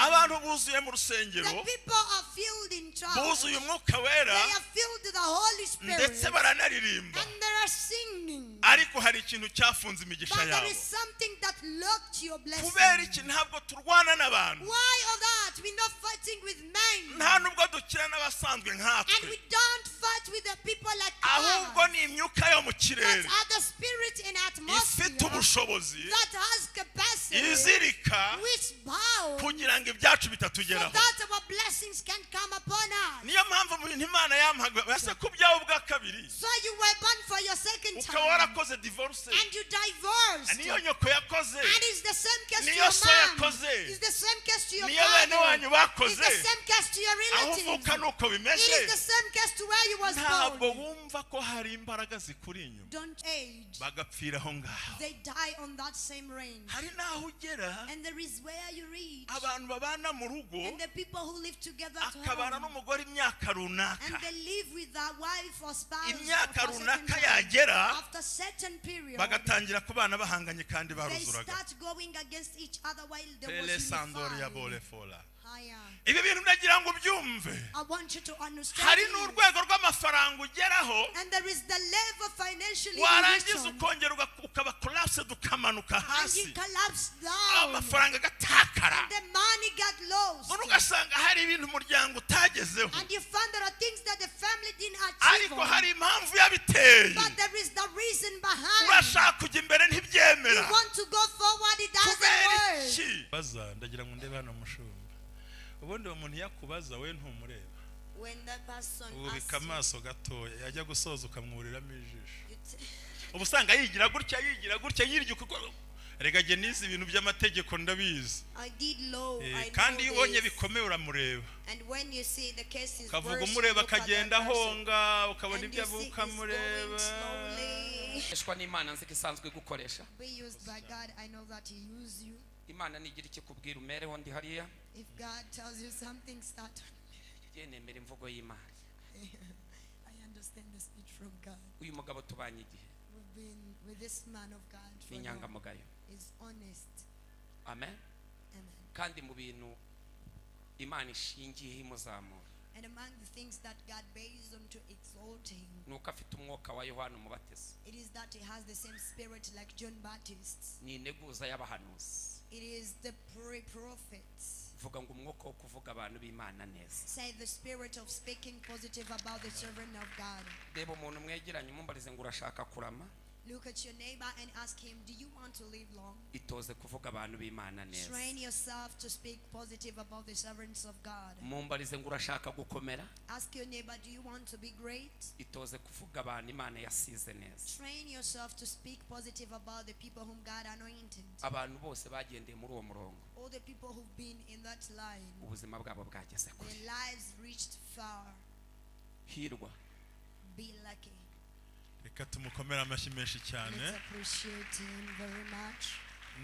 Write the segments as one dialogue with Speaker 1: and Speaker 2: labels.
Speaker 1: abantu buzuye mu rusengero
Speaker 2: The people are filled in church.
Speaker 1: buzuye umwuka wera
Speaker 2: They are filled with the Holy Spirit.
Speaker 1: ndetse baranaririmba
Speaker 2: And they are singing.
Speaker 1: ariko hari ikintu cyafunze imigisha
Speaker 2: But there
Speaker 1: yabo
Speaker 2: is something that locked your blessing.
Speaker 1: kubera iki ntabwo turwana n'abantu
Speaker 2: Why of that? We're not fighting with men.
Speaker 1: nta nubwo dukina n'abasanzwe
Speaker 2: And
Speaker 1: nkatwe
Speaker 2: we don't fight with the people like
Speaker 1: ahubwo
Speaker 2: us.
Speaker 1: ni imyuka yo mu
Speaker 2: But
Speaker 1: kirere
Speaker 2: are the spirit in atmosphere
Speaker 1: ifite ubushobozi
Speaker 2: that has capacity,
Speaker 1: izirika
Speaker 2: which bow,
Speaker 1: kugira ngo ibyacu
Speaker 2: so
Speaker 1: bitatugeraho
Speaker 2: that our blessings can come upon us.
Speaker 1: niyo mpamvu mu bintu imana yampaga base ku byawe bwa kabiri
Speaker 2: So you were born for your second
Speaker 1: ukaba
Speaker 2: time.
Speaker 1: warakoze divorce
Speaker 2: And you divorced.
Speaker 1: niyo nyoko yakoze
Speaker 2: And it's the same case to
Speaker 1: niyo
Speaker 2: your
Speaker 1: so
Speaker 2: mom.
Speaker 1: yakoze
Speaker 2: It's the same case to your
Speaker 1: niyo bene
Speaker 2: father.
Speaker 1: wanyu bakoze
Speaker 2: It's the same case to your
Speaker 1: aho
Speaker 2: relatives.
Speaker 1: uvuka nuko
Speaker 2: It
Speaker 1: bimeze
Speaker 2: is the same case to where you was
Speaker 1: ntabwo
Speaker 2: born.
Speaker 1: wumva ko hari imbaraga zikuri inyuma
Speaker 2: Don't age.
Speaker 1: bagapfira aho ngaho
Speaker 2: They die on that same range.
Speaker 1: hari n'aho ugera
Speaker 2: And there is where you reach.
Speaker 1: abantu babana mu rugo
Speaker 2: And the people who live together at
Speaker 1: akabana
Speaker 2: home.
Speaker 1: n'umugore imyaka
Speaker 2: And
Speaker 1: runaka
Speaker 2: they live with their wife or spouse.
Speaker 1: imyaka
Speaker 2: for a certain
Speaker 1: runaka
Speaker 2: time.
Speaker 1: yagera
Speaker 2: After certain period,
Speaker 1: bagatangira kubana bahanganye kandi
Speaker 2: they
Speaker 1: baruzuraga
Speaker 2: start going against each other while they
Speaker 1: Pele
Speaker 2: was
Speaker 1: sandori ya
Speaker 2: unified.
Speaker 1: bole fola
Speaker 2: Higher.
Speaker 1: ibi bintu ndagira ngo ubyumve
Speaker 2: I want you to understand.
Speaker 1: hari
Speaker 2: this.
Speaker 1: n'urwego rw'amafaranga ugeraho
Speaker 2: And there is the level financially
Speaker 1: warangiza
Speaker 2: in which
Speaker 1: ukongera ukaba collapse dukamanuka
Speaker 2: and
Speaker 1: hasi
Speaker 2: you collapse down.
Speaker 1: amafaranga agatakara
Speaker 2: And the money got lost.
Speaker 1: none ugasanga hari ibintu umuryango utagezeho
Speaker 2: And you find there are things that the family didn't achieve.
Speaker 1: ariko hari impamvu yabiteye
Speaker 2: But there is the reason behind.
Speaker 1: urashaka kujya imbere
Speaker 2: You
Speaker 1: ntibyemera
Speaker 2: want to go forward, it doesn't
Speaker 1: kubera
Speaker 2: work.
Speaker 1: iki baza ndagira ngo ndebe hano mushumba ubundi uwo muntu yakubaza we ntumureba
Speaker 2: When that person
Speaker 1: ubika
Speaker 2: asks
Speaker 1: amaso gatoya yajya gusoza ukamwuriramo ijisho
Speaker 2: you,
Speaker 1: ubu usanga yigira gutya yirya uko rega jye nizi ibintu by'amategeko ndabizi
Speaker 2: I did low. I
Speaker 1: kandi iyo
Speaker 2: know
Speaker 1: ubonye
Speaker 2: this.
Speaker 1: bikomeye uramureba
Speaker 2: And when you see the case is
Speaker 1: ukavuga
Speaker 2: worse,
Speaker 1: umureba
Speaker 2: you look at
Speaker 1: akagenda
Speaker 2: that person.
Speaker 1: ahonga ukabona
Speaker 2: And
Speaker 1: ibyo
Speaker 2: you see
Speaker 1: avuga
Speaker 2: it's
Speaker 1: ukamureba
Speaker 2: going slowly.
Speaker 3: eshwa n'Imana nzi ko isanzwe gukoresha
Speaker 2: Be used by God. I know that He used you.
Speaker 3: Imana nigira ikikubwira umereho ndi hariya
Speaker 2: If God tells you something, start.
Speaker 3: ye nemera imvugo y'Imana
Speaker 2: I understand the speech from God.
Speaker 3: uyu mugabo tubanye igihe
Speaker 2: We've been with this man of God for long.
Speaker 3: n'inyangamugayo
Speaker 2: He's honest.
Speaker 3: amen
Speaker 2: Amen.
Speaker 3: kandi mu bintu Imana ishingiyeho imuzamura
Speaker 2: And among the things that God based on to exalt him,
Speaker 3: nuko afite umwuka wa Yohana umubatiza
Speaker 2: it is that he has the same spirit like John Baptist.
Speaker 3: ni integuza y'abahanuzi
Speaker 2: It is the prophets.
Speaker 3: vuga ngo umwuka wo kuvuga abantu b'Imana neza
Speaker 2: Say the spirit of speaking positive about the servant of God.
Speaker 3: reba umuntu mwegeranye umumbarize ngo urashaka kurama
Speaker 2: Look at your neighbor and ask him, do you want to live long?
Speaker 3: itoze kuvuga abantu b'Imana neza
Speaker 2: Train yourself to speak positive about the servants of God.
Speaker 3: mumbarize ngo urashaka gukomera
Speaker 2: Ask your neighbor, do you want to be great?
Speaker 3: itoze kuvuga abantu Imana yasize neza
Speaker 2: Train yourself to speak positive about the people whom God anointed.
Speaker 3: abantu bose bagendeye muri uwo murongo
Speaker 2: All the people who've been in that line,
Speaker 3: ubuzima bwabo bwageze kure
Speaker 2: their lives reached far.
Speaker 3: hirwa
Speaker 2: Be lucky.
Speaker 1: reka tumukomere amashyi menshi cyane
Speaker 2: Let's appreciate him very much.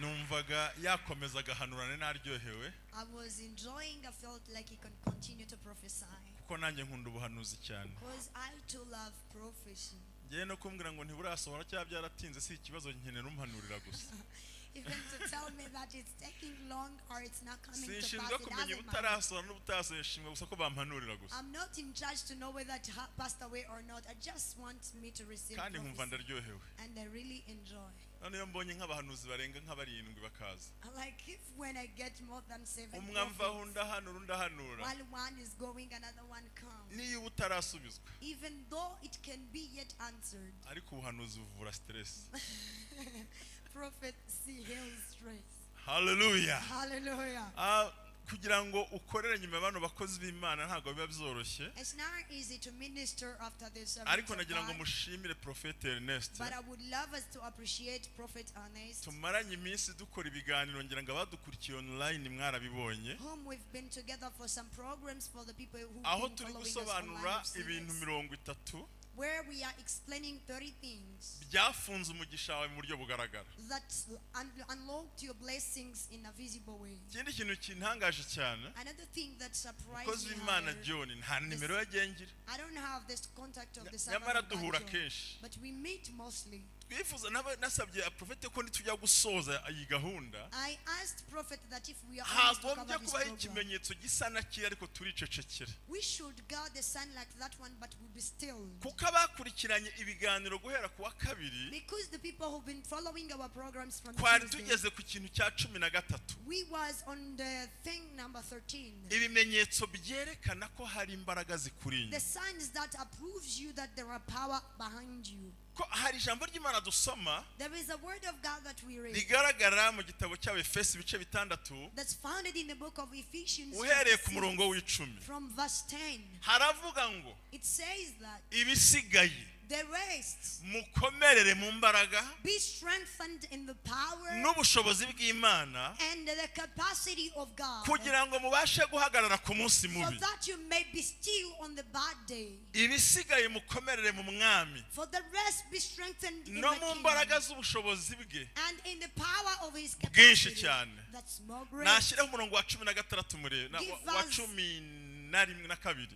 Speaker 1: numvaga yakomeza agahanurane naryohewe
Speaker 2: I was enjoying, I felt like he can continue to prophesy.
Speaker 1: kuko nanjye nkunda ubuhanuzi cyane
Speaker 2: Because I too love prophecy.
Speaker 1: ngewe no kumbwira ngo ntiburasohora cyangwa byaratinze si ikibazo nkenera umpanurira gusa
Speaker 2: Even to tell me that it's taking long or it's not coming to pass,
Speaker 1: sinshinzwe
Speaker 2: it
Speaker 1: kumenya
Speaker 2: doesn't matter.
Speaker 1: ubutarasohora n'ubutasohoye nshimwe gusa ko bampanurira gusa
Speaker 2: I'm not in charge to know whether it passed away or not. I just want me to receive
Speaker 1: kandi nkumva
Speaker 2: prophecy.
Speaker 1: ndaryohewe
Speaker 2: And I really enjoy.
Speaker 1: noneho mbonye nk'abahanuzi barenga nk'abarindwi bakaza
Speaker 2: I like if when I get more than 7
Speaker 1: umwe amvaho
Speaker 2: prophets,
Speaker 1: ndahanura undahanura
Speaker 2: while one is going, another one comes.
Speaker 1: niyo uba utarasubizwa
Speaker 2: Even though it can be yet answered.
Speaker 1: ariko ubuhanuzi buvura stress
Speaker 2: Prophecy heals stress.
Speaker 1: haleluya
Speaker 2: Hallelujah.
Speaker 1: kugira ngo ukorere nyuma y'abantu bakozi b'Imana ntabwo biba byoroshye
Speaker 2: It's not easy to minister after this servants
Speaker 1: ariko
Speaker 2: of
Speaker 1: nagira ngo
Speaker 2: God,
Speaker 1: mushimire Prophet Ernest
Speaker 2: but I would love us to appreciate Prophet Ernest,
Speaker 1: tumaranye iminsi dukora ibiganiro ngira ngo abadukurikiye online mwarabibonye
Speaker 2: whom we've been together for some programs for the people who
Speaker 1: aho
Speaker 2: been
Speaker 1: turi
Speaker 2: following us
Speaker 1: gusobanura
Speaker 2: online, you've seen
Speaker 1: ibintu
Speaker 2: this,
Speaker 1: 30
Speaker 2: where we are explaining 30 things
Speaker 1: byafunze umugisha wawe mu buryo bugaragara
Speaker 2: that unlocked your blessings in a visible way.
Speaker 1: ikindi kintu kintangaje cyane
Speaker 2: Another thing that surprised
Speaker 1: umukozi
Speaker 2: me,
Speaker 1: w'Imana
Speaker 2: however,
Speaker 1: John nta nimero yagengira
Speaker 2: I don't have this contact of the
Speaker 1: nyamara
Speaker 2: servant of
Speaker 1: duhura
Speaker 2: God,
Speaker 1: kenshi
Speaker 2: but we meet mostly.
Speaker 1: twifuza nasabye Prophet ko nitujya gusoza iyi gahunda
Speaker 2: I asked Prophet that if we are almost to
Speaker 1: hagombye
Speaker 2: cover this
Speaker 1: kubaho
Speaker 2: program,
Speaker 1: ikimenyetso gisa na kiri ariko turicecekera
Speaker 2: we should guard the sun like that one, but we'll be still.
Speaker 1: kuko abakurikiranye ibiganiro guhera ku wa kabiri
Speaker 2: Because the people who've been following our programs from
Speaker 1: twari
Speaker 2: Tuesday,
Speaker 1: tugeze ku kintu cya 13
Speaker 2: we was on the thing number 13.
Speaker 1: ibimenyetso byerekana ko hari imbaraga zikuri
Speaker 2: The signs that approves you that there are power behind you.
Speaker 1: ko hari ijambo ry'Imana dusoma
Speaker 2: There is a word of God that we read
Speaker 1: rigaragara mu gitabo cy'Abefesi ibice 6
Speaker 2: that's founded in the book of Ephesians
Speaker 1: uhereye
Speaker 2: chapter
Speaker 1: ku
Speaker 2: 6,
Speaker 1: murongo w'icumi
Speaker 2: from verse 10.
Speaker 1: haravuga ngo
Speaker 2: It says that
Speaker 1: ibisigaye
Speaker 2: the rest
Speaker 1: mukomerere mu mbaraga
Speaker 2: be strengthened in the power
Speaker 1: n'ubushobozi bw'Imana
Speaker 2: and the capacity of God,
Speaker 1: kugira ngo mubashe guhagarara ku munsi
Speaker 2: so
Speaker 1: mubi
Speaker 2: that you may be still on the bad day.
Speaker 1: ibisigaye mukomerere mu mwami
Speaker 2: For the rest be strengthened in
Speaker 1: no
Speaker 2: the
Speaker 1: mu
Speaker 2: kingdom
Speaker 1: mbaraga z'ubushobozi bwe
Speaker 2: and in the power of his
Speaker 1: bwinshi
Speaker 2: capacity.
Speaker 1: cyane
Speaker 2: That's more great.
Speaker 1: nashyireho umurongo wa 16 murebe
Speaker 2: Give
Speaker 1: wa
Speaker 2: us-
Speaker 1: 11 na 2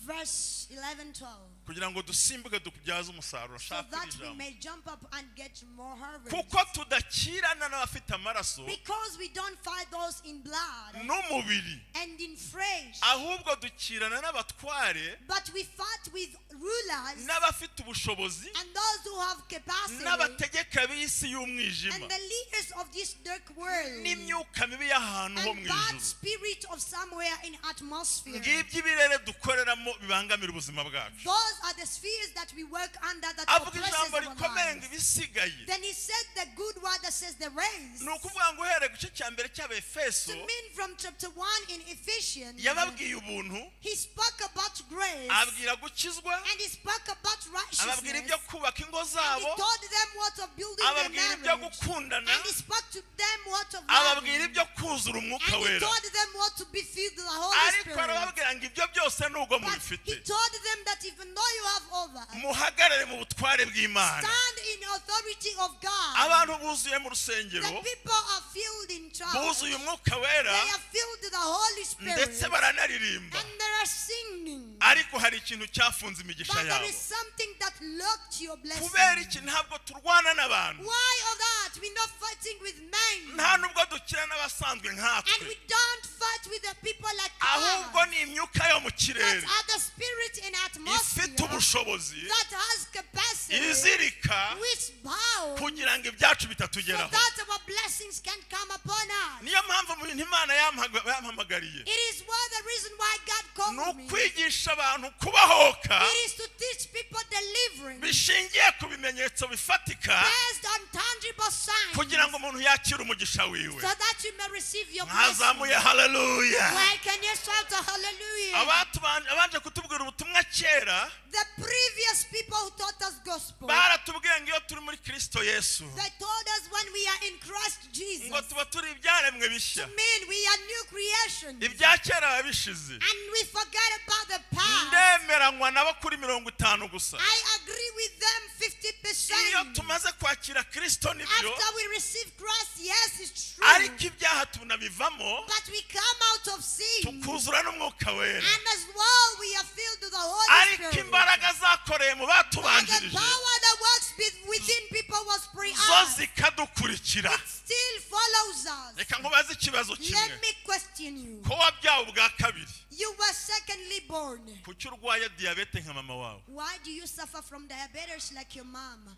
Speaker 2: Verse 11, 12.
Speaker 1: kugira ngo dusimbuke dubyaze umusaruro
Speaker 2: So
Speaker 1: shaka
Speaker 2: that we
Speaker 1: ijambo
Speaker 2: may jump up and get more harvest.
Speaker 1: kuko tudakirana n'abafite amaraso
Speaker 2: Because we don't fight those in blood
Speaker 1: n'umubiri
Speaker 2: and in flesh,
Speaker 1: ahubwo dukirana n'abatware
Speaker 2: but we fight with rulers
Speaker 1: n'abafite ubushobozi
Speaker 2: and those who have capacity
Speaker 1: n'abategeka b'isi y'umwijima
Speaker 2: and the leaders of this dark world
Speaker 1: n'imyuka mibi y'ahantu ho mu
Speaker 2: and bad
Speaker 1: ijuru
Speaker 2: spirit of somewhere in atmosphere.
Speaker 1: ngibyo ibirere dukoreramo bibangamira ubuzima bwacu
Speaker 2: Those are the spheres that we work under that
Speaker 1: avuga
Speaker 2: oppresses
Speaker 1: ijambo
Speaker 2: our
Speaker 1: rikomeye ngo
Speaker 2: lives.
Speaker 1: ibisigaye
Speaker 2: Then he said the good word that says the race.
Speaker 1: ni ukuvuga ngo uhereye ku gice cya mbere cy'Abefeso
Speaker 2: To mean from chapter 1 in Ephesians,
Speaker 1: yababwiye ubuntu
Speaker 2: he spoke about grace
Speaker 1: ababwira gukizwa
Speaker 2: and he spoke about
Speaker 1: ababwira
Speaker 2: righteousness.
Speaker 1: ibyo kubaka ingo
Speaker 2: And he
Speaker 1: zabo
Speaker 2: told them what of building their
Speaker 1: ababwira ibyo
Speaker 2: marriage.
Speaker 1: gukundana
Speaker 2: And he spoke to them what of
Speaker 1: ababwira
Speaker 2: loving.
Speaker 1: ibyo kuzura umwuka
Speaker 2: And he
Speaker 1: wera
Speaker 2: told them what to be filled with the Holy
Speaker 1: ariko
Speaker 2: Spirit.
Speaker 1: arababwira ngo ibyo byose nubwo
Speaker 2: But
Speaker 1: mubifite
Speaker 2: he told them that even though you have all that,
Speaker 1: muhagarare mu butware bw'Imana
Speaker 2: stand in authority of God.
Speaker 1: abantu buzuye mu rusengero
Speaker 2: The people are filled in church.
Speaker 1: buzuye umwuka wera
Speaker 2: They are filled with the Holy Spirit.
Speaker 1: ndetse baranaririmba
Speaker 2: And they are singing.
Speaker 1: ariko hari ikintu cyafunze imigisha
Speaker 2: But there
Speaker 1: yabo
Speaker 2: is something that locked your blessing.
Speaker 1: kubera iki ntabwo turwana n'abantu
Speaker 2: Why of that? We're not fighting with men.
Speaker 1: nta nubwo dukina n'abasanzwe
Speaker 2: And
Speaker 1: nkatwe
Speaker 2: we don't fight with the people like
Speaker 1: ahubwo
Speaker 2: us.
Speaker 1: ni imyuka yo mu
Speaker 2: But
Speaker 1: kirere
Speaker 2: are the spirit in atmosphere
Speaker 1: ifite ubushobozi
Speaker 2: that has capacity,
Speaker 1: izirika
Speaker 2: which bow,
Speaker 1: kugira ngo ibyacu
Speaker 2: so
Speaker 1: bitatugeraho
Speaker 2: that our blessings can come upon us.
Speaker 1: niyo mpamvu mu bintu Imana yampamagariye
Speaker 2: It is the reason why God
Speaker 1: ni
Speaker 2: called me.
Speaker 1: ukwigisha abantu kubahoka
Speaker 2: It is to teach people deliverance
Speaker 1: bishingiye ku bimenyetso bifatika
Speaker 2: based on tangible signs,
Speaker 1: kugira ngo umuntu yakire umugisha wiwe
Speaker 2: so that you may receive your blessing.
Speaker 1: mwazamuye haleluya
Speaker 2: Why can you shout a hallelujah?
Speaker 1: abanje kutubwira ubutumwa kera
Speaker 2: The previous people who taught us gospel,
Speaker 1: baratubwiye ngo iyo turi muri Kristo Yesu
Speaker 2: they told us when we are in Christ Jesus,
Speaker 1: ngo tuba turi ibyaremwe bishya
Speaker 2: to mean we are new creations,
Speaker 1: ibya kera babishize
Speaker 2: and we forget about the past.
Speaker 1: ndemeranywa nabo kuri 50 gusa
Speaker 2: I agree with them 50%.
Speaker 1: iyo tumaze kwakira Kristo nibyo
Speaker 2: After we receive Christ, yes, it's true.
Speaker 1: ariko ibyaha tunabivamo
Speaker 2: But we come out of sin,
Speaker 1: tukuzura n'umwuka wera
Speaker 2: and as well we are filled with the Holy
Speaker 1: ariko
Speaker 2: Spirit.
Speaker 1: imbaraga zakoreye mu
Speaker 2: But the
Speaker 1: batubanjirije
Speaker 2: power that works within people was
Speaker 1: zo
Speaker 2: pre-us.
Speaker 1: zikadukurikira
Speaker 2: It still follows us.
Speaker 1: reka nkubaze ikibazo kimwe
Speaker 2: Let me question you.
Speaker 1: ko wabyawe ubwa kabiri
Speaker 2: You were secondly born.
Speaker 1: kuki urwaye diyabete nka mama wawe
Speaker 2: Why do you suffer from diabetes like your mom?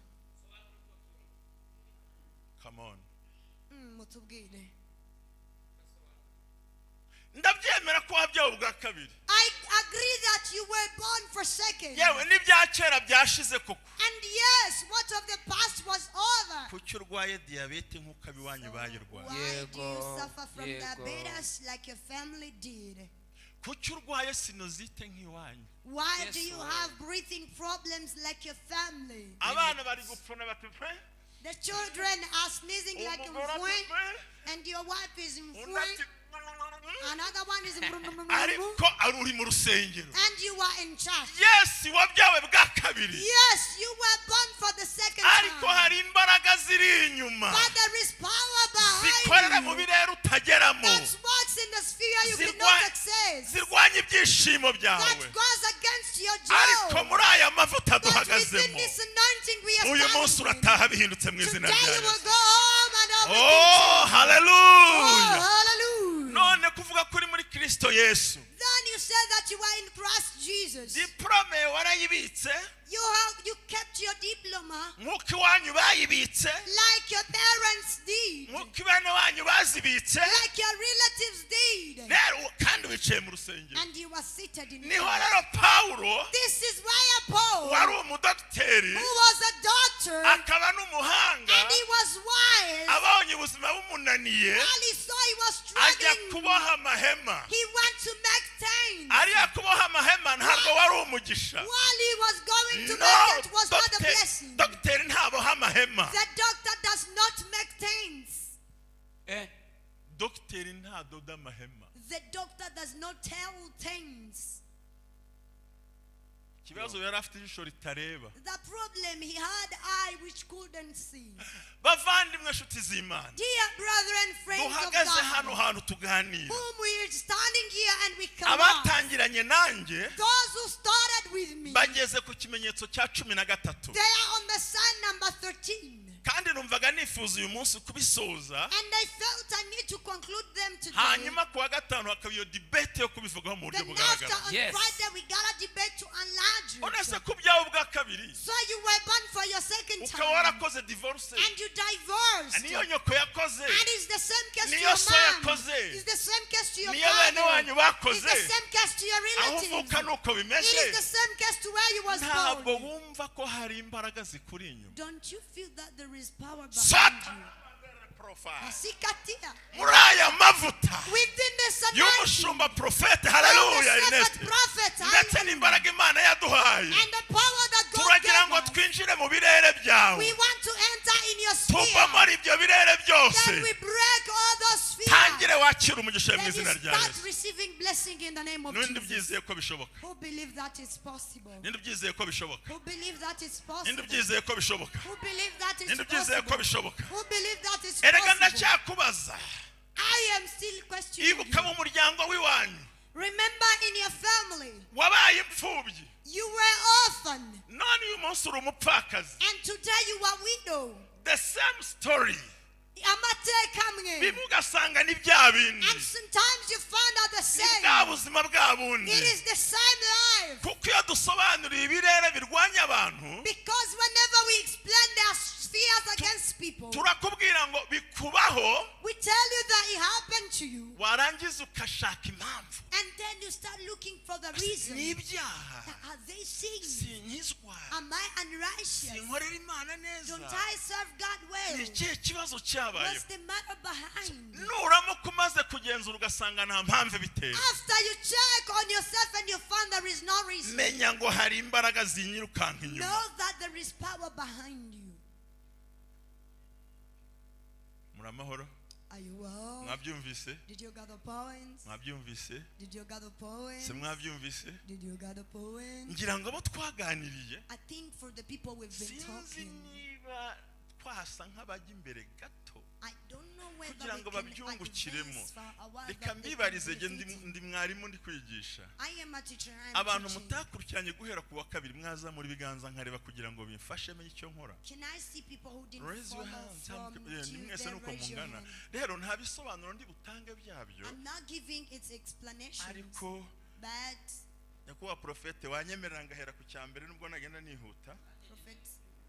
Speaker 1: come on
Speaker 2: Mutubwire.
Speaker 1: ndabyemera ko wabyawe ubwa kabiri
Speaker 2: I agree that you were born for second.
Speaker 1: yewe n'ibya kera byashize koko
Speaker 2: And yes, what of the past was over.
Speaker 1: kuki urwaye diyabete nk'uko abiwanyu bayirwaye
Speaker 2: Why do you suffer from
Speaker 3: Yego.
Speaker 2: diabetes like your family did?
Speaker 1: kuki urwaye sinozite nk'iwanyu
Speaker 2: Why
Speaker 3: Yes,
Speaker 2: do you
Speaker 3: Lord.
Speaker 2: have breathing problems like your family?
Speaker 1: abana bari gupfuna bati pe
Speaker 2: The children are sneezing like a
Speaker 1: umugore ati
Speaker 2: mfwe,
Speaker 1: pe
Speaker 2: and your wife is in
Speaker 1: undi
Speaker 2: mfwe,
Speaker 1: ati
Speaker 2: another one is in
Speaker 1: ariko uri mu rusengero
Speaker 2: and you are in church.
Speaker 1: yesi wabyawe bwa kabiri
Speaker 2: Yes, you were born for the second
Speaker 1: ariko
Speaker 2: time,
Speaker 1: hari imbaraga ziri inyuma
Speaker 2: but there is power
Speaker 1: zikorera
Speaker 2: behind
Speaker 1: mu
Speaker 2: you
Speaker 1: birere utageramo
Speaker 2: that works in the sphere you
Speaker 1: Zirwa-
Speaker 2: cannot access,
Speaker 1: zirwanya ibyishimo
Speaker 2: that
Speaker 1: byawe
Speaker 2: goes against your
Speaker 1: ariko
Speaker 2: joy.
Speaker 1: muri aya mavuta
Speaker 2: But within
Speaker 1: duhagazemo
Speaker 2: this anointing we
Speaker 1: uyu munsi
Speaker 2: standing.
Speaker 1: urataha bihindutse mu izina
Speaker 2: Today
Speaker 1: rya
Speaker 2: you will
Speaker 1: Yesu.
Speaker 2: go home and everything
Speaker 1: Oh,
Speaker 2: changes.
Speaker 1: hallelujah.
Speaker 2: Oh, hallelujah.
Speaker 1: None kuvuga kuri muri Kristo Yesu.
Speaker 2: Then you said that you were in Christ Jesus.
Speaker 1: Diplome warayibitse
Speaker 2: You kept your diploma
Speaker 1: nk'uko iwanyu bayibitse,
Speaker 2: like your parents did,
Speaker 1: nk'uko bene wanyu bazibitse,
Speaker 2: like your relatives did,
Speaker 1: rero kandi wicaye mu rusengero.
Speaker 2: and you were seated in
Speaker 1: Niho
Speaker 2: church.
Speaker 1: rero Pawulo
Speaker 2: This is where Paul,
Speaker 1: wari umudokiteri
Speaker 2: who was a doctor
Speaker 1: akaba n'umuhanga,
Speaker 2: and he was wise,
Speaker 1: abonye ubuzima bumunaniye
Speaker 2: while he saw he was
Speaker 1: ajya
Speaker 2: struggling,
Speaker 1: kuboha amahema.
Speaker 2: he went to make tents.
Speaker 1: Ariya kuboha amahema ntabwo wari umugisha.
Speaker 2: While he was going to
Speaker 1: No,
Speaker 2: make it was not a blessing.
Speaker 1: dogiteri ntaboha amahema.
Speaker 2: The doctor does not make tents.
Speaker 1: Dogiteri ntadoda amahema.
Speaker 2: The doctor does not tell tents.
Speaker 1: Ikibazo yari afite ijisho ritareba.
Speaker 2: The problem, he had eye which couldn't see.
Speaker 1: Bavandimwe nshuti z'Imana,
Speaker 2: Dear brethren, friends of
Speaker 1: duhagaze hano
Speaker 2: God,
Speaker 1: hantu tuganira,
Speaker 2: whom we are standing here and we come out,
Speaker 1: abatangiranye nanjye
Speaker 2: those who started with me,
Speaker 1: bageze ku kimenyetso cya 13,
Speaker 2: they are on the sign number 13.
Speaker 1: kandi numvaga nifuza uyu munsi kubisoza,
Speaker 2: And I felt I need to conclude them today.
Speaker 1: hanyuma kuwa gatanu hakaba iyo debate yo kubivugaho mu buryo
Speaker 2: Then after
Speaker 1: bugaragara.
Speaker 2: on
Speaker 3: Yes.
Speaker 2: Friday we got a debate to enlarge
Speaker 1: Onese
Speaker 2: it.
Speaker 1: ku byawe bwa kabiri
Speaker 2: So you were born for your second
Speaker 1: ukaba
Speaker 2: time
Speaker 1: warakoze divorce,
Speaker 2: and you divorced.
Speaker 1: niyo nyoko yakoze,
Speaker 2: And it's the same case to
Speaker 1: niyo
Speaker 2: your
Speaker 1: so
Speaker 2: mom.
Speaker 1: yakoze,
Speaker 2: It's the same case to your
Speaker 1: niyo bene
Speaker 2: father.
Speaker 1: wanyu bakoze,
Speaker 2: It's the same case to your
Speaker 1: aho
Speaker 2: relatives.
Speaker 1: uvuka nuko
Speaker 2: It
Speaker 1: bimeze.
Speaker 2: is the same case to where you was
Speaker 1: Ntabwo
Speaker 2: born.
Speaker 1: wumva ko hari imbaraga zikuri inyuma.
Speaker 2: Don't you feel that there is power
Speaker 1: Shut
Speaker 2: behind you? Asikatia.
Speaker 1: muri aya mavuta
Speaker 2: Within this anointing,
Speaker 1: y'umushumba Prophet,
Speaker 2: the
Speaker 1: haleluya Ernest,
Speaker 2: prophet,
Speaker 1: ndetse n'imbaraga Imana yaduhaye,
Speaker 2: and the power that God
Speaker 1: turagira ngo
Speaker 2: gave us.
Speaker 1: twinjire mu birere byawe,
Speaker 2: We want to enter in your
Speaker 1: tuva
Speaker 2: sphere.
Speaker 1: muri ibyo birere byose,
Speaker 2: Then we break all those spheres.
Speaker 1: tangire wakira umugisha mu
Speaker 2: Then you
Speaker 1: izina rya
Speaker 2: start
Speaker 1: Yesu.
Speaker 2: receiving blessing in the name of
Speaker 1: N'undi
Speaker 2: Jesus.
Speaker 1: byizeye ko bishoboka,
Speaker 2: Who believe that is possible?
Speaker 1: n'undi byizeye ko bishoboka,
Speaker 2: Who believe that is
Speaker 1: n'undi
Speaker 2: possible?
Speaker 1: byizeye ko bishoboka,
Speaker 2: Who believe that is
Speaker 1: n'undi byizeye ko
Speaker 2: possible?
Speaker 1: bishoboka.
Speaker 2: Who believe that is
Speaker 1: Erega
Speaker 2: possible?
Speaker 1: ndacyakubaza,
Speaker 2: I am still questioning
Speaker 1: ibuka
Speaker 2: you.
Speaker 1: mu muryango w'iwanyu
Speaker 2: Remember in your family,
Speaker 1: wabaye imfubyi,
Speaker 2: you were orphaned,
Speaker 1: none uyu munsi uri umupfakazi.
Speaker 2: and today you are widow.
Speaker 1: The same story,
Speaker 2: Amateka amwe.
Speaker 1: bimwe ugasanga ni bya bindi,
Speaker 2: And sometimes you find out the
Speaker 1: ni
Speaker 2: same.
Speaker 1: bwa buzima bwa bundi.
Speaker 2: It is the same life.
Speaker 1: Kuko iyo dusobanuriye ibirere birwanya abantu,
Speaker 2: Because whenever we explain their spheres against people,
Speaker 1: turakubwira ngo bikubaho,
Speaker 2: we tell you that it happened to you,
Speaker 1: warangiza ukashaka impamvu.
Speaker 2: and then you start looking for the reason.
Speaker 1: Ni ibyaha,
Speaker 2: Are they sins?
Speaker 1: sinkizwa,
Speaker 2: Am I unrighteous?
Speaker 1: sinkorera Imana neza.
Speaker 2: Don't I serve God well?
Speaker 1: Ni ikihe kibazo cyabayeho?
Speaker 2: What's the matter behind?
Speaker 1: Nuramuka umaze kugenzura ugasanga nta mpamvu biteye,
Speaker 2: After you check on yourself and you find there is no reason,
Speaker 1: menya ngo hari imbaraga zinyirukanka inyuma.
Speaker 2: know that there is power behind you.
Speaker 1: Muri amahoro?
Speaker 2: Are you well?
Speaker 1: Mwabyumvise?
Speaker 2: Did you gather points?
Speaker 1: Mwabyumvise?
Speaker 2: Did you gather points?
Speaker 1: Se mwabyumvise?
Speaker 2: Did you gather points?
Speaker 1: Ngira ngo abo twaganiriye,
Speaker 2: I think for the people we've been
Speaker 1: sinzi
Speaker 2: talking,
Speaker 1: niba twasa nk'abajya imbere gato
Speaker 2: I don't know whether
Speaker 1: kugira ngo
Speaker 2: we can
Speaker 1: babyungukiremo.
Speaker 2: advance for a while
Speaker 1: Reka
Speaker 2: that they
Speaker 1: mbibarize,
Speaker 2: can
Speaker 1: jye
Speaker 2: benefit.
Speaker 1: ndi mwarimu ndi kwigisha.
Speaker 2: I am a teacher. I am
Speaker 1: Abantu
Speaker 2: teaching.
Speaker 1: mutakurikiranye guhera ku wa kabiri mwaza muri biganza nkareba kugira ngo bimfashe menye icyo nkora.
Speaker 2: Can I see people who didn't
Speaker 1: Raise your
Speaker 2: follow
Speaker 1: hand.
Speaker 2: from
Speaker 1: Ni mwese
Speaker 2: Tuesday?
Speaker 1: nuko
Speaker 2: Raise your
Speaker 1: mungana.
Speaker 2: hand.
Speaker 1: Rero nta bisobanuro ndi butange byabyo,
Speaker 2: I'm not giving its explanations,
Speaker 1: ariko
Speaker 2: but
Speaker 1: nyakubahwa Prophet wanyemerera ngahera ku cya mbere nubwo nagenda nihuta.
Speaker 2: Prophet,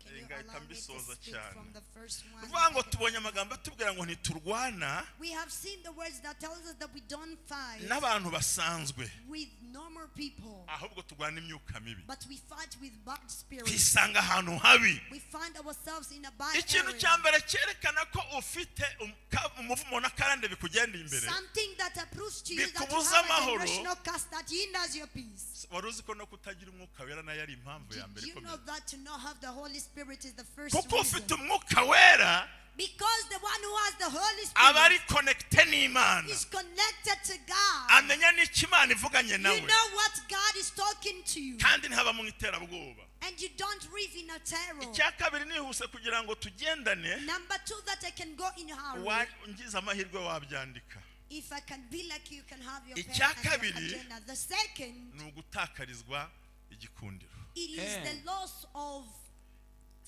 Speaker 2: can you
Speaker 1: Ngahita
Speaker 2: allow me to
Speaker 1: mbisoza
Speaker 2: speak
Speaker 1: cyane.
Speaker 2: from the first one?
Speaker 1: Uvuga ngo tubonye amagambo atubwira ngo ntiturwana
Speaker 2: We have seen the words that tells us that we don't fight
Speaker 1: n'abantu basanzwe,
Speaker 2: with normal people,
Speaker 1: ahubwo turwana imyuka mibi.
Speaker 2: but we fight with bad spirits.
Speaker 1: Twisanga ahantu habi.
Speaker 2: We find ourselves in a bad
Speaker 1: Ikintu
Speaker 2: area.
Speaker 1: cya mbere cyerekana ko ufite umuvumo n'akarande bikugenda imbere,
Speaker 2: Something that approves to you that you
Speaker 1: bikubuza
Speaker 2: have a
Speaker 1: amahoro.
Speaker 2: generational curse that hinders your peace.
Speaker 1: wari uzi ko no kutagira umwuka wera nayo ari impamvu ya
Speaker 2: Did
Speaker 1: mbere
Speaker 2: you know
Speaker 1: ikomeye.
Speaker 2: that to not have the Holy Spirit is the first
Speaker 1: Kuko
Speaker 2: reason?
Speaker 1: ufite umwuka wera
Speaker 2: Because the one who has the Holy
Speaker 1: aba ari
Speaker 2: Spirit
Speaker 1: connecte n'Imana,
Speaker 2: is connected to God.
Speaker 1: amenya n'icyo Imana ivuganye
Speaker 2: You
Speaker 1: nawe,
Speaker 2: know what God is talking to you,
Speaker 1: kandi ntaba mu iterabwoba.
Speaker 2: and you don't live in a terror.
Speaker 1: Icya kabiri nihuse kugira ngo tugendane,
Speaker 2: Number two, that I can go in a hurry.
Speaker 1: ngize amahirwe wabyandika.
Speaker 2: If I can be like you, can have your pen
Speaker 1: Icya
Speaker 2: and your
Speaker 1: kabiri,
Speaker 2: agenda. The second,
Speaker 1: ni ugutakarizwa igikundiro.
Speaker 2: it is the loss of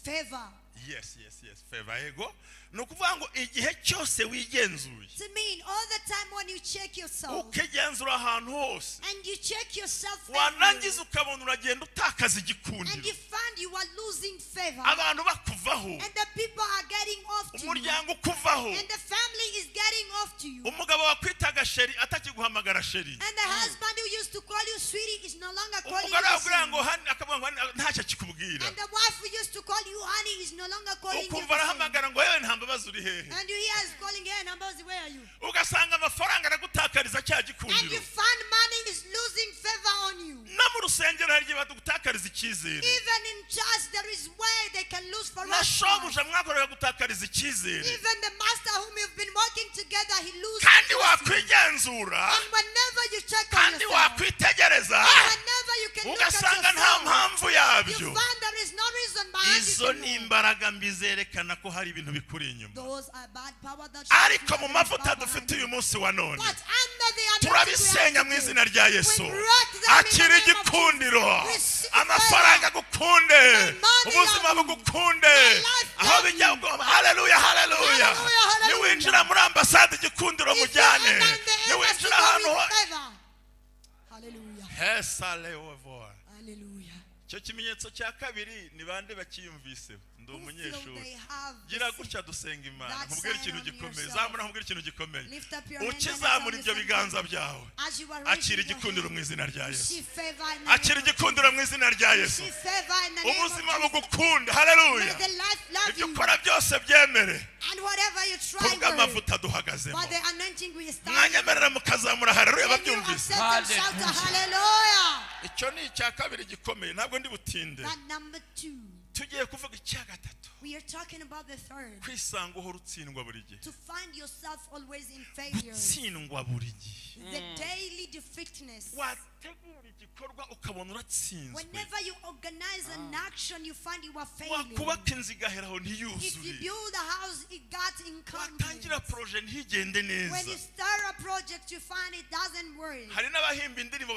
Speaker 2: Favor.
Speaker 1: Yes, favor ego. Nukuvuga ngo igihe cyose wigenzuye.
Speaker 2: To mean all the time when you check yourself.
Speaker 1: Ukigenzura ahantu hose.
Speaker 2: And you check yourself.
Speaker 1: Warangiza ukabona uragenda utakaza igikundiro.
Speaker 2: And you find you are losing favor.
Speaker 1: Abantu bakuvaho.
Speaker 2: And the people are getting off to you.
Speaker 1: Umuryango ukuvaho.
Speaker 2: And the family is getting off to you.
Speaker 1: Umugabo wakwitaga sheri atakiguhamagara sheri.
Speaker 2: And the husband who used to call you sweetie is no longer calling you
Speaker 1: umugabo ngo
Speaker 2: sweetie.
Speaker 1: akavuga ngo ntacyo kikubwira.
Speaker 2: And the wife who used to call you honey is no longer calling you.
Speaker 1: Ukumva arahamagara ngo yewe Ntambabazi uri hehe.
Speaker 2: And you hear us calling here Ntambabazi, where are you?
Speaker 1: Ugasanga amafaranga aragutakariza cya
Speaker 2: And
Speaker 1: gikundiro.
Speaker 2: you find money is losing favor on you.
Speaker 1: No mu rusengero hari igihe badutakariza icyizere.
Speaker 2: Even in church there is way they can lose for
Speaker 1: Na
Speaker 2: us.
Speaker 1: shobuja mwakorera gutakariza icyizere.
Speaker 2: Even the master whom you've been working together, he loses.
Speaker 1: Kandi wakwigenzura.
Speaker 2: And whenever you check on
Speaker 1: Kandi
Speaker 2: yourself,
Speaker 1: wakwitegereza.
Speaker 2: whenever you can look at
Speaker 1: Ugasanga nta
Speaker 2: yourself,
Speaker 1: mpamvu
Speaker 2: you
Speaker 1: yabyo.
Speaker 2: find there is no reason behind
Speaker 1: Izo
Speaker 2: it.
Speaker 1: ni imbaraga mbi zerekana ko hari ibintu bikuri inyuma.
Speaker 2: Those are bad power that
Speaker 1: Ariko mu mavuta dufite uyu munsi wa none.
Speaker 2: But under the anointing
Speaker 1: turabisenya mu izina rya Yesu.
Speaker 2: we break them in the
Speaker 1: Akira
Speaker 2: name of
Speaker 1: igikundiro.
Speaker 2: Receive
Speaker 1: Amafaranga gukunde.
Speaker 2: money
Speaker 1: Ubuzima
Speaker 2: love you.
Speaker 1: bugukunde.
Speaker 2: life
Speaker 1: Aho
Speaker 2: love
Speaker 1: bijya
Speaker 2: you.
Speaker 1: ngo haleluya haleluya.
Speaker 2: Hallelujah, hallelujah.
Speaker 1: Niwinjira muri ambasade igikundiro
Speaker 2: If you
Speaker 1: mujyane.
Speaker 2: enter in the embassy,
Speaker 1: Niwinjira
Speaker 2: there
Speaker 1: ahantu
Speaker 2: is favor. Hallelujah.
Speaker 1: Hesaleovo.
Speaker 2: Hallelujah.
Speaker 1: Cyo kimenyetso cya kabiri ni bande bakiyumvise. Ndi
Speaker 2: Who feel
Speaker 1: umunyeshuri.
Speaker 2: they have
Speaker 1: Gira
Speaker 2: this-
Speaker 1: gutya dusenga Imana.
Speaker 2: that
Speaker 1: Nkubwire
Speaker 2: sign
Speaker 1: ikintu
Speaker 2: on
Speaker 1: gikomeye.
Speaker 2: yourself.
Speaker 1: Zamura nkubwire ikintu gikomeye.
Speaker 2: Lift up your hands and
Speaker 1: Ukizamura
Speaker 2: tell
Speaker 1: ibyo
Speaker 2: yourself
Speaker 1: biganza byawe.
Speaker 2: as you are raising
Speaker 1: Akira
Speaker 2: your
Speaker 1: igikundiro
Speaker 2: hand,
Speaker 1: mu izina rya Yesu.
Speaker 2: receive favor in the
Speaker 1: Akira
Speaker 2: name of
Speaker 1: igikundiro mu izina rya Yesu.
Speaker 2: receive favor in the name of
Speaker 1: Ubuzima
Speaker 2: Jesus.
Speaker 1: bugukunda.
Speaker 2: May
Speaker 1: Haleluya.
Speaker 2: the life love
Speaker 1: Ibyo
Speaker 2: you.
Speaker 1: ukora byose byemere.
Speaker 2: And whatever you try
Speaker 1: Kubwa
Speaker 2: for it,
Speaker 1: amavuta duhagazemo.
Speaker 2: by the anointing we stand.
Speaker 1: Mwanyemerera mukazamura haleluya
Speaker 2: When you
Speaker 1: babyumvise.
Speaker 2: accept and shout a hallelujah.
Speaker 1: Icyo ni icya kabiri gikomeye ntabwo ndi butinde.
Speaker 2: That number 2.
Speaker 1: Tugiye kuvuga icya gatatu.
Speaker 2: We are talking about the third.
Speaker 1: Kwisanga uhora utsindwa buri gihe.
Speaker 2: To find yourself always in failure.
Speaker 1: Gutsindwa buri gihe.
Speaker 2: The daily defeatness.
Speaker 1: Wategura igikorwa ukabona uratsinzwe.
Speaker 2: Whenever you organize an action, you find you are failing.
Speaker 1: Wakubaka inzu igaheraho
Speaker 2: If you
Speaker 1: ntiyuzure.
Speaker 2: build a house, it got incomplete.
Speaker 1: Watangira proje ntigende
Speaker 2: When you
Speaker 1: neza.
Speaker 2: start a project, you find it doesn't work.
Speaker 1: Hari n'abahimba indirimbo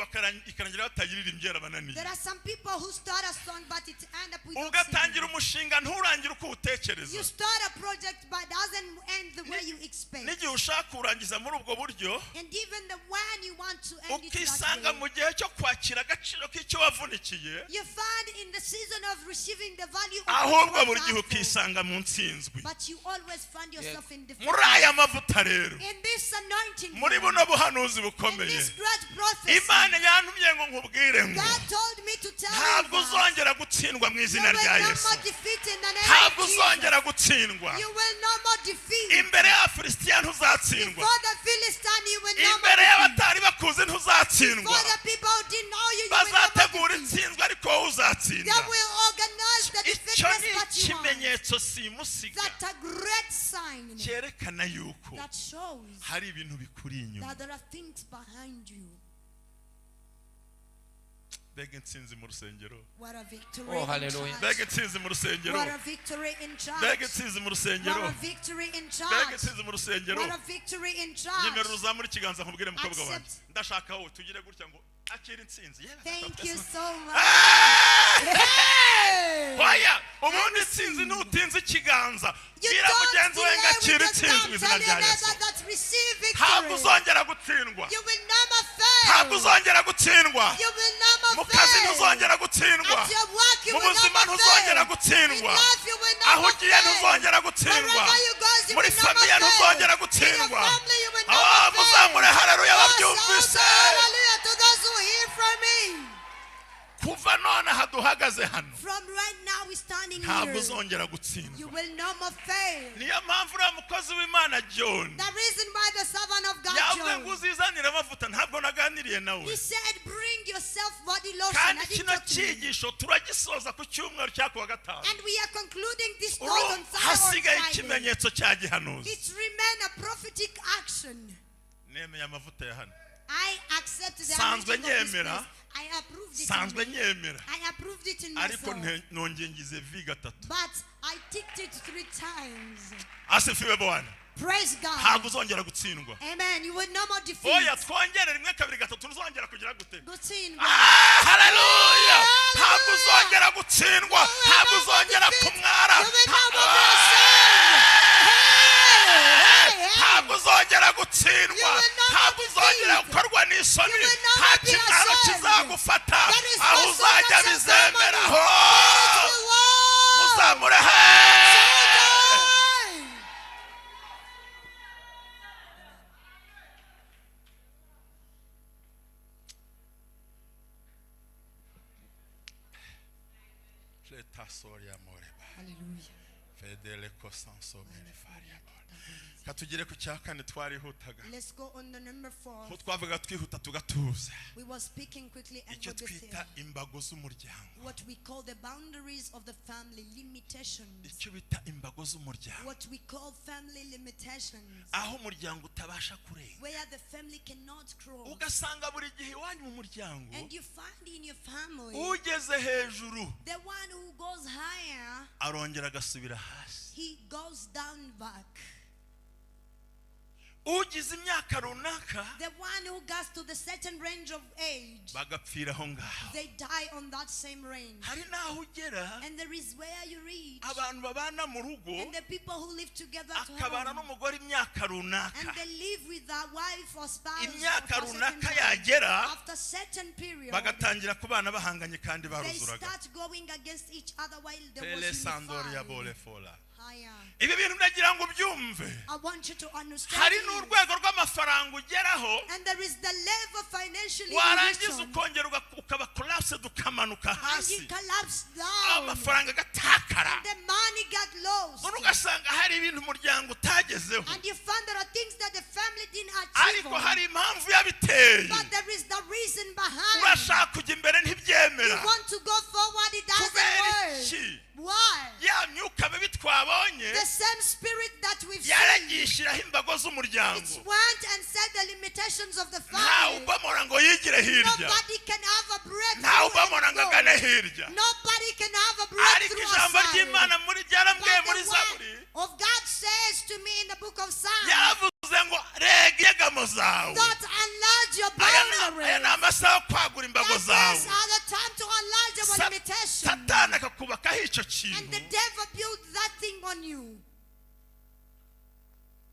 Speaker 1: ikarangira batayiririmbyera abananiye.
Speaker 2: There are some people who start a song, but it end up with
Speaker 1: Ugatangira
Speaker 2: oxygen.
Speaker 1: umushinga nturangire uko utekereza.
Speaker 2: You start a project, but doesn't end the way you expect.
Speaker 1: N'igihe ushaka kurangiza muri ubwo buryo
Speaker 2: And even the when you want to end it that
Speaker 1: ukisanga
Speaker 2: way,
Speaker 1: mu gihe cyo kwakira agaciro k'icyo wavunikiye
Speaker 2: you find in the season of receiving the value of
Speaker 1: ahubwo
Speaker 2: what
Speaker 1: buri
Speaker 2: you
Speaker 1: gihe
Speaker 2: worked for.
Speaker 1: ukisanga mu ntsinzwi.
Speaker 2: But you always find yourself in defeat.
Speaker 1: Muri aya mavuta rero
Speaker 2: In this anointing,
Speaker 1: muri buno buhanuzi
Speaker 2: in
Speaker 1: bukomeye
Speaker 2: this great prophecy,
Speaker 1: Imana yantumye ngo nkubwire ngo
Speaker 2: God told me to tell you
Speaker 1: ntabwo
Speaker 2: that
Speaker 1: uzongera gutsindwa mu
Speaker 2: you
Speaker 1: izina
Speaker 2: will
Speaker 1: rya
Speaker 2: no
Speaker 1: Yesu.
Speaker 2: more defeat in the name
Speaker 1: Ntabwo
Speaker 2: of Jesus.
Speaker 1: uzongera gutsindwa.
Speaker 2: You will no more defeat.
Speaker 1: Imbere y'Abafilisitiya ntuzatsindwa.
Speaker 2: Before the Philistine, you will no more
Speaker 1: Imbere
Speaker 2: defeat.
Speaker 1: y'abatari bakuzi ntuzatsindwa.
Speaker 2: For the people who didn't know you, you will no more
Speaker 1: Bazategura
Speaker 2: defeat.
Speaker 1: intsinzwe ariko wowe uzatsinda.
Speaker 2: They will organize the
Speaker 1: Icyo
Speaker 2: defeatness
Speaker 1: ni
Speaker 2: that you want.
Speaker 1: ikimenyetso simusiga
Speaker 2: That's a great sign
Speaker 1: cyerekana yuko
Speaker 2: that shows
Speaker 1: hari ibintu bikuri inyuma.
Speaker 2: that there are things behind you.
Speaker 1: Mbega intsinzi mu rusengero.
Speaker 2: What a victory
Speaker 3: Oh,
Speaker 2: in
Speaker 3: hallelujah.
Speaker 2: church.
Speaker 1: Mbega intsinzi mu rusengero.
Speaker 2: What a victory in church.
Speaker 1: Mbega intsinzi mu
Speaker 2: What
Speaker 1: rusengero.
Speaker 2: a victory in
Speaker 1: Mbega
Speaker 2: church.
Speaker 1: intsinzi mu rusengero.
Speaker 2: What a victory in
Speaker 1: Nyemerera
Speaker 2: church.
Speaker 1: uzamure ikiganza nkubwire mukobwa wanjye.
Speaker 2: Accept.
Speaker 1: Ndashaka wowe tugire gutya ngo akira intsinzi. Yewe,
Speaker 2: Thank you so much.
Speaker 1: Ah!
Speaker 2: Hey!
Speaker 1: Oya, ubundi intsinzi ntutinze ikiganza.
Speaker 2: You
Speaker 1: Bwira
Speaker 2: don't
Speaker 1: mugenzi wawe ngo
Speaker 2: delay
Speaker 1: akira
Speaker 2: with the
Speaker 1: intsinzi mu
Speaker 2: time.
Speaker 1: izina
Speaker 2: Tell your
Speaker 1: rya Yesu.
Speaker 2: neighbor that receive
Speaker 1: Ntabwo
Speaker 2: victory.
Speaker 1: uzongera gutsindwa.
Speaker 2: You will never
Speaker 1: Ntabwo
Speaker 2: fail.
Speaker 1: uzongera gutsindwa.
Speaker 2: You will never
Speaker 1: Mu kazi
Speaker 2: fail.
Speaker 1: ntuzongera gutsindwa.
Speaker 2: At your work you
Speaker 1: Mu
Speaker 2: will
Speaker 1: buzima
Speaker 2: never
Speaker 1: ntuzongera
Speaker 2: fail.
Speaker 1: gutsindwa.
Speaker 2: In life you will
Speaker 1: Aho
Speaker 2: never
Speaker 1: ugiye ntuzongera
Speaker 2: fail.
Speaker 1: gutsindwa.
Speaker 2: Wherever you go, you
Speaker 1: Muri
Speaker 2: will never
Speaker 1: famiye
Speaker 2: fail.
Speaker 1: ntuzongera
Speaker 2: In
Speaker 1: gutsindwa.
Speaker 2: your family you will
Speaker 1: Ah,
Speaker 2: never fail.
Speaker 1: muzamure haleluya
Speaker 2: Oh,
Speaker 1: babyumvise.
Speaker 2: shout hallelujah to those who hear from me.
Speaker 1: Kuva none aha duhagaze hano
Speaker 2: From right now we're standing
Speaker 1: ntabwo
Speaker 2: here.
Speaker 1: uzongera gutsindwa.
Speaker 2: You will no more fail.
Speaker 1: Niyo mpamvu uriya mukozi w'Imana John
Speaker 2: The reason why the servant of God
Speaker 1: yavuze ngo
Speaker 2: John,
Speaker 1: uzizanire amavuta ntabwo naganiriye nawe.
Speaker 2: he said bring yourself body lotion.
Speaker 1: Kandi
Speaker 2: I didn't
Speaker 1: kino
Speaker 2: talk to you.
Speaker 1: cyigisho turagisoza ku cyumweru cya kuwa gatanu.
Speaker 2: And we are concluding this talk
Speaker 1: Uru
Speaker 2: on
Speaker 1: hasigaye
Speaker 2: Friday.
Speaker 1: ikimenyetso cya gihanuzi.
Speaker 2: It remains a prophetic action.
Speaker 1: Nemeye amavuta ya hano.
Speaker 2: I accept the
Speaker 1: Sanzwe
Speaker 2: anointing of this
Speaker 1: nyemera.
Speaker 2: place. I approved it.
Speaker 1: Sanzwe
Speaker 2: In me.
Speaker 1: nyemera.
Speaker 2: I approved it in
Speaker 1: Ariko
Speaker 2: myself.
Speaker 1: nongeye ngize vi gatatu.
Speaker 2: But I ticked it 3 times.
Speaker 1: Asifiwe Bwana.
Speaker 2: Praise God.
Speaker 1: Ntabwo uzongera gutsindwa.
Speaker 2: Amen. You will no more defeat.
Speaker 1: Oya twongere rimwe kabiri gatatu ntuzongera kugira gute.
Speaker 2: Gutsindwa.
Speaker 1: Haleluya. Ntabwo uzongera gutsindwa. Ntabwo uzongera kumwara. isoni
Speaker 2: You will
Speaker 1: nta
Speaker 2: never be
Speaker 1: kimwaro
Speaker 2: ashamed.
Speaker 1: kizagufata
Speaker 2: There is
Speaker 1: aho
Speaker 2: no
Speaker 1: uzajya
Speaker 2: sickness or
Speaker 1: bizemeraho
Speaker 2: It will walk.
Speaker 1: muzamure
Speaker 2: Hallelujah.
Speaker 1: fedele kosanso merifaria katugire ku cyakane twarihutaga
Speaker 2: Let's go on the number 4.
Speaker 1: ko twavuga twihuta tugatuza
Speaker 2: We were speaking quickly and
Speaker 1: icyo
Speaker 2: we were
Speaker 1: twita
Speaker 2: saying
Speaker 1: imbago z'umuryango
Speaker 2: what we call the boundaries of the family, limitations.
Speaker 1: icyo bita imbago z'umuryango
Speaker 2: What we call family limitations,
Speaker 1: aho umuryango utabasha kurenga
Speaker 2: where the family cannot cross.
Speaker 1: ugasanga buri gihe iwanyu mu muryango
Speaker 2: And you find in your family,
Speaker 1: ugeze hejuru
Speaker 2: the one who goes higher,
Speaker 1: arongera agasubira hasi
Speaker 2: he goes down back.
Speaker 1: ugize imyaka runaka
Speaker 2: The one who gets to the certain range of age,
Speaker 1: bagapfira aho ngaho
Speaker 2: they die on that same range.
Speaker 1: hari n'aho ugera
Speaker 2: And there is where you reach,
Speaker 1: abantu babana mu rugo
Speaker 2: and the people who live together at
Speaker 1: akabana
Speaker 2: home,
Speaker 1: n'umugore imyaka
Speaker 2: and
Speaker 1: runaka
Speaker 2: they live with their wife or spouse
Speaker 1: imyaka
Speaker 2: for a certain
Speaker 1: runaka
Speaker 2: time.
Speaker 1: yagera
Speaker 2: After certain period,
Speaker 1: bagatangira kubana bahanganye kandi
Speaker 2: they
Speaker 1: baruzuraga
Speaker 2: start going against each other while they
Speaker 1: Pele
Speaker 2: was
Speaker 1: sandoria
Speaker 2: unified.
Speaker 1: bole fola
Speaker 2: Higher.
Speaker 1: ibi bintu ndagira ngo ubyumve
Speaker 2: I want you to understand
Speaker 1: hari
Speaker 2: this.
Speaker 1: n'urwego rw'amafaranga ugeraho
Speaker 2: And there is the level financially
Speaker 1: warangiza
Speaker 2: you reach on,
Speaker 1: ukongera ukaba collapse ukamanuka
Speaker 2: and
Speaker 1: hasi
Speaker 2: you collapse down,
Speaker 1: amafaranga agatakara
Speaker 2: and the money got lost,
Speaker 1: none ugasanga hari ibintu umuryango utagezeho
Speaker 2: and you find there are things that the family didn't achieve
Speaker 1: ariko
Speaker 2: on,
Speaker 1: hari impamvu yabiteye
Speaker 2: but there is the reason behind.
Speaker 1: urashaka kujya imbere
Speaker 2: You
Speaker 1: ntibyemera
Speaker 2: want to go forward, it doesn't
Speaker 1: kubera
Speaker 2: work.
Speaker 1: iki
Speaker 2: Why?
Speaker 1: ya myuka mibi twabonye
Speaker 2: The same spirit that we've seen,
Speaker 1: yaragishiraho imbago
Speaker 2: it
Speaker 1: z'umuryango
Speaker 2: went and set the limitations of the
Speaker 1: ntawe
Speaker 2: family.
Speaker 1: ubamora ngo yigire hirya
Speaker 2: Nobody can have a
Speaker 1: ntawe
Speaker 2: breakthrough
Speaker 1: ubamora
Speaker 2: and
Speaker 1: ngo
Speaker 2: go.
Speaker 1: agane hirya
Speaker 2: Nobody can have a
Speaker 1: ariko
Speaker 2: breakthrough
Speaker 1: ijambo
Speaker 2: aside.
Speaker 1: ry'imana muri ryarambwiye
Speaker 2: But
Speaker 1: muri
Speaker 2: the
Speaker 1: zaburi
Speaker 2: word of God says to me in the book of Psalms,
Speaker 1: yaravuze ngo rega inyegamo zawe
Speaker 2: don't enlarge your
Speaker 1: aya ni
Speaker 2: boundaries.
Speaker 1: amasaha yo kwagura imbago
Speaker 2: That
Speaker 1: zawe
Speaker 2: is the time to enlarge our limitations.
Speaker 1: satani akakubakaho icyo
Speaker 2: And the
Speaker 1: kintu
Speaker 2: devil built that thing on you.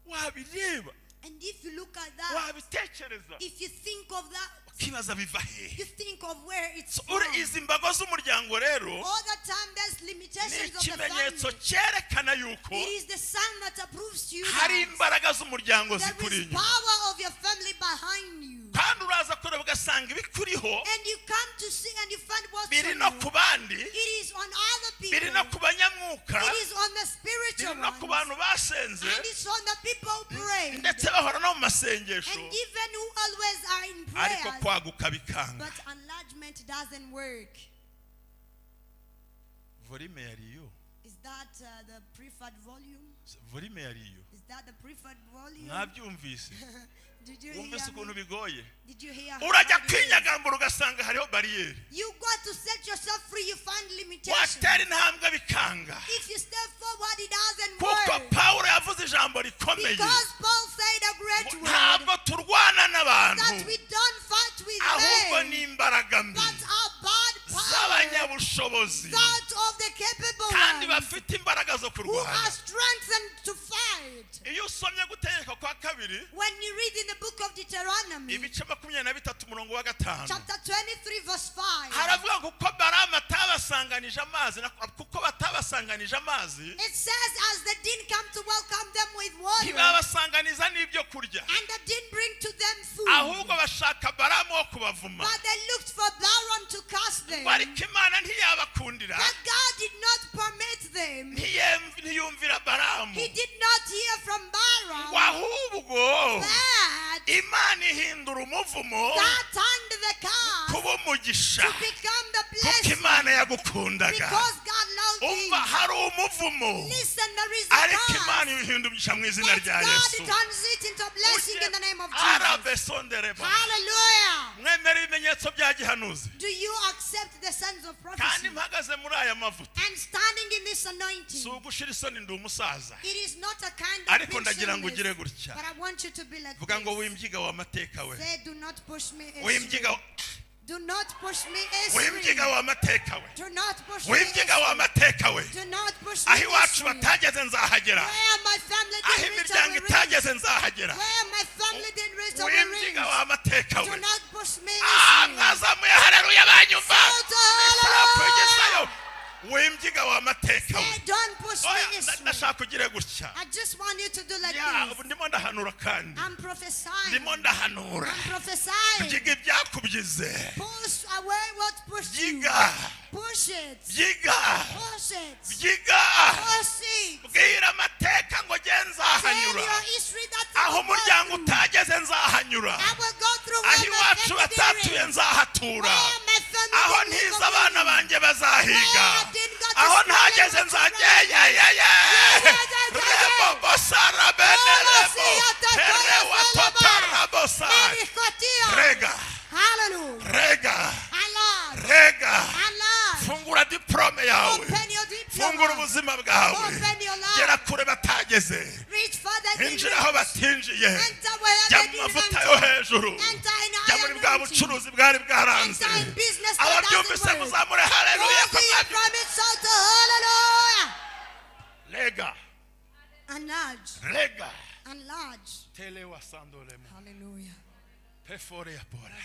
Speaker 1: wabireba
Speaker 2: And if you look at that,
Speaker 1: wabitekereza
Speaker 2: if you think of that,
Speaker 1: ukibaza biva hehe
Speaker 2: you think of where it's from.
Speaker 1: uri izi mbago z'umuryango rero
Speaker 2: All the time there's
Speaker 1: ni
Speaker 2: limitations of the
Speaker 1: ikimenyetso
Speaker 2: family.
Speaker 1: cyerekana yuko
Speaker 2: It is the sign that approves to you
Speaker 1: hari
Speaker 2: that
Speaker 1: imbaraga z'umuryango
Speaker 2: there
Speaker 1: zikuri
Speaker 2: is
Speaker 1: inyuma
Speaker 2: power of your family behind you.
Speaker 1: kandi uraza kureba ugasanga ibikuriho
Speaker 2: And you come to see and you find what's
Speaker 1: biri
Speaker 2: on
Speaker 1: no
Speaker 2: you.
Speaker 1: ku bandi
Speaker 2: It is on other people.
Speaker 1: biri no ku banyamwuka
Speaker 2: It is on the spiritual
Speaker 1: biri no ku
Speaker 2: ones.
Speaker 1: bantu basenze
Speaker 2: And it's on the people who pray.
Speaker 1: ndetse bahora no mu masengesho
Speaker 2: And even who always are in
Speaker 1: ariko
Speaker 2: prayers.
Speaker 1: kwaguka bikanga
Speaker 2: But enlargement doesn't work.
Speaker 1: volume yariyo
Speaker 2: Is that the preferred volume?
Speaker 1: volume yariyo
Speaker 2: Is that the preferred volume?
Speaker 1: mwabyumvise
Speaker 2: Did you
Speaker 1: wumvise
Speaker 2: hear
Speaker 1: ukuntu
Speaker 2: me?
Speaker 1: bigoye
Speaker 2: Did you hear how
Speaker 1: urajya
Speaker 2: hard it is?
Speaker 1: kwinyagambura ugasanga hariho bariyeri
Speaker 2: You got to set yourself free, you find limitations.
Speaker 1: watera intambwe bikanga
Speaker 2: If you step forward, it doesn't
Speaker 1: kuko
Speaker 2: work.
Speaker 1: pawulo yavuze ijambo rikomeye
Speaker 2: Because Paul said a great word
Speaker 1: ntabwo turwana n'abantu
Speaker 2: that we don't fight with
Speaker 1: ahubwo
Speaker 2: men,
Speaker 1: ni imbaraga mbi
Speaker 2: but our bad power,
Speaker 1: z'abanyabushobozi
Speaker 2: that of the capable
Speaker 1: kandi
Speaker 2: ones
Speaker 1: bafite imbaraga zo
Speaker 2: who
Speaker 1: kurwana
Speaker 2: are strengthened to fight.
Speaker 1: iyo usomye gutegeka kwa kabiri
Speaker 2: When you read in the book of Deuteronomy,
Speaker 1: ibice 23 umurongo wa 5
Speaker 2: chapter 23, verse 5,
Speaker 1: haravuga ngo kuko baramu atabasanganije amazi kuko batabasanganije amazi
Speaker 2: it says, as they didn't come to welcome them with water,
Speaker 1: ntibabasanganiza n'ibyo kurya
Speaker 2: and they didn't bring to them food,
Speaker 1: ahubwo bashaka baramu wo kubavuma
Speaker 2: but they looked for Balaam to cast them.
Speaker 1: ariko imana ntiyabakundira
Speaker 2: But God did not permit them.
Speaker 1: ntiyumvira baramu
Speaker 2: He did not hear from Balaam.
Speaker 1: ngo ahubwo
Speaker 2: But
Speaker 1: imana ihindura umuvumo
Speaker 2: God turned the curse
Speaker 1: kuba umugisha
Speaker 2: to become the
Speaker 1: kuko
Speaker 2: blessing
Speaker 1: imana yagukundaga
Speaker 2: because God loved
Speaker 1: umva
Speaker 2: him.
Speaker 1: hari umuvumo
Speaker 2: Listen, there is a
Speaker 1: ariko
Speaker 2: curse,
Speaker 1: imana ibihindurisha mu izina
Speaker 2: but
Speaker 1: rya
Speaker 2: God
Speaker 1: yesu
Speaker 2: turns it into a blessing in the name of Jesus.
Speaker 1: arabesondereba
Speaker 2: Hallelujah.
Speaker 1: mwemera ibimenyetso bya gihanuzi
Speaker 2: Do you accept the sons of
Speaker 1: kandi
Speaker 2: prophecy?
Speaker 1: mpagaze muri aya mavuta
Speaker 2: And standing in this
Speaker 1: si
Speaker 2: anointing,
Speaker 1: ugushira isoni ndi umusaza
Speaker 2: it is not a kind of
Speaker 1: ariko ndagira ngo
Speaker 2: being
Speaker 1: ugire
Speaker 2: shameless,
Speaker 1: gutya
Speaker 2: but I want you to be like
Speaker 1: vuga ngo
Speaker 2: this.
Speaker 1: wimbyiga wa mateka we
Speaker 2: Say, do not push me.
Speaker 1: wimbyiga
Speaker 2: Do not push me
Speaker 1: wimyiga wa mateka we
Speaker 2: Do not push me
Speaker 1: wimyiga wa mateka we
Speaker 2: Do not push me
Speaker 1: aho iwacu batageze nzahagera
Speaker 2: Where my family
Speaker 1: aho
Speaker 2: didn't reach
Speaker 1: imiryango itageze nzahagera
Speaker 2: Where my family didn't reach
Speaker 1: wimyiga wa mateka we
Speaker 2: Do not push me
Speaker 1: mwazamuye haleluya banyumva
Speaker 2: hallelujah
Speaker 1: wimyiga wa mateka we
Speaker 2: Don't push me
Speaker 1: ndashaka kugire gutya
Speaker 2: I just want you to do like this
Speaker 1: ndimo ndahanura kandi
Speaker 2: I'm prophesying
Speaker 1: ndimo ndahanura
Speaker 2: I'm prophesying
Speaker 1: byiga ibyakubyize
Speaker 2: Push away what pushed you
Speaker 1: byiga
Speaker 2: Push it
Speaker 1: byiga
Speaker 2: Push it
Speaker 1: byiga
Speaker 2: Push it
Speaker 1: bwira amateka ngo genzahanyura aho umuryango utageze nzahanyura aho iwacu batatuye nzahatura aho ntiza abana banjye bazahiga aho ntageze nzageyeyeye rebo bosara benerebo herewa totarabosa rega
Speaker 2: Hallelujah
Speaker 1: rega
Speaker 2: Allah
Speaker 1: rega
Speaker 2: Allah
Speaker 1: fungura diplome yawe
Speaker 2: Open your diploma
Speaker 1: fungura ubuzima bwawe
Speaker 2: Open your life
Speaker 1: gera kure batageze
Speaker 2: Reach further
Speaker 1: injira aho batinjiye
Speaker 2: Enter where
Speaker 1: jya
Speaker 2: they
Speaker 1: mu
Speaker 2: didn't
Speaker 1: mavuta yo hejuru
Speaker 2: Enter in
Speaker 1: jya
Speaker 2: higher
Speaker 1: muri bwa
Speaker 2: anointing
Speaker 1: bucuruzi bwari bwaranze
Speaker 2: Enter in business that
Speaker 1: ababyumvise
Speaker 2: doesn't work
Speaker 1: muzamure haleluya ko mwabyo
Speaker 2: from it shout to hallelujah
Speaker 1: rega
Speaker 2: Enlarge
Speaker 1: rega
Speaker 2: Enlarge
Speaker 1: telewa sandolemo
Speaker 2: Hallelujah
Speaker 1: pefore ya bora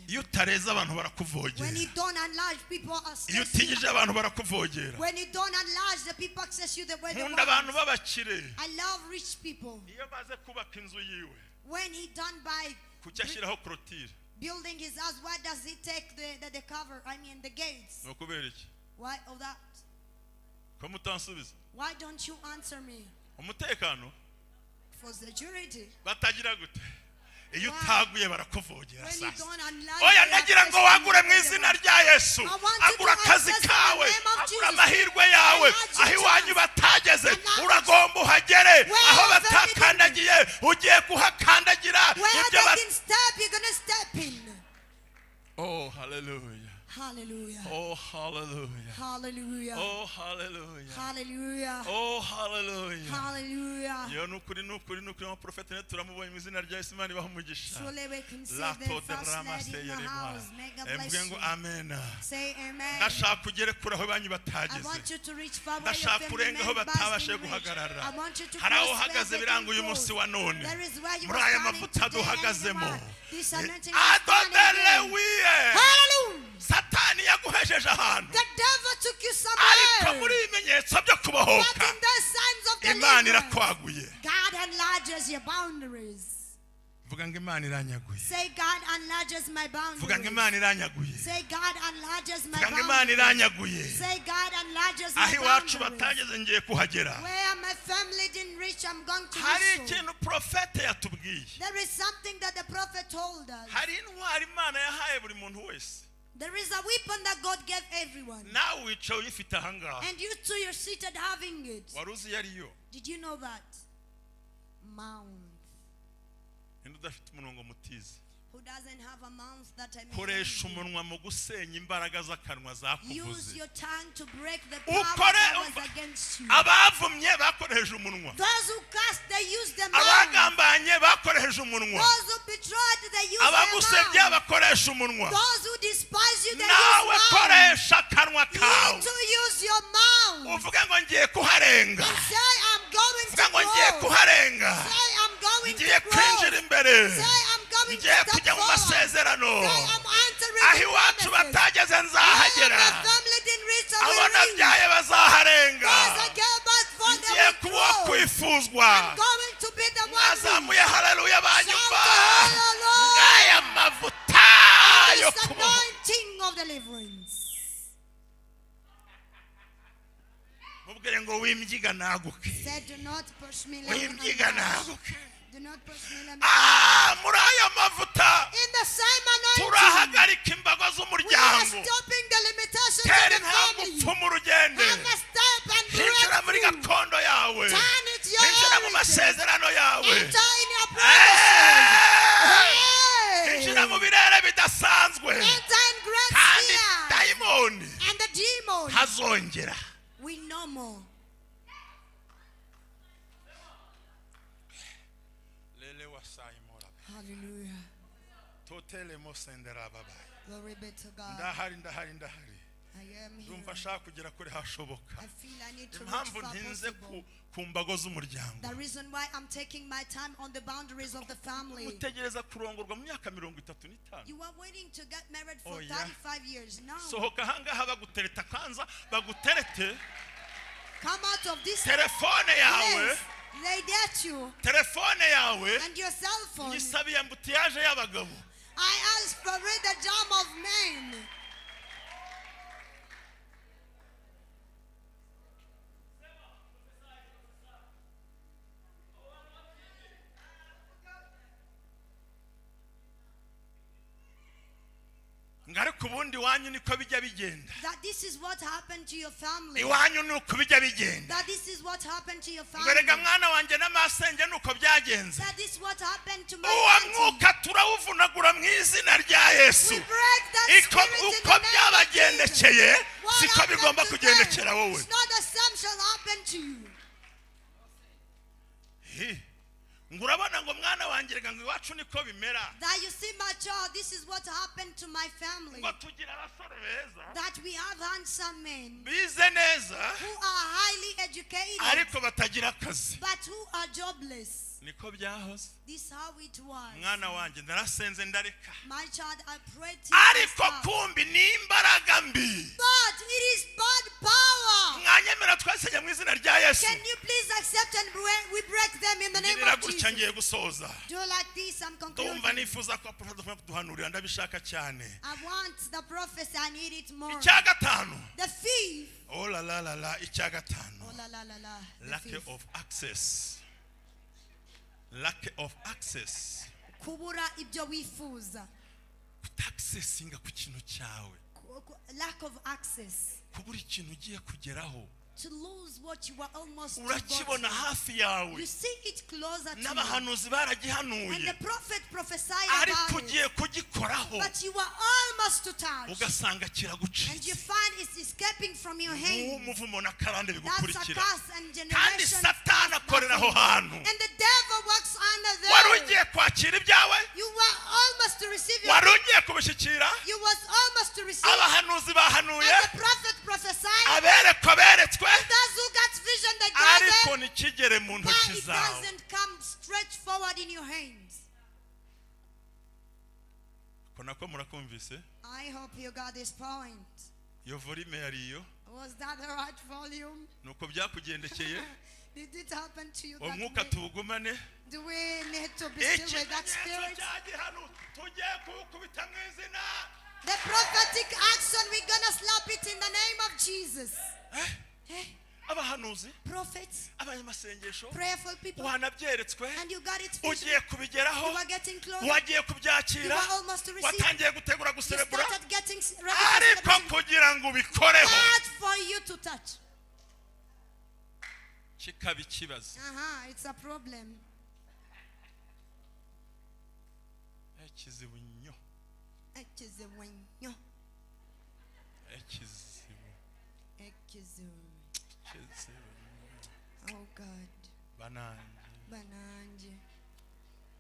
Speaker 1: iyo utareza abantu barakuvogera
Speaker 2: When you don't enlarge people
Speaker 1: iyo
Speaker 2: access you
Speaker 1: utigije abantu barakuvogera
Speaker 2: When you don't enlarge the people access you the way they
Speaker 1: nkunda abantu
Speaker 2: want
Speaker 1: b'abakire
Speaker 2: I love rich people
Speaker 1: iyo baze kubaka inzu yiwe
Speaker 2: When he done by
Speaker 1: kuki ashyiraho korotire
Speaker 2: building his house why does he take the cover I mean the gates
Speaker 1: ni ukubera iki
Speaker 2: Why of that
Speaker 1: ko mutansubiza
Speaker 2: Why don't you answer me
Speaker 1: umutekano
Speaker 2: For security
Speaker 1: batagira gute iyo utaguye barakuvogera
Speaker 2: When you
Speaker 1: sasa
Speaker 2: don't enlarge
Speaker 1: oya
Speaker 2: the
Speaker 1: nagira ngo
Speaker 2: access
Speaker 1: wagure
Speaker 2: you
Speaker 1: mu
Speaker 2: the
Speaker 1: izina
Speaker 2: way.
Speaker 1: rya Yesu agura akazi kawe agura amahirwe yawe aho iwanyu batageze uragomba uhagere aho batakandagiye ugiye kuhakandagira
Speaker 2: Where
Speaker 1: ibyo
Speaker 2: they didn't step you're gonna step in
Speaker 1: Oh hallelujah
Speaker 2: Hallelujah
Speaker 1: Oh hallelujah
Speaker 2: Hallelujah
Speaker 1: Oh hallelujah
Speaker 2: Hallelujah
Speaker 1: Oh hallelujah
Speaker 2: Hallelujah
Speaker 1: Yo nukuri wa Prophet Ernest turamubonye mu izina rya Yesu Imana ibaha
Speaker 2: Surely we can see
Speaker 1: La
Speaker 2: the
Speaker 1: to
Speaker 2: first
Speaker 1: derrama
Speaker 2: lady in the
Speaker 1: seyere
Speaker 2: house. May God bless
Speaker 1: Embwe ngo
Speaker 2: you.
Speaker 1: amen
Speaker 2: Say amen.
Speaker 1: ndashaka ugere kure aho banyu
Speaker 2: I
Speaker 1: batageze
Speaker 2: want you to reach far where your
Speaker 1: ndashaka
Speaker 2: family
Speaker 1: urenga aho
Speaker 2: members
Speaker 1: batabashe
Speaker 2: didn't reach.
Speaker 1: guhagarara
Speaker 2: I want you to
Speaker 1: hari aho
Speaker 2: cross where
Speaker 1: uhagaze
Speaker 2: they
Speaker 1: biranga uyu
Speaker 2: didn't
Speaker 1: munsi
Speaker 2: cross.
Speaker 1: wa none
Speaker 2: There is where you
Speaker 1: muri
Speaker 2: are
Speaker 1: aya
Speaker 2: standing
Speaker 1: mavuta
Speaker 2: today and
Speaker 1: duhagazemo
Speaker 2: you are. This anointing is standing
Speaker 1: adodele
Speaker 2: again.
Speaker 1: wiye
Speaker 2: Hallelujah.
Speaker 1: satani yaguhejeje ahantu
Speaker 2: The devil took you
Speaker 1: ariko
Speaker 2: somewhere.
Speaker 1: muri ibimenyetso byo
Speaker 2: But
Speaker 1: kubohoka
Speaker 2: in the signs of
Speaker 1: imana
Speaker 2: deliverance,
Speaker 1: irakwaguye
Speaker 2: God enlarges your boundaries.
Speaker 1: vuga ngo imana iranyaguye
Speaker 2: Say God enlarges my
Speaker 1: vuga ngo
Speaker 2: boundaries.
Speaker 1: imana iranyaguye
Speaker 2: Say God enlarges my
Speaker 1: vuga ngo imana
Speaker 2: boundaries.
Speaker 1: iranyaguye
Speaker 2: Say God enlarges my
Speaker 1: aho iwacu
Speaker 2: boundaries.
Speaker 1: batageze ngiye kuhagera
Speaker 2: Where my family didn't reach, I'm going to
Speaker 1: hari
Speaker 2: reach.
Speaker 1: ikintu profete yatubwiye
Speaker 2: There is something that the prophet told us.
Speaker 1: hari intwari imana yahaye buri muntu wese
Speaker 2: There is a weapon that God gave everyone.
Speaker 1: nawe wicaye uyifite ahangaha
Speaker 2: And you too, you're seated having it.
Speaker 1: wari uzi iyo ariyo
Speaker 2: Did you know that? Mouth.
Speaker 1: ninde udafite umurongo mutize
Speaker 2: Who doesn't have a mouth that I may
Speaker 1: koresha
Speaker 2: envy?
Speaker 1: umunwa mu gusenya imbaraga z'akanwa
Speaker 2: Use
Speaker 1: zakuvuze
Speaker 2: your tongue to break the power
Speaker 1: Ukore
Speaker 2: that
Speaker 1: umva.
Speaker 2: was against you.
Speaker 1: abavumye bakoresheje umunwa
Speaker 2: Those who cast, they use the mouth.
Speaker 1: abagambanye bakoresheje umunwa
Speaker 2: Those who betrayed, they use
Speaker 1: abagusebya
Speaker 2: their mouth.
Speaker 1: bakoresha umunwa
Speaker 2: Those who despise you, they
Speaker 1: nawe
Speaker 2: use mouth.
Speaker 1: koresha akanwa
Speaker 2: You
Speaker 1: kawe
Speaker 2: need to use your mouth.
Speaker 1: uvuge ngo ngiye kuharenga
Speaker 2: And say, I'm going
Speaker 1: uvuge ngo
Speaker 2: to
Speaker 1: ngiye
Speaker 2: grow.
Speaker 1: kuharenga
Speaker 2: Say, I'm going
Speaker 1: ngiye
Speaker 2: to
Speaker 1: kwinjira
Speaker 2: grow.
Speaker 1: imbere
Speaker 2: Say, I'm going to
Speaker 1: ngiye
Speaker 2: step
Speaker 1: kujya mu
Speaker 2: forward.
Speaker 1: masezerano
Speaker 2: Say, I'm entering
Speaker 1: aho
Speaker 2: the
Speaker 1: iwacu
Speaker 2: promises.
Speaker 1: batageze
Speaker 2: Where
Speaker 1: nzahagera
Speaker 2: my family didn't reach, I
Speaker 1: abo
Speaker 2: will reach.
Speaker 1: nabyaye bazaharenga
Speaker 2: Those I gave birth for, they
Speaker 1: ngiye
Speaker 2: will
Speaker 1: kuba
Speaker 2: grow.
Speaker 1: kwifuzwa
Speaker 2: I'm going to be the one
Speaker 1: mwazamuye haleluya banyumva
Speaker 2: Shout hallelujah.
Speaker 1: ngaya mavuta yo
Speaker 2: This
Speaker 1: kuboho
Speaker 2: anointing of deliverance.
Speaker 1: mubwire ngo wimyiga naguke
Speaker 2: Said, do not push me. Let me
Speaker 1: wimyiga
Speaker 2: enlarge.
Speaker 1: naguke
Speaker 2: Do not push me. Let me
Speaker 1: muri aya mavuta
Speaker 2: In the same anointing,
Speaker 1: turahagarika imbago
Speaker 2: we are
Speaker 1: z'umuryango
Speaker 2: stopping the limitations
Speaker 1: tera
Speaker 2: of the
Speaker 1: intambwe
Speaker 2: family.
Speaker 1: upfuma urugende
Speaker 2: Have a step and
Speaker 1: hinjira muri
Speaker 2: break through.
Speaker 1: gakondo yawe
Speaker 2: Turn it your
Speaker 1: hinjira mu
Speaker 2: heritage.
Speaker 1: masezerano yawe
Speaker 2: Enter in your promises.
Speaker 1: hinjira mu
Speaker 2: Hey.
Speaker 1: birere bidasanzwe
Speaker 2: Enter in great
Speaker 1: kandi
Speaker 2: fear.
Speaker 1: dayimoni
Speaker 2: And the demon,
Speaker 1: hazongera
Speaker 2: we no more. Hallelujah.
Speaker 1: totele mosendera baba
Speaker 2: Glory be to God.
Speaker 1: ndahari
Speaker 2: I am here.
Speaker 1: ndumva shaka kugera kure hashoboka
Speaker 2: I feel I need to reach
Speaker 1: impamvu
Speaker 2: far
Speaker 1: ntinze
Speaker 2: possible.
Speaker 1: ku mbago z'umuryango
Speaker 2: The reason why I'm taking my time on the boundaries of the family.
Speaker 1: utegereza kurongorwa mu myaka 35
Speaker 2: You are waiting to get married for
Speaker 1: Oh, yeah.
Speaker 2: 35 years now.
Speaker 1: sohoka hangaha bagutereta kanza baguterete
Speaker 2: Come out of this
Speaker 1: telefone yawe
Speaker 2: place. They get you
Speaker 1: telefone yawe
Speaker 2: and your cell phone.
Speaker 1: ngisabiye ambutiyaje y'abagabo
Speaker 2: I ask for the jam of men.
Speaker 1: ngariko ubundi wanyu niko bijya bigenda
Speaker 2: That this is what happened to your family.
Speaker 1: iwanyu nuko bijya bigenda
Speaker 2: That this is what happened to your family.
Speaker 1: ngarega mwana wanjye n'amasenge nuko byagenze
Speaker 2: That is what happened to my
Speaker 1: uwo
Speaker 2: auntie.
Speaker 1: mwuka turawuvunagura mu izina rya Yesu
Speaker 2: We break that
Speaker 1: iko
Speaker 2: spirit in
Speaker 1: uko
Speaker 2: the name of Jesus.
Speaker 1: byabagendekeye
Speaker 2: What
Speaker 1: siko
Speaker 2: happened
Speaker 1: bigomba
Speaker 2: to them,
Speaker 1: kugendekera wowe
Speaker 2: it's not the same shall happen to you.
Speaker 1: ngurabona ngo mwana wanjye rega ngo iwacu niko bimera
Speaker 2: That you see, my child, this is what happened to my family.
Speaker 1: ngo tugira abasore beza
Speaker 2: That we have handsome men
Speaker 1: bize neza
Speaker 2: who are highly educated
Speaker 1: ariko batagira akazi
Speaker 2: but who are jobless.
Speaker 1: niko byahoze
Speaker 2: This is how it was.
Speaker 1: mwana wanjye ndarasenze ndareka
Speaker 2: My child, I prayed to you.
Speaker 1: ariko kumbi ni imbaraga mbi
Speaker 2: But it is bad power.
Speaker 1: mwanyemera twasenge mu izina rya Yesu
Speaker 2: Can you please accept and we break them in the name
Speaker 1: ngirira
Speaker 2: of
Speaker 1: gutya
Speaker 2: Jesus?
Speaker 1: ngiye gusoza
Speaker 2: Do like this, I'm
Speaker 1: ndumva
Speaker 2: concluding.
Speaker 1: nifuza ko Prophet kuduhanurira ndabishaka cyane
Speaker 2: I want the prophecy, I need it more.
Speaker 1: icya gatanu
Speaker 2: The thief.
Speaker 1: oh la la la la icya gatanu
Speaker 2: Oh la la la la. The
Speaker 1: lack
Speaker 2: thief.
Speaker 1: of access lack of access
Speaker 2: Kubura ibyo wifuza.
Speaker 1: kutaccessinga ku kintu cyawe
Speaker 2: Lack of access.
Speaker 1: kubura ikintu ugiye kugeraho
Speaker 2: To lose what you were almost to
Speaker 1: urakibona
Speaker 2: got.
Speaker 1: hafi yawe
Speaker 2: You see it closer to you.
Speaker 1: n'abahanuzi
Speaker 2: And
Speaker 1: baragihanuye
Speaker 2: the prophet prophesied
Speaker 1: ariko
Speaker 2: about
Speaker 1: ugiye
Speaker 2: it.
Speaker 1: kugikoraho
Speaker 2: But you were almost to touch.
Speaker 1: ugasanga
Speaker 2: And you
Speaker 1: kiragucitse
Speaker 2: find it's escaping from your hand.
Speaker 1: umuvumo n'akarande
Speaker 2: That's a
Speaker 1: bigukurikira
Speaker 2: curse and
Speaker 1: kandi
Speaker 2: generation.
Speaker 1: satani akorera aho hantu
Speaker 2: And the devil works under
Speaker 1: wari
Speaker 2: there.
Speaker 1: ugiye kwakira ibyawe
Speaker 2: You were almost to receive your
Speaker 1: wari ugiye kubishyikira
Speaker 2: You was almost to receive.
Speaker 1: abahanuzi bahanuye
Speaker 2: And the prophet prophesied.
Speaker 1: aberekwa beretswe
Speaker 2: And those who got vision, they
Speaker 1: ariko
Speaker 2: got it.
Speaker 1: ntikigere mu
Speaker 2: But
Speaker 1: ntoki
Speaker 2: it
Speaker 1: zawe
Speaker 2: doesn't come stretched forward in your hands.
Speaker 1: ko nako murakumvise
Speaker 2: I hope you got this point.
Speaker 1: iyo volume yari iyo
Speaker 2: Was that the right volume?
Speaker 1: nuko byakugendekeye
Speaker 2: Did it happen to you
Speaker 1: uwo
Speaker 2: that
Speaker 1: mwuka
Speaker 2: way?
Speaker 1: tuwugumane
Speaker 2: Do we need to be still with that
Speaker 1: ikimenyetso
Speaker 2: spirit?
Speaker 1: cya gihano tugiye kuwukubita mu izina
Speaker 2: The prophetic action, we're gonna slap it in the name of Jesus. Eh?
Speaker 1: abahanuzi
Speaker 2: Prophets,
Speaker 1: abanyamasengesho
Speaker 2: prayerful people,
Speaker 1: wanabyeretswe
Speaker 2: and you got it vision.
Speaker 1: ugiye kubigeraho
Speaker 2: You were getting close.
Speaker 1: wagiye
Speaker 2: You
Speaker 1: kubyakira
Speaker 2: were almost to receive.
Speaker 1: watangiye gutegura
Speaker 2: You
Speaker 1: guserebura
Speaker 2: started getting ready for
Speaker 1: ariko
Speaker 2: celebration.
Speaker 1: kugira ngo ubikoreho
Speaker 2: Hard for you to touch.
Speaker 1: kikaba ikibazo
Speaker 2: It's a problem.
Speaker 1: ikizibu nnyo
Speaker 2: Ekiziwenyo.
Speaker 1: ikizibu
Speaker 2: Ekiziwenyo. Oh God. Bananje.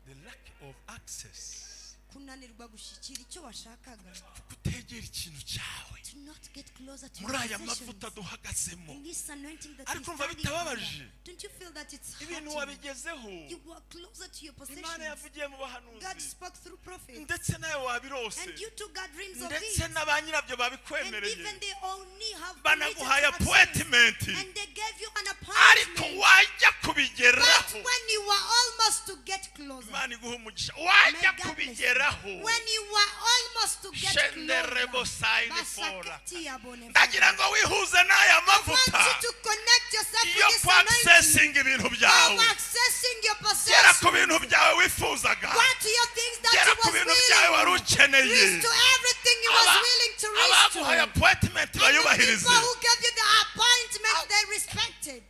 Speaker 1: the lack of access
Speaker 2: Kunanirwa gushikira icyo washakaga.
Speaker 1: kutegera ikintu cyawe
Speaker 2: To not get closer to
Speaker 1: muri
Speaker 2: your
Speaker 1: aya
Speaker 2: possessions.
Speaker 1: mavuta duhagazemo
Speaker 2: In this anointing that
Speaker 1: ariko
Speaker 2: is
Speaker 1: umva
Speaker 2: standing under.
Speaker 1: bitababaje
Speaker 2: Don't you feel that it's
Speaker 1: ibintu
Speaker 2: hurting?
Speaker 1: wabigezeho
Speaker 2: You were closer to your
Speaker 1: imana
Speaker 2: possessions.
Speaker 1: yavugiye mu
Speaker 2: God
Speaker 1: bahanuzi
Speaker 2: spoke through prophets.
Speaker 1: ndetse nawe wabirose
Speaker 2: And you too got dreams of
Speaker 1: ndetse
Speaker 2: it.
Speaker 1: na ba nyirabyo
Speaker 2: And
Speaker 1: babikwemereye
Speaker 2: even they only have
Speaker 1: banaguhaye
Speaker 2: permitted access.
Speaker 1: appointment
Speaker 2: And they gave you an
Speaker 1: ariko
Speaker 2: appointment.
Speaker 1: wajya
Speaker 2: But
Speaker 1: kubigeraho
Speaker 2: when you were almost to get closer,
Speaker 1: imana iguha umugisha
Speaker 2: may
Speaker 1: wajya
Speaker 2: God bless you.
Speaker 1: kubigeraho
Speaker 2: When you were almost to get
Speaker 1: Shenderebo
Speaker 2: closer,
Speaker 1: sayini fora.
Speaker 2: Basakati yabone
Speaker 1: ndagira ngo wihuze n'aya
Speaker 2: I want
Speaker 1: mavuta
Speaker 2: you to connect yourself
Speaker 1: iyo
Speaker 2: with this anointing
Speaker 1: kwaccessinga ibintu
Speaker 2: of
Speaker 1: byawe
Speaker 2: accessing your
Speaker 1: gera ku
Speaker 2: possessions.
Speaker 1: bintu byawe wifuzaga
Speaker 2: Go to your things that
Speaker 1: gera
Speaker 2: you
Speaker 1: ku
Speaker 2: was
Speaker 1: bintu byawe wari
Speaker 2: willing.
Speaker 1: ukeneye
Speaker 2: Reach to everything you was willing to reach
Speaker 1: abaguhaye
Speaker 2: to.
Speaker 1: appointment
Speaker 2: And the
Speaker 1: bayubahirize
Speaker 2: people who gave you the appointment, they respected.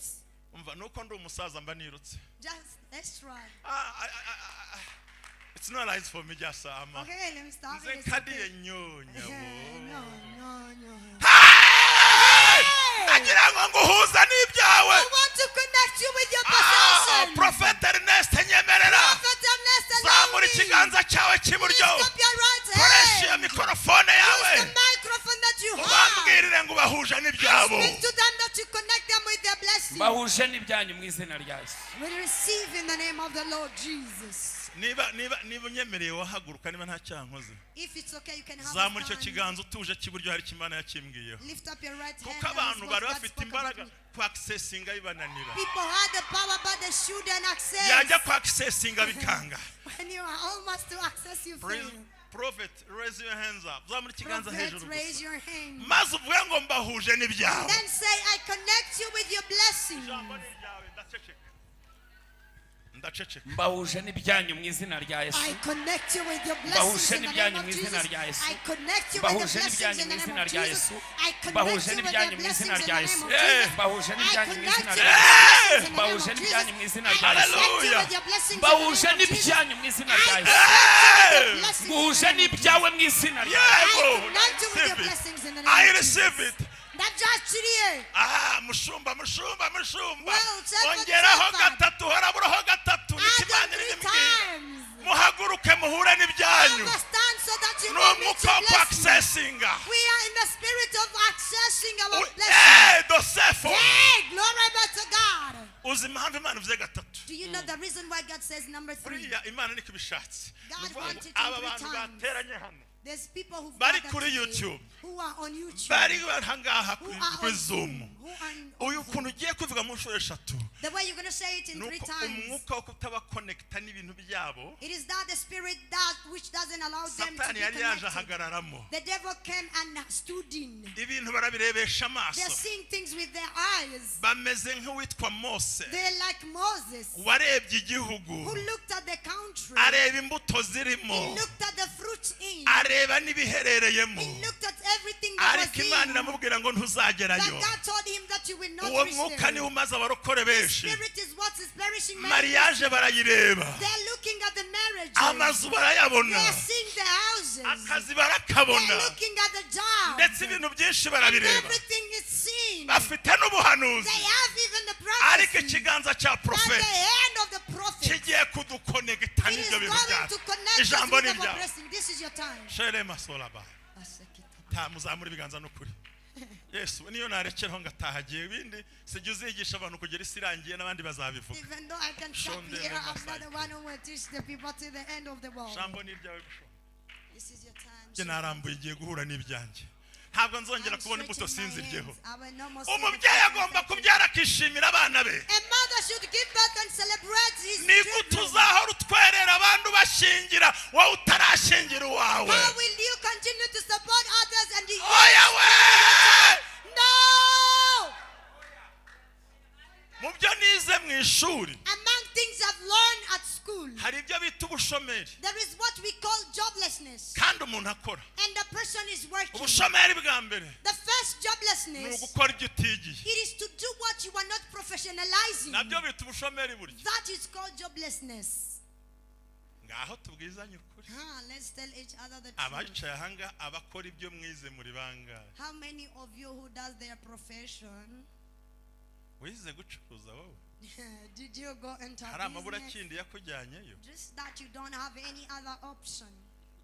Speaker 1: umva nuko ndi umusaza mba nirutse
Speaker 2: Just let's try.
Speaker 1: it's not nice for me just ama
Speaker 2: Okay, let me stop
Speaker 1: nze
Speaker 2: it.
Speaker 1: nkadiye nyonya
Speaker 2: No.
Speaker 1: ndagira ngo nguhuza n'ibyawe
Speaker 2: I want to connect you with your possessions.
Speaker 1: Prophet Ernest nyemerera
Speaker 2: Prophet Ernest, allow
Speaker 1: zamura
Speaker 2: me
Speaker 1: ikiganza cyawe cy'iburyo
Speaker 2: Lift up your right
Speaker 1: koresha iyo
Speaker 2: hand.
Speaker 1: mikorofone yawe
Speaker 2: Use the microphone that you have.
Speaker 1: ubambwirire ngo bahuje n'ibyawe
Speaker 2: Speak to them that you connect them with their blessing.
Speaker 3: bahuje n'ibyanyu mu izina rya Yesu.
Speaker 2: We receive in the name of the Lord Jesus.
Speaker 1: niba unyemereye wahaguruka niba nta cyaha nkoze
Speaker 2: If it's okay, you can have
Speaker 1: zamura
Speaker 2: a
Speaker 1: icyo
Speaker 2: stand.
Speaker 1: kiganza utuje cy'iburyo hari kimana yakimbwiyeho
Speaker 2: Lift up your right hand.
Speaker 1: kuko
Speaker 2: That is
Speaker 1: abantu
Speaker 2: what
Speaker 1: bari
Speaker 2: God
Speaker 1: bafite
Speaker 2: spoke
Speaker 1: imbaraga
Speaker 2: about me.
Speaker 1: kwakisesinga bibananira
Speaker 2: People had the power, but they shouldn't access.
Speaker 1: yajya kwakisesinga bikanga.
Speaker 2: When you are almost to access, you fail.
Speaker 1: Prophet, raise your hands up. zamura ikiganza
Speaker 2: Prophet,
Speaker 1: hejuru
Speaker 2: raise
Speaker 1: gusa
Speaker 2: your hand.
Speaker 1: maze uvuge ngo mbahuje n'ibyawe.
Speaker 2: Then say, I connect you with your blessing.
Speaker 1: Ijambo ni iryawe, ndaceceka.
Speaker 3: mbahuje n'ibyanyu mu izina rya Yesu.
Speaker 2: I connect you with your
Speaker 3: Bahuje
Speaker 2: blessings in the
Speaker 3: n'ibyanyu
Speaker 2: name
Speaker 3: mu
Speaker 2: of
Speaker 3: izina
Speaker 2: Jesus.
Speaker 3: rya Yesu.
Speaker 2: I connect you with
Speaker 3: Bahuje
Speaker 2: the blessings
Speaker 3: n'ibyanyu
Speaker 2: in
Speaker 3: mu
Speaker 2: the name
Speaker 3: izina
Speaker 2: of
Speaker 3: rya
Speaker 2: Jesus.
Speaker 3: Yesu.
Speaker 2: I connect
Speaker 3: Bahuje
Speaker 2: you with
Speaker 3: n'ibyanyu
Speaker 2: your
Speaker 3: mu
Speaker 2: blessings
Speaker 3: izina
Speaker 2: in the
Speaker 3: rya
Speaker 2: name
Speaker 3: Yesu.
Speaker 2: of Jesus.
Speaker 3: Bahuje
Speaker 2: I
Speaker 3: n'ibyanyu mu
Speaker 2: connect
Speaker 3: izina
Speaker 2: you
Speaker 3: rya
Speaker 2: with
Speaker 3: Yesu.
Speaker 2: your blessings in the name
Speaker 3: Bahuje
Speaker 2: of
Speaker 3: n'ibyanyu
Speaker 2: Jesus.
Speaker 3: mu izina
Speaker 2: I
Speaker 3: rya Yesu.
Speaker 2: connect you
Speaker 1: Hallelujah.
Speaker 2: with your blessings in the
Speaker 3: bahuje
Speaker 2: name of Jesus.
Speaker 3: n'ibyanyu mu izina
Speaker 2: I
Speaker 3: rya Yesu.
Speaker 2: connect you with your blessings in
Speaker 3: bahuje
Speaker 2: the name of Jesus.
Speaker 3: n'ibyawe mu izina rya Yesu.
Speaker 1: Yego,
Speaker 2: I connect you with your
Speaker 1: receive it.
Speaker 2: blessings in the name
Speaker 1: I
Speaker 2: of
Speaker 1: receive
Speaker 2: Jesus.
Speaker 1: it.
Speaker 2: Ndabyakiriye.
Speaker 1: mushumba
Speaker 2: Well,
Speaker 1: ongeraho
Speaker 2: Shepherd.
Speaker 1: gatatu haraburaho gatatu
Speaker 2: Add
Speaker 1: n'ikimana
Speaker 2: them 3
Speaker 1: n'imbwira
Speaker 2: times.
Speaker 1: muhaguruke muhure n'ibyanyu
Speaker 2: Understand so that you
Speaker 1: ni
Speaker 2: can meet
Speaker 1: umwuka wo
Speaker 2: your blessing.
Speaker 1: kwakisesinga
Speaker 2: We are in the spirit of accessing our blessing.
Speaker 1: dosefo
Speaker 2: Hey, glory be to God.
Speaker 1: uzi impamvu imana ivuze gatatu
Speaker 2: Do you know the reason why God says number 3?
Speaker 1: buriya imana niko ibishatse
Speaker 2: God
Speaker 1: Ni ukuvuga ngo
Speaker 2: wanted it
Speaker 1: aba
Speaker 2: 3
Speaker 1: bantu
Speaker 2: times.
Speaker 1: bateranye hano
Speaker 2: There's people who
Speaker 1: Bari kuri YouTube.
Speaker 2: who are on YouTube.
Speaker 1: bari ahangaha
Speaker 2: Who are
Speaker 1: kuri
Speaker 2: on
Speaker 1: zoom
Speaker 2: Zoom. Who are on
Speaker 1: uyu
Speaker 2: Zoom.
Speaker 1: kuntu ugiye kuvuga mu nshuro eshatu
Speaker 2: The way you're going to say it in
Speaker 1: ni
Speaker 2: 3
Speaker 1: uko
Speaker 2: times.
Speaker 1: umwuka wo kutabakonekita n'ibintu byabo
Speaker 2: It is that the spirit that which doesn't allow them to
Speaker 1: satani
Speaker 2: be
Speaker 1: yari yaje
Speaker 2: connected.
Speaker 1: ahagararamo
Speaker 2: The devil came and stood in.
Speaker 1: ibintu barabirebesha
Speaker 2: They're
Speaker 1: amaso
Speaker 2: seeing things with their eyes.
Speaker 1: bameze nk'uwitwa mose
Speaker 2: They're like Moses,
Speaker 1: warebye igihugu
Speaker 2: who looked at the country.
Speaker 1: areba imbuto zirimo
Speaker 2: He looked at the fruits in.
Speaker 1: areba n'ibiherereyemo
Speaker 2: He looked at everything that was
Speaker 1: ariko imana
Speaker 2: in.
Speaker 1: iramubwira ngo
Speaker 2: But
Speaker 1: ntuzagerayo
Speaker 2: God told him that you will not
Speaker 1: uwo
Speaker 2: reach
Speaker 1: mwuka
Speaker 2: there.
Speaker 1: niwo umaze abarokore benshi
Speaker 2: Spirit is what is perishing many
Speaker 1: mariage
Speaker 2: Christians.
Speaker 1: barayireba
Speaker 2: They're looking at the marriages.
Speaker 1: amazu barayabona
Speaker 2: They're seeing the houses.
Speaker 1: akazi
Speaker 2: They're
Speaker 1: barakabona
Speaker 2: looking at the jobs.
Speaker 1: ndetse ibintu byinshi
Speaker 2: And
Speaker 1: barabireba
Speaker 2: everything is seen.
Speaker 1: bafite n'ubuhanuzi
Speaker 2: They have even the
Speaker 1: ariko
Speaker 2: prophecy.
Speaker 1: ikiganza cya
Speaker 2: But the
Speaker 1: profeti
Speaker 2: hand of the prophet.
Speaker 1: kigiye kudukonegita
Speaker 2: It is
Speaker 1: n'ibyo bintu
Speaker 2: going
Speaker 1: byacu
Speaker 2: to connect us
Speaker 1: ijambo
Speaker 2: with
Speaker 1: ni
Speaker 2: our
Speaker 1: ryawe
Speaker 2: blessing. This is your time.
Speaker 1: shere masolaba muzamura ibiganza n'ukuri yesu niyo narekeraho ngatahagiye ibindi sijya uzigisha abantu kugera isi irangiye n'abandi bazabivuga
Speaker 2: Even though I can stop
Speaker 1: Shonde
Speaker 2: here, I'm
Speaker 1: Masai.
Speaker 2: not the one who will teach the people to the end of the world.
Speaker 1: ijambo ni iryawe gusho
Speaker 2: This is your time.
Speaker 1: njye narambuye igiye guhura n'ibyanjye ntabwo nzongera
Speaker 2: I'm
Speaker 1: kubona imbuto
Speaker 2: stretching my
Speaker 1: sinziryeho
Speaker 2: hands. I will no more see the
Speaker 1: umubyeyi
Speaker 2: fruits
Speaker 1: agomba
Speaker 2: of the
Speaker 1: kubyara akishimira abana be
Speaker 2: A mother should give birth and celebrate his
Speaker 1: ni gute
Speaker 2: children.
Speaker 1: uzahora utwerera abandi ubashingira wowe utarashingira uwawe
Speaker 2: How will you continue to support others and you
Speaker 1: oya we
Speaker 2: No!
Speaker 1: mu byo nize mu ishuri
Speaker 2: Among things I've learned at school,
Speaker 1: hari ibyo bita ubushomeri
Speaker 2: there is what we call joblessness.
Speaker 1: kandi umuntu akora
Speaker 2: And the person is working.
Speaker 1: ubushomeri bwa mbere
Speaker 2: The first
Speaker 1: ni
Speaker 2: joblessness,
Speaker 1: ugukora ibyo utigiye
Speaker 2: it is to do what you are not professionalizing.
Speaker 1: nabyo bita ubushomeri burya
Speaker 2: That is called joblessness.
Speaker 1: ngaho tubwizanye ukuri
Speaker 2: Let's tell each other the truth.
Speaker 1: abayicaye ahanga abakora ibyo mwize muri bangahe
Speaker 2: How many of you who does their profession,
Speaker 1: wize gucuruza wowe
Speaker 2: did you go into
Speaker 1: hari amabura
Speaker 2: business?
Speaker 1: kindi yakujyanyeyo
Speaker 2: Just that you don't have any other option.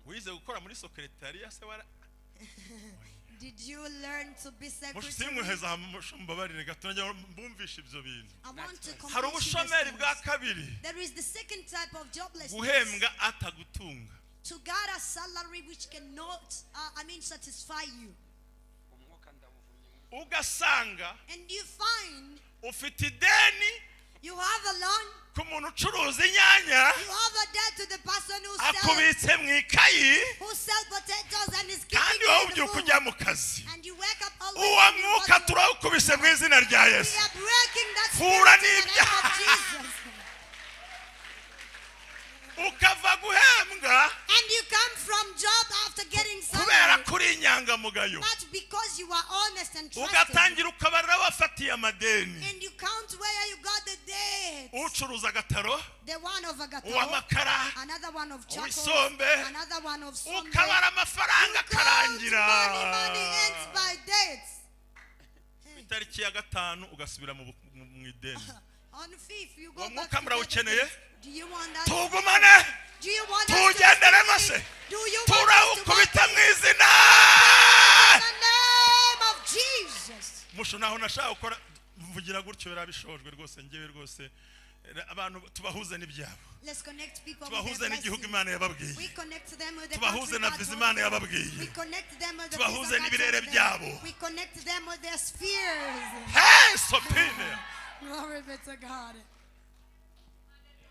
Speaker 1: wize gukora muri sekretariya se wara
Speaker 2: Did you learn to be secretary?
Speaker 1: simuheza mumbabarire gato njya mbumvisha ibyo bintu
Speaker 2: I want to
Speaker 1: hari
Speaker 2: complete you
Speaker 1: ubushomeri
Speaker 2: these
Speaker 1: bwa
Speaker 2: things.
Speaker 1: kabiri
Speaker 2: There is the second type of joblessness.
Speaker 1: guhembwa atagutunga
Speaker 2: To get a salary which cannot, satisfy you.
Speaker 1: ugasanga
Speaker 2: And you find
Speaker 1: ufite ideni
Speaker 2: you have a loan,
Speaker 1: ku muntu ucuruza inyanya
Speaker 2: you have a debt to the person who sells
Speaker 1: akubitse mu ikayi
Speaker 2: potatoes and is
Speaker 1: kandi
Speaker 2: keeping
Speaker 1: wowe
Speaker 2: it in the
Speaker 1: ubyuka
Speaker 2: book.
Speaker 1: ujya mu kazi
Speaker 2: And you wake up always
Speaker 1: uwo
Speaker 2: and you
Speaker 1: mwuka
Speaker 2: go to-
Speaker 1: turawukubise mu izina rya
Speaker 2: We
Speaker 1: yesu
Speaker 2: are breaking that
Speaker 1: Hura
Speaker 2: spirit in the name of
Speaker 1: n'ibyaha.
Speaker 2: Jesus.
Speaker 1: ukava guhembwa
Speaker 2: And you come from job after getting
Speaker 1: kubera
Speaker 2: salary,
Speaker 1: kuri inyangamugayo
Speaker 2: but because you are honest and trusted.
Speaker 1: ugatangira ukabarira wafatiye amadeni
Speaker 2: And you count where you got the debt.
Speaker 1: ucuruza agataro
Speaker 2: The one of a gato,
Speaker 1: uw'amakara
Speaker 2: another one of charcoal,
Speaker 1: uwisombe
Speaker 2: another one of sombe.
Speaker 1: ukabara amafaranga akarangira
Speaker 2: Money ends by dates.
Speaker 1: itariki ya gatanu ugasubira mu ideni
Speaker 2: On 5th, you go
Speaker 1: uwo
Speaker 2: back
Speaker 1: mwuka
Speaker 2: to
Speaker 1: murawukeneye
Speaker 2: the Do you want that?
Speaker 1: tugumane
Speaker 2: Do you want us to
Speaker 1: tugenderemo
Speaker 2: receive
Speaker 1: se
Speaker 2: it? Do you want us to walk
Speaker 1: turawukubita mu izina
Speaker 2: in the name of Jesus?
Speaker 1: musho naho nashaka gukora mvugira gutyo birabishojwe rwose ngewe rwose abantu tubahuze n'ibyabo
Speaker 2: Let's connect people with
Speaker 1: tubahuze
Speaker 2: their
Speaker 1: n'igihugu
Speaker 2: blessings.
Speaker 1: Imana yababwiye
Speaker 2: We connect them with the
Speaker 1: tubahuze
Speaker 2: country
Speaker 1: na
Speaker 2: God
Speaker 1: viza
Speaker 2: told
Speaker 1: Imana
Speaker 2: them.
Speaker 1: yababwiye
Speaker 2: We connect them with the
Speaker 1: tubahuze
Speaker 2: visa God
Speaker 1: n'ibirere
Speaker 2: told them.
Speaker 1: byabo
Speaker 2: We connect them with their spheres.
Speaker 1: hey sopine
Speaker 2: Glory be to God.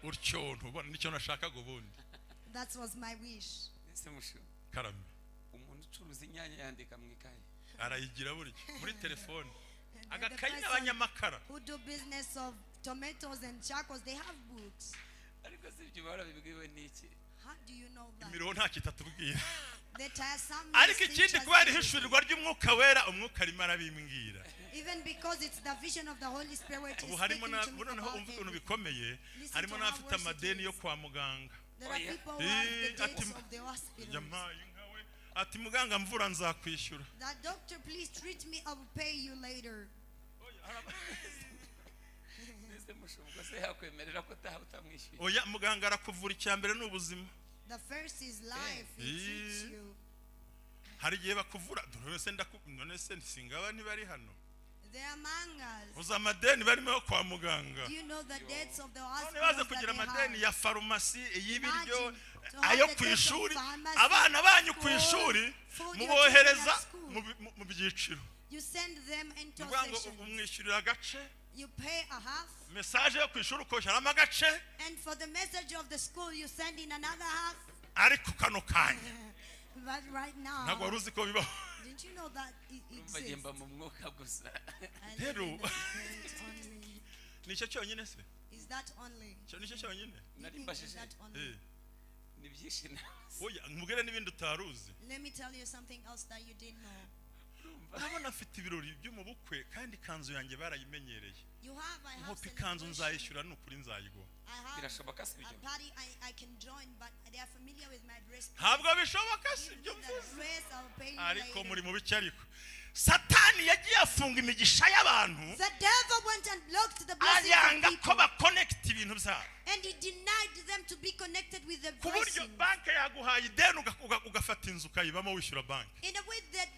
Speaker 1: utyo ntubona nicyo nashakaga ubundi
Speaker 2: That was my wish.
Speaker 3: ese musho
Speaker 1: karame
Speaker 3: umuntu ucuruza inyanya yandika mu ikaye
Speaker 1: arayigira buryo muri telefone
Speaker 2: And the
Speaker 1: agakayi
Speaker 2: person
Speaker 1: n'abanyamakara
Speaker 2: who do business of tomatoes and charcoals, they have books.
Speaker 3: ariko si ibyo barabibwiwe n'iki
Speaker 2: How do you know that?
Speaker 1: imirongo nta kitatubwira
Speaker 2: They tell some
Speaker 1: ariko ikindi
Speaker 2: teachers
Speaker 1: kuba ari
Speaker 2: everything.
Speaker 1: hishurirwa ry'umwuka wera umwuka arimo arabimbwira
Speaker 2: Even because it's the vision of the Holy Spirit
Speaker 1: ubu
Speaker 2: is
Speaker 1: harimo
Speaker 2: speaking to me
Speaker 1: noneho
Speaker 2: about
Speaker 1: umva ukuntu
Speaker 2: everything.
Speaker 1: bikomeye
Speaker 2: Listen
Speaker 1: harimo
Speaker 2: to how
Speaker 1: n'abafite
Speaker 2: worse it
Speaker 1: amadeni yo
Speaker 2: is.
Speaker 1: kwa muganga
Speaker 2: There
Speaker 3: Oh,
Speaker 2: are
Speaker 3: yeah.
Speaker 2: people who have the
Speaker 1: Eh,
Speaker 2: dates
Speaker 1: ati-
Speaker 2: of the hospital.
Speaker 1: yampaye inka we ati muganga mvura nzakwishyura
Speaker 2: That doctor, please treat me. I will pay you later.
Speaker 3: ese musho ubwo se yakwemerera ko utaha utamwishyuye
Speaker 1: oya muganga arakuvura icya mbere ni ubuzima
Speaker 2: The first is life. He treats
Speaker 1: Eh.
Speaker 2: you.
Speaker 1: hari igihe bakuvura none se singaba ntibari hano
Speaker 2: They are mangas.
Speaker 1: uzi amadeni barimo yo kwa muganga
Speaker 2: Do you know the dates of the
Speaker 1: none
Speaker 2: hospital
Speaker 1: baze
Speaker 2: that
Speaker 1: kugira
Speaker 2: they
Speaker 1: amadeni
Speaker 2: have?
Speaker 1: ya farumasi iy'ibiryo
Speaker 2: Imagine to have
Speaker 1: ayo
Speaker 2: the
Speaker 1: ku
Speaker 2: debts of
Speaker 1: ishuri
Speaker 2: pharmacy,
Speaker 1: abana banyu ku
Speaker 2: food,
Speaker 1: ishuri
Speaker 2: food you're
Speaker 1: mubohereza
Speaker 2: taking at school.
Speaker 1: mu byiciro
Speaker 2: You send them into
Speaker 1: ni ukuvuga ngo
Speaker 2: sessions.
Speaker 1: umwishyurira agace
Speaker 2: You pay a half.
Speaker 1: mesaje yo ku ishuri ukoshyiramo agace
Speaker 2: And for the message of the school, you send in another half.
Speaker 1: ariko kano kanya
Speaker 2: But right
Speaker 1: ntabwo
Speaker 2: now,
Speaker 1: wari uzi ko bibaho
Speaker 2: didn't you know that it
Speaker 3: urumva
Speaker 2: exists?
Speaker 3: agenda mu mwuka gusa
Speaker 2: I live in
Speaker 1: Hello.
Speaker 2: the spirit only.
Speaker 1: nicyo cyonyine se
Speaker 2: Is that only?
Speaker 1: nicyo cyonyine
Speaker 2: You
Speaker 3: nari
Speaker 2: think
Speaker 3: mbashije
Speaker 2: is that only?
Speaker 1: Eh,
Speaker 3: ni byinshi nawe
Speaker 1: oya mubwire n'ibindi utari uzi
Speaker 2: Let me tell you something else that you didn't know.
Speaker 1: urabona afite ibirori byo mu bukwe kandi ikanzu yanjye barayimenyereye
Speaker 2: I have
Speaker 1: nkuko ikanzu
Speaker 2: celebration.
Speaker 1: nzayishyura ni ukuri nzayiguha
Speaker 2: I have
Speaker 3: birashoboka si
Speaker 2: a
Speaker 3: ibyo
Speaker 2: party I can join, but they are familiar with my dress.
Speaker 1: ntabwo bishoboka si
Speaker 2: Give me
Speaker 1: ibyo
Speaker 2: the
Speaker 1: mvuze
Speaker 2: dress, I'll pay you
Speaker 1: ariko
Speaker 2: later.
Speaker 1: muri mu bike ariko satani yagiye afunga imigisha y'abantu
Speaker 2: The devil went and blocked the blessings
Speaker 1: ayanga
Speaker 2: of
Speaker 1: ko
Speaker 2: people,
Speaker 1: bakonekita ibintu byabo
Speaker 2: and he denied them to be connected with the
Speaker 1: ku buryo
Speaker 2: blessing.
Speaker 1: banki yaguhaye ideni ugafata inzu ukayibamo wishyura banki
Speaker 2: In a way that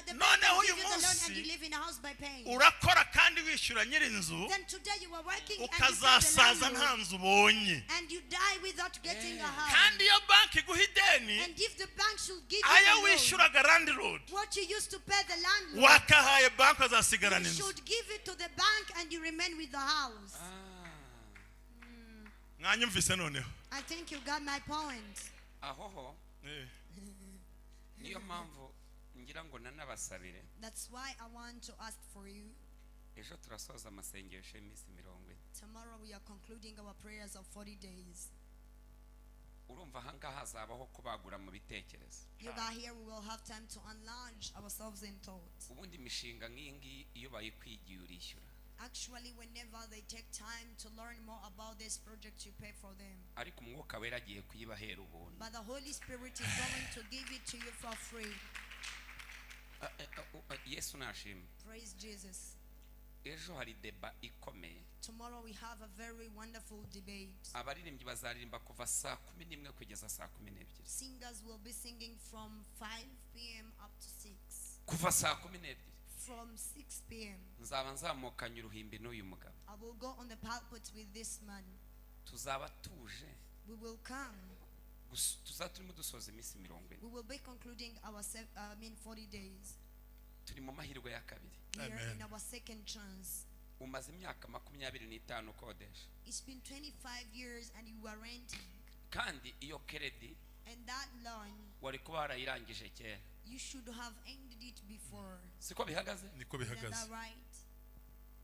Speaker 2: the
Speaker 1: Noneho
Speaker 2: bank will
Speaker 1: uyu
Speaker 2: give you the loan and
Speaker 1: munsi
Speaker 2: you live in a house by paying.
Speaker 1: urakora kandi wishyura nyir'inzu
Speaker 2: Then today you are working and you pay
Speaker 1: ukazasaza
Speaker 2: the
Speaker 1: nta
Speaker 2: landlord,
Speaker 1: nzu ubonye
Speaker 2: and you die without getting a house.
Speaker 1: kandi iyo banki iguha ideni
Speaker 2: And if the bank should give you
Speaker 1: ayo
Speaker 2: the loan,
Speaker 1: wishyuraga landlord
Speaker 2: what you used to pay the landlord,
Speaker 1: wakahaye banki
Speaker 2: you
Speaker 1: azasigarana inzu
Speaker 2: should give it to the bank and you remain with the house.
Speaker 1: mwanyumvise noneho
Speaker 2: I think you got my point.
Speaker 3: aho ho
Speaker 1: Eh,
Speaker 3: niyo mpamvu ngira ngo nanabasabire
Speaker 2: That's why I want to ask for you.
Speaker 3: ejo turasoza amasengesho y'iminsi 40
Speaker 2: Tomorrow we are concluding our prayers of 40 days.
Speaker 3: urumva ahangaha hazabaho kubagura mu bitekerezo
Speaker 2: You got here, we will have time to enlarge ourselves in thoughts.
Speaker 3: ubundi imishinga nk'iyi ngiyi iyo bayikwigiye urishyura
Speaker 2: Actually, whenever they take time to learn more about this project, you pay for them.
Speaker 3: ariko umwuka wera agiye kuyibahera ubuntu
Speaker 2: But the Holy Spirit is going to give it to you for free.
Speaker 3: yesu nashimwe
Speaker 2: Praise Jesus.
Speaker 3: ejo hari deba ikomeye
Speaker 2: Tomorrow we have a very wonderful debate.
Speaker 3: abaririmbyi bazaririmba kuva saa 11 kugeza saa 12
Speaker 2: Singers will be singing from 5 p.m. up to 6.
Speaker 3: kuva saa 12
Speaker 2: From 6 p.m.
Speaker 3: nzaba nzamukanye uruhimbi n'uyu mugabo
Speaker 2: I will go on the pulpit with this man.
Speaker 3: tuzaba tuje
Speaker 2: We will come.
Speaker 3: tuzaba turimo dusoza iminsi 40
Speaker 2: We will be concluding our 40 days.
Speaker 3: turi mu mahirwe ya kabiri
Speaker 2: We are
Speaker 1: Amen.
Speaker 2: in our second chance.
Speaker 3: umaze imyaka 25 ukodesha
Speaker 2: It's been 25 years and you are renting.
Speaker 3: kandi iyo keredi
Speaker 2: And that loan,
Speaker 3: wari kuba warayirangije kera
Speaker 2: you should have ended it before.
Speaker 3: siko bihagaze
Speaker 1: niko
Speaker 2: Isn't that
Speaker 1: bihagaze
Speaker 2: right?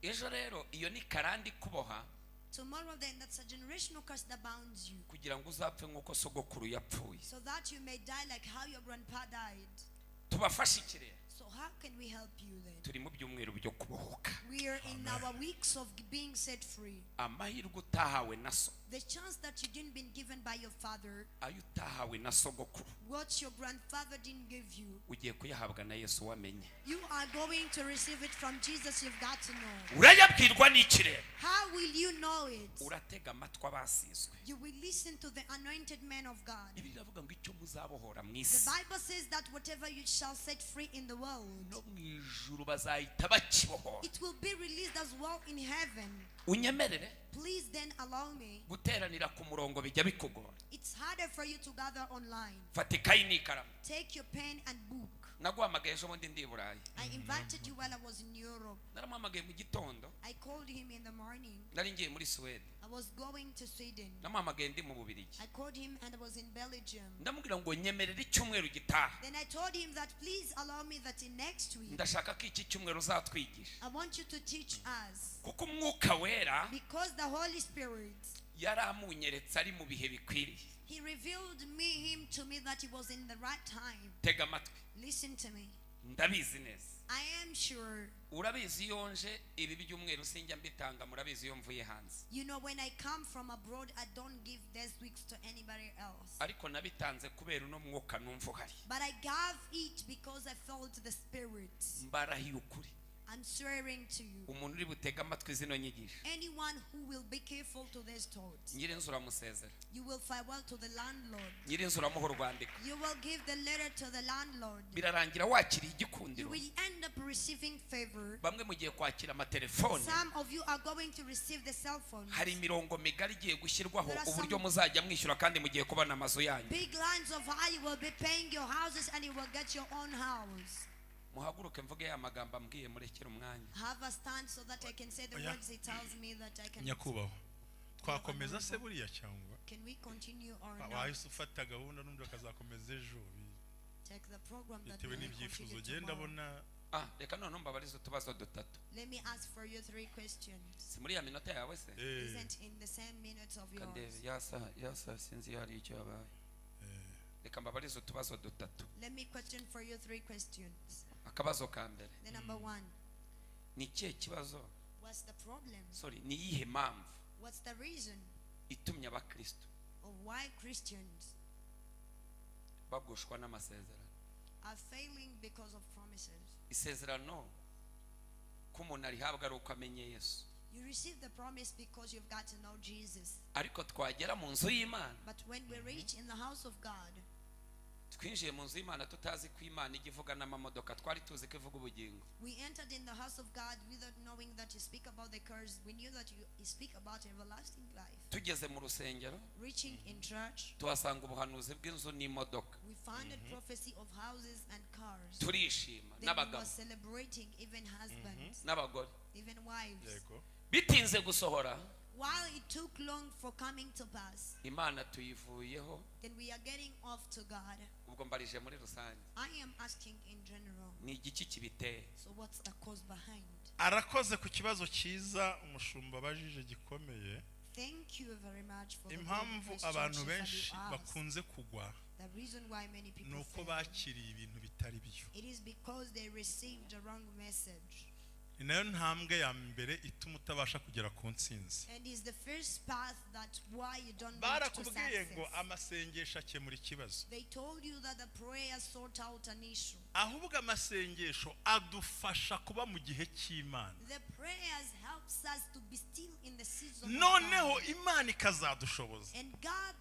Speaker 3: ejo rero iyo ni karandi kuboha
Speaker 2: Tomorrow then, that's a generational curse that bounds you.
Speaker 3: kugira ngo uzapfe nk'uko sogokuru yapfuye
Speaker 2: So that you may die like how your grandpa died.
Speaker 3: tubafashe ikirere
Speaker 2: So how can we help you then?
Speaker 3: turi mu byumweru byo kubohoka
Speaker 2: We are in our weeks of being set free.
Speaker 3: amahirwe utahawe na so
Speaker 2: The chance that you didn't been given by your father,
Speaker 3: ayo utahawe na sogokuru,
Speaker 2: what your grandfather didn't give you,
Speaker 3: ugiye kuyahabwa na Yesu wamenye.
Speaker 2: you are going to receive it from Jesus. You've got to know.
Speaker 3: Urayabwirwa n'iki rero?
Speaker 2: How will you know it?
Speaker 3: Uratega amatwi abasizwe.
Speaker 2: You will listen to the anointed man of God.
Speaker 3: Bibiliya iravuga ngo icyo muzabohora mu
Speaker 2: The
Speaker 3: isi
Speaker 2: Bible says that whatever you shall set free in the world,
Speaker 3: no mu ijuru bazahita bakibohora.
Speaker 2: it will be released as well in heaven.
Speaker 3: Unyemerere
Speaker 2: Please then allow me.
Speaker 3: guteranira ku murongo bijya bikugora.
Speaker 2: It's harder for you to gather online.
Speaker 3: Fata ikayi n'ikaramu.
Speaker 2: Take your pen and book.
Speaker 3: Naguhamagaye ejo bundi ndi i Burayi.
Speaker 2: I invited you while I was in Europe.
Speaker 3: Naramuhamagaye mu gitondo,
Speaker 2: I called him in the morning.
Speaker 3: nari ngiye muri Sweden.
Speaker 2: I was going to Sweden.
Speaker 3: Namuhamagaye ndi mu Bubiligi.
Speaker 2: I called him and I was in Belgium.
Speaker 3: Ndamubwira ngo nyemerere icyumweru gitaha.
Speaker 2: Then I told him that please allow me that in next week,
Speaker 3: Ndashaka ko iki cyumweru uzatwigisha.
Speaker 2: I want you to teach us.
Speaker 3: Kuko umwuka wera
Speaker 2: Because the Holy Spirit,
Speaker 3: yaramunyeretse ari mu bihe bikwiriye.
Speaker 2: He revealed him to me that he was in the right time.
Speaker 3: Tega amatwi.
Speaker 2: Listen to me.
Speaker 3: Ndabizi neza.
Speaker 2: I am sure.
Speaker 3: Urabizi iyo nje ibi by'umweru sinjya mbitanga, murabizi iyo mvuye hanze.
Speaker 2: You know, when I come from abroad, I don't give these weeks to anybody else.
Speaker 3: Ariko nabitanze kubera uno mwuka numva uhari.
Speaker 2: But I gave it because I felt the Spirit.
Speaker 3: Mbarahiye ukuri.
Speaker 2: I'm swearing to you.
Speaker 3: Umuntu uri butega amatwi zino nyigisho.
Speaker 2: Anyone who will be careful to these thoughts,
Speaker 3: Nyirinzu uramusezera.
Speaker 2: you will farewell to the landlord.
Speaker 3: Nyirinzu uramuha urwandiko.
Speaker 2: You will give the letter to the landlord.
Speaker 3: Birarangira wakiriye
Speaker 2: You
Speaker 3: igikundiro.
Speaker 2: will end up receiving favor.
Speaker 3: Bamwe mugiye kwakira amatelefone.
Speaker 2: Some of you are going to receive the cell phone.
Speaker 3: Hari imirongo migari igiye gushyirwaho
Speaker 2: There are
Speaker 3: uburyo
Speaker 2: some-
Speaker 3: muzajya mwishyura kandi mugiye kubona amazu yanyu.
Speaker 2: Big lines of how you will be paying your houses and you will get your own house.
Speaker 3: Muhaguruke mvuge ya magambo ambwiye murekere umwanya.
Speaker 2: Have a stand so that I can say the
Speaker 4: Oya.
Speaker 2: words he tells me that I can.
Speaker 4: nyakubahwa twakomeza se buriya cyangwa
Speaker 2: Can we continue or not?
Speaker 4: wahise ufata gahunda n'undi akazakomeza ejo
Speaker 2: Take the program that
Speaker 4: bitewe
Speaker 2: we will
Speaker 4: n'ibyifuzo
Speaker 2: continue
Speaker 4: genda
Speaker 2: tomorrow.
Speaker 4: abona
Speaker 3: Reka none mbabarize utubazo dutatu.
Speaker 2: Let me ask for you 3 questions.
Speaker 3: Si muri ya minota yawe se?
Speaker 2: Isn't in the same minutes of
Speaker 3: Kandebe
Speaker 2: yours.
Speaker 3: yasa sinzi hari icyo yabaye. Reka mbabarize utubazo dutatu.
Speaker 2: Let me question for you 3 questions.
Speaker 3: Akabazo ka mbere.
Speaker 2: The number 1,
Speaker 3: Ni ikihe kibazo?
Speaker 2: what's the problem?
Speaker 3: Sorry, ni iyihe mpamvu
Speaker 2: What's the reason
Speaker 3: itumye abakristo
Speaker 2: of why Christians
Speaker 3: bagushwa n'amasezerano?
Speaker 2: are failing because of promises?
Speaker 3: Isezerano ko umuntu arihabwa ari uko amenye Yesu.
Speaker 2: You receive the promise because you've got to know Jesus.
Speaker 3: Ariko twagera mu nzu y'Imana,
Speaker 2: But when we reach in the house of God,
Speaker 3: twinjiye mu nzu y'Imana tutazi ko Imana ijya ivuga n'amamodoka, twari tuzi ko ivuga ubugingo.
Speaker 2: we entered in the house of God without knowing that you speak about the curse. We knew that you speak about everlasting life.
Speaker 3: Tugeze mu rusengero
Speaker 2: Reaching in church,
Speaker 3: tuhasanga ubuhanuzi bw'inzu n'imodoka.
Speaker 2: we found a prophecy of houses and cars.
Speaker 3: Turishima
Speaker 2: Then we
Speaker 3: n'abagabo
Speaker 2: were celebrating even husbands,
Speaker 3: n'abagore.
Speaker 2: even wives.
Speaker 4: yego
Speaker 3: Bitinze gusohora,
Speaker 2: While it took long for coming to pass,
Speaker 3: Imana tuyivuyeho.
Speaker 2: then we are getting off to God.
Speaker 3: Ubwo mbarije muri rusange,
Speaker 2: I am asking in general.
Speaker 3: ni igiki kibiteye?
Speaker 2: So what's the cause behind?
Speaker 4: arakoze ku kibazo cyiza umushumba abajije gikomeye
Speaker 2: Thank you very much for the good
Speaker 4: impamvu
Speaker 2: question
Speaker 4: abantu
Speaker 2: Chief
Speaker 4: benshi
Speaker 2: Adu asked.
Speaker 4: bakunze kugwa
Speaker 2: The reason why many
Speaker 4: ni
Speaker 2: people
Speaker 4: uko
Speaker 2: fail,
Speaker 4: bakiriye ibintu bitari byo
Speaker 2: it is because they received a wrong message.
Speaker 4: ni nayo ntambwe ya mbere ituma utabasha kugera ku ntsinzi
Speaker 2: And is the first path that why you don't reach to
Speaker 4: barakubwiye ngo
Speaker 2: success.
Speaker 4: amasengesho akemura ikibazo
Speaker 2: They told you that the prayer sort out an issue.
Speaker 4: ahubwo amasengesho adufasha kuba mu gihe cy'Imana
Speaker 2: The prayers helps us to be still in the season of
Speaker 4: noneho
Speaker 2: God.
Speaker 4: Imana ikazadushoboza
Speaker 2: And God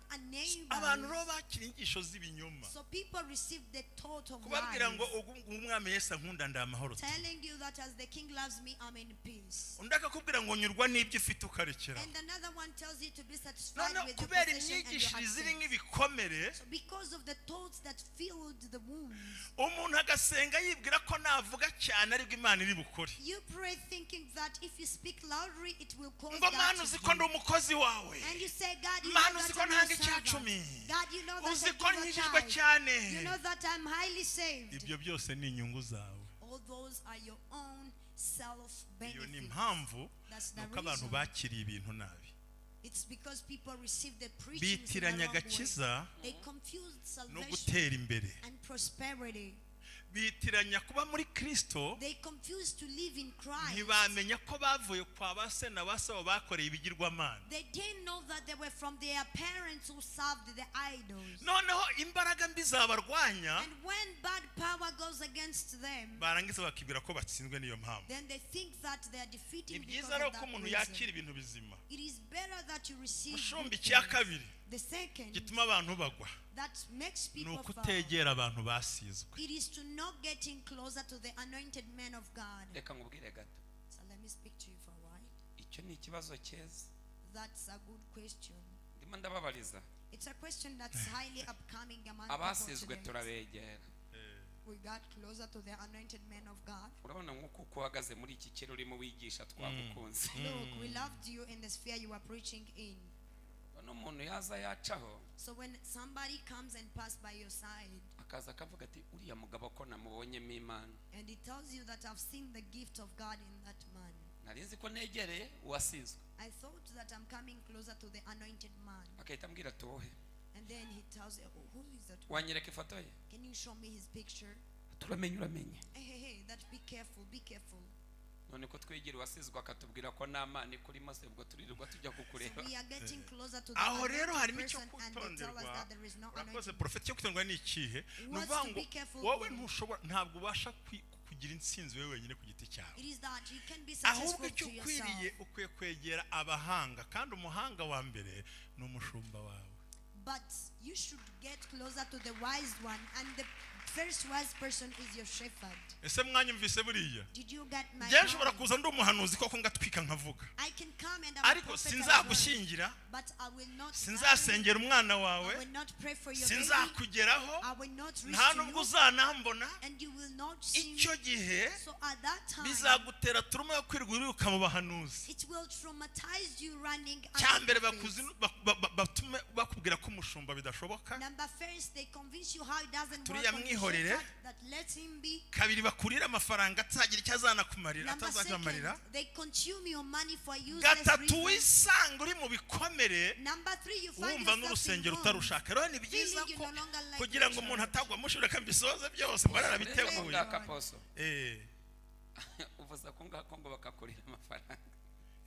Speaker 4: abantu
Speaker 2: enables.
Speaker 4: rero bakira inyigisho z'ibinyoma
Speaker 2: So people receive the thought of
Speaker 4: kubabwira ngo
Speaker 2: lies,
Speaker 4: umwami Yesu ankunda ndi amahoro
Speaker 2: telling you that as the king loves me, I'm in peace.
Speaker 4: undi akakubwira ngo nyurwa n'ibyo ufite ukarekera
Speaker 2: And another one tells you to be satisfied
Speaker 4: noneho
Speaker 2: with your
Speaker 4: kubera
Speaker 2: possession and your
Speaker 4: imyigishirize iri
Speaker 2: access.
Speaker 4: nk'ibikomere
Speaker 2: So because of the thoughts that filled the wounds,
Speaker 4: umuntu agasenga yibwira ko navuga cyane aribwo Imana iri bukore
Speaker 2: you pray thinking that if you speak loudly, it will cause
Speaker 4: ngo
Speaker 2: God
Speaker 4: Mana
Speaker 2: to
Speaker 4: uzi ko ndi
Speaker 2: do.
Speaker 4: umukozi wawe
Speaker 2: And you say, God, you
Speaker 4: Mana
Speaker 2: know
Speaker 4: uzi
Speaker 2: that
Speaker 4: ko
Speaker 2: I'm your
Speaker 4: ntanga icyacumi
Speaker 2: servant. God, you know that
Speaker 4: uzi
Speaker 2: I
Speaker 4: ko
Speaker 2: give a
Speaker 4: nkijijwe
Speaker 2: tithe.
Speaker 4: cyane
Speaker 2: You know that I'm highly saved.
Speaker 4: ibyo byose ni inyungu zawe
Speaker 2: All those are your own
Speaker 4: iyo ni
Speaker 2: self-benefits.
Speaker 4: impamvu
Speaker 2: That's the
Speaker 4: nuko abantu
Speaker 2: reason.
Speaker 4: bakiriye ibintu nabi
Speaker 2: It's because people receive the preaching in the
Speaker 4: bitiranya
Speaker 2: wrong way.
Speaker 4: agakiza
Speaker 2: They confuse
Speaker 4: no
Speaker 2: salvation
Speaker 4: gutera imbere
Speaker 2: and prosperity.
Speaker 4: bitiranya kuba muri Kristo
Speaker 2: they confuse to live in Christ.
Speaker 4: ntibamenya ko bavuye kwa base na basabo bakoreye ibigirwamana.
Speaker 2: They didn't know that they were from their parents who served the idols.
Speaker 4: Noneho imbaraga mbi zabarwanya,
Speaker 2: And when bad power goes against them,
Speaker 4: barangiza bakibwira ko batsinzwe niyo mpamvu.
Speaker 2: then they think that they are
Speaker 4: Ni
Speaker 2: defeating because
Speaker 4: byiza rero
Speaker 2: of
Speaker 4: ko
Speaker 2: that
Speaker 4: umuntu
Speaker 2: reason.
Speaker 4: yakira ibintu bizima.
Speaker 2: It is better that you receive
Speaker 4: Mushumbi
Speaker 2: good
Speaker 4: cya
Speaker 2: things.
Speaker 4: kabiri
Speaker 2: The second
Speaker 4: gituma abantu bagwa
Speaker 2: that makes
Speaker 4: ni
Speaker 2: people fall.
Speaker 4: ukutegera abantu basizwe.
Speaker 2: It is to not getting closer to the anointed men of God.
Speaker 3: reka nkubwire gato
Speaker 2: So let me speak to you for a while.
Speaker 3: icyo ni ikibazo cyiza
Speaker 2: That's a good question.
Speaker 3: ndimo ndababariza
Speaker 2: It's a question that's highly upcoming among people
Speaker 3: abasizwe
Speaker 2: today.
Speaker 3: turabegera
Speaker 2: We got closer to the anointed men of God.
Speaker 3: urabona nk'uko uko uhagaze muri iki kiro urimo wigisha twagukunze
Speaker 2: Look, we loved you in the sphere you were preaching in.
Speaker 3: none umuntu yaza yacaho
Speaker 2: So when somebody comes and pass by your side
Speaker 3: akaza akavuga ati uriya mugabo ko namubonyemo imana
Speaker 2: and he tells you that I've seen the gift of God in that man,
Speaker 3: nari nzi ko negereye uwasizwe
Speaker 2: I thought that I'm coming closer to the anointed man.
Speaker 3: akahita ambwira ati wowe
Speaker 2: And then he tells you, oh, who is that one?
Speaker 3: wanyereka ifoto ye
Speaker 2: Can you show me his picture?
Speaker 3: turamenye uramenye
Speaker 2: Hey, that be careful, be careful.
Speaker 3: none ko twegera uwasizwe akatubwira ko nta mana ikurimo se ubwo turirirwa tujya
Speaker 2: So
Speaker 3: kukureba
Speaker 2: we are getting closer to the
Speaker 4: Aho rero
Speaker 2: anointed
Speaker 4: harimo icyo
Speaker 2: person and they tell us
Speaker 4: kwitonderwa.
Speaker 2: that there is no
Speaker 4: Urakoze
Speaker 2: anointed.
Speaker 4: Prophet, cyo kwitonderwa ni ikihe? Ni ukuvuga ngo wowe ntushobora, ntabwo ubasha kugira intsinzi wewe wenyine ku giti cyawe.
Speaker 2: It is that you can be
Speaker 4: Ahubwo
Speaker 2: successful
Speaker 4: icyo
Speaker 2: to
Speaker 4: ukwiriye
Speaker 2: yourself.
Speaker 4: ukwiye kwegera abahanga, kandi umuhanga wa mbere ni umushumba wawe.
Speaker 2: But you should get closer to the wise one, and the first wise person is your shepherd.
Speaker 4: Ese mwanyumvise buriya?
Speaker 2: Did you get my
Speaker 4: Njye nshobora
Speaker 2: point?
Speaker 4: kuza ndi umuhanuzi koko ngatwika nkavuga,
Speaker 2: I can come and I will
Speaker 4: ariko
Speaker 2: prophet as well,
Speaker 4: sinzagushyingira,
Speaker 2: but I will not marry,
Speaker 4: sinzasengera umwana
Speaker 2: I
Speaker 4: wawe,
Speaker 2: will not pray for your baby,
Speaker 4: sinzakugeraho,
Speaker 2: I will not reach
Speaker 4: nta
Speaker 2: to
Speaker 4: nubwo
Speaker 2: you,
Speaker 4: uzanambona.
Speaker 2: and you will not see
Speaker 4: Icyo
Speaker 2: me.
Speaker 4: gihe
Speaker 2: So at that time,
Speaker 4: bizagutera turuma yo kwirirwa uriruka mu bahanuzi.
Speaker 2: it will traumatize you running
Speaker 4: Cyambere
Speaker 2: after faith.
Speaker 4: batume bakubwira ko umushumba bidashoboka.
Speaker 2: Number first, they convince you how it doesn't work
Speaker 4: Turiya
Speaker 2: on the
Speaker 4: mwihorere.
Speaker 2: shepherd, that let him be.
Speaker 4: Kabiri bakurira amafaranga atagira icyo azanakumarira,
Speaker 2: Number second,
Speaker 4: atazakumarira.
Speaker 2: they consume your money for useless
Speaker 4: Gatatu
Speaker 2: reasons.
Speaker 4: wisanga uri mu bikomere,
Speaker 2: Number three, you find
Speaker 4: wumva
Speaker 2: yourself in
Speaker 4: n'urusengero
Speaker 2: homes,
Speaker 4: utarushaka. Rero ni byiza
Speaker 2: feeling you
Speaker 4: ko
Speaker 2: no longer like
Speaker 4: kugira
Speaker 2: the
Speaker 4: ngo umuntu
Speaker 2: church.
Speaker 4: atagwa mushura kambisoze byose
Speaker 3: Ureba
Speaker 4: barabiteguye.
Speaker 3: ngaka poso
Speaker 4: Eh,
Speaker 3: uvuza ko ngako ngo bakakurira amafaranga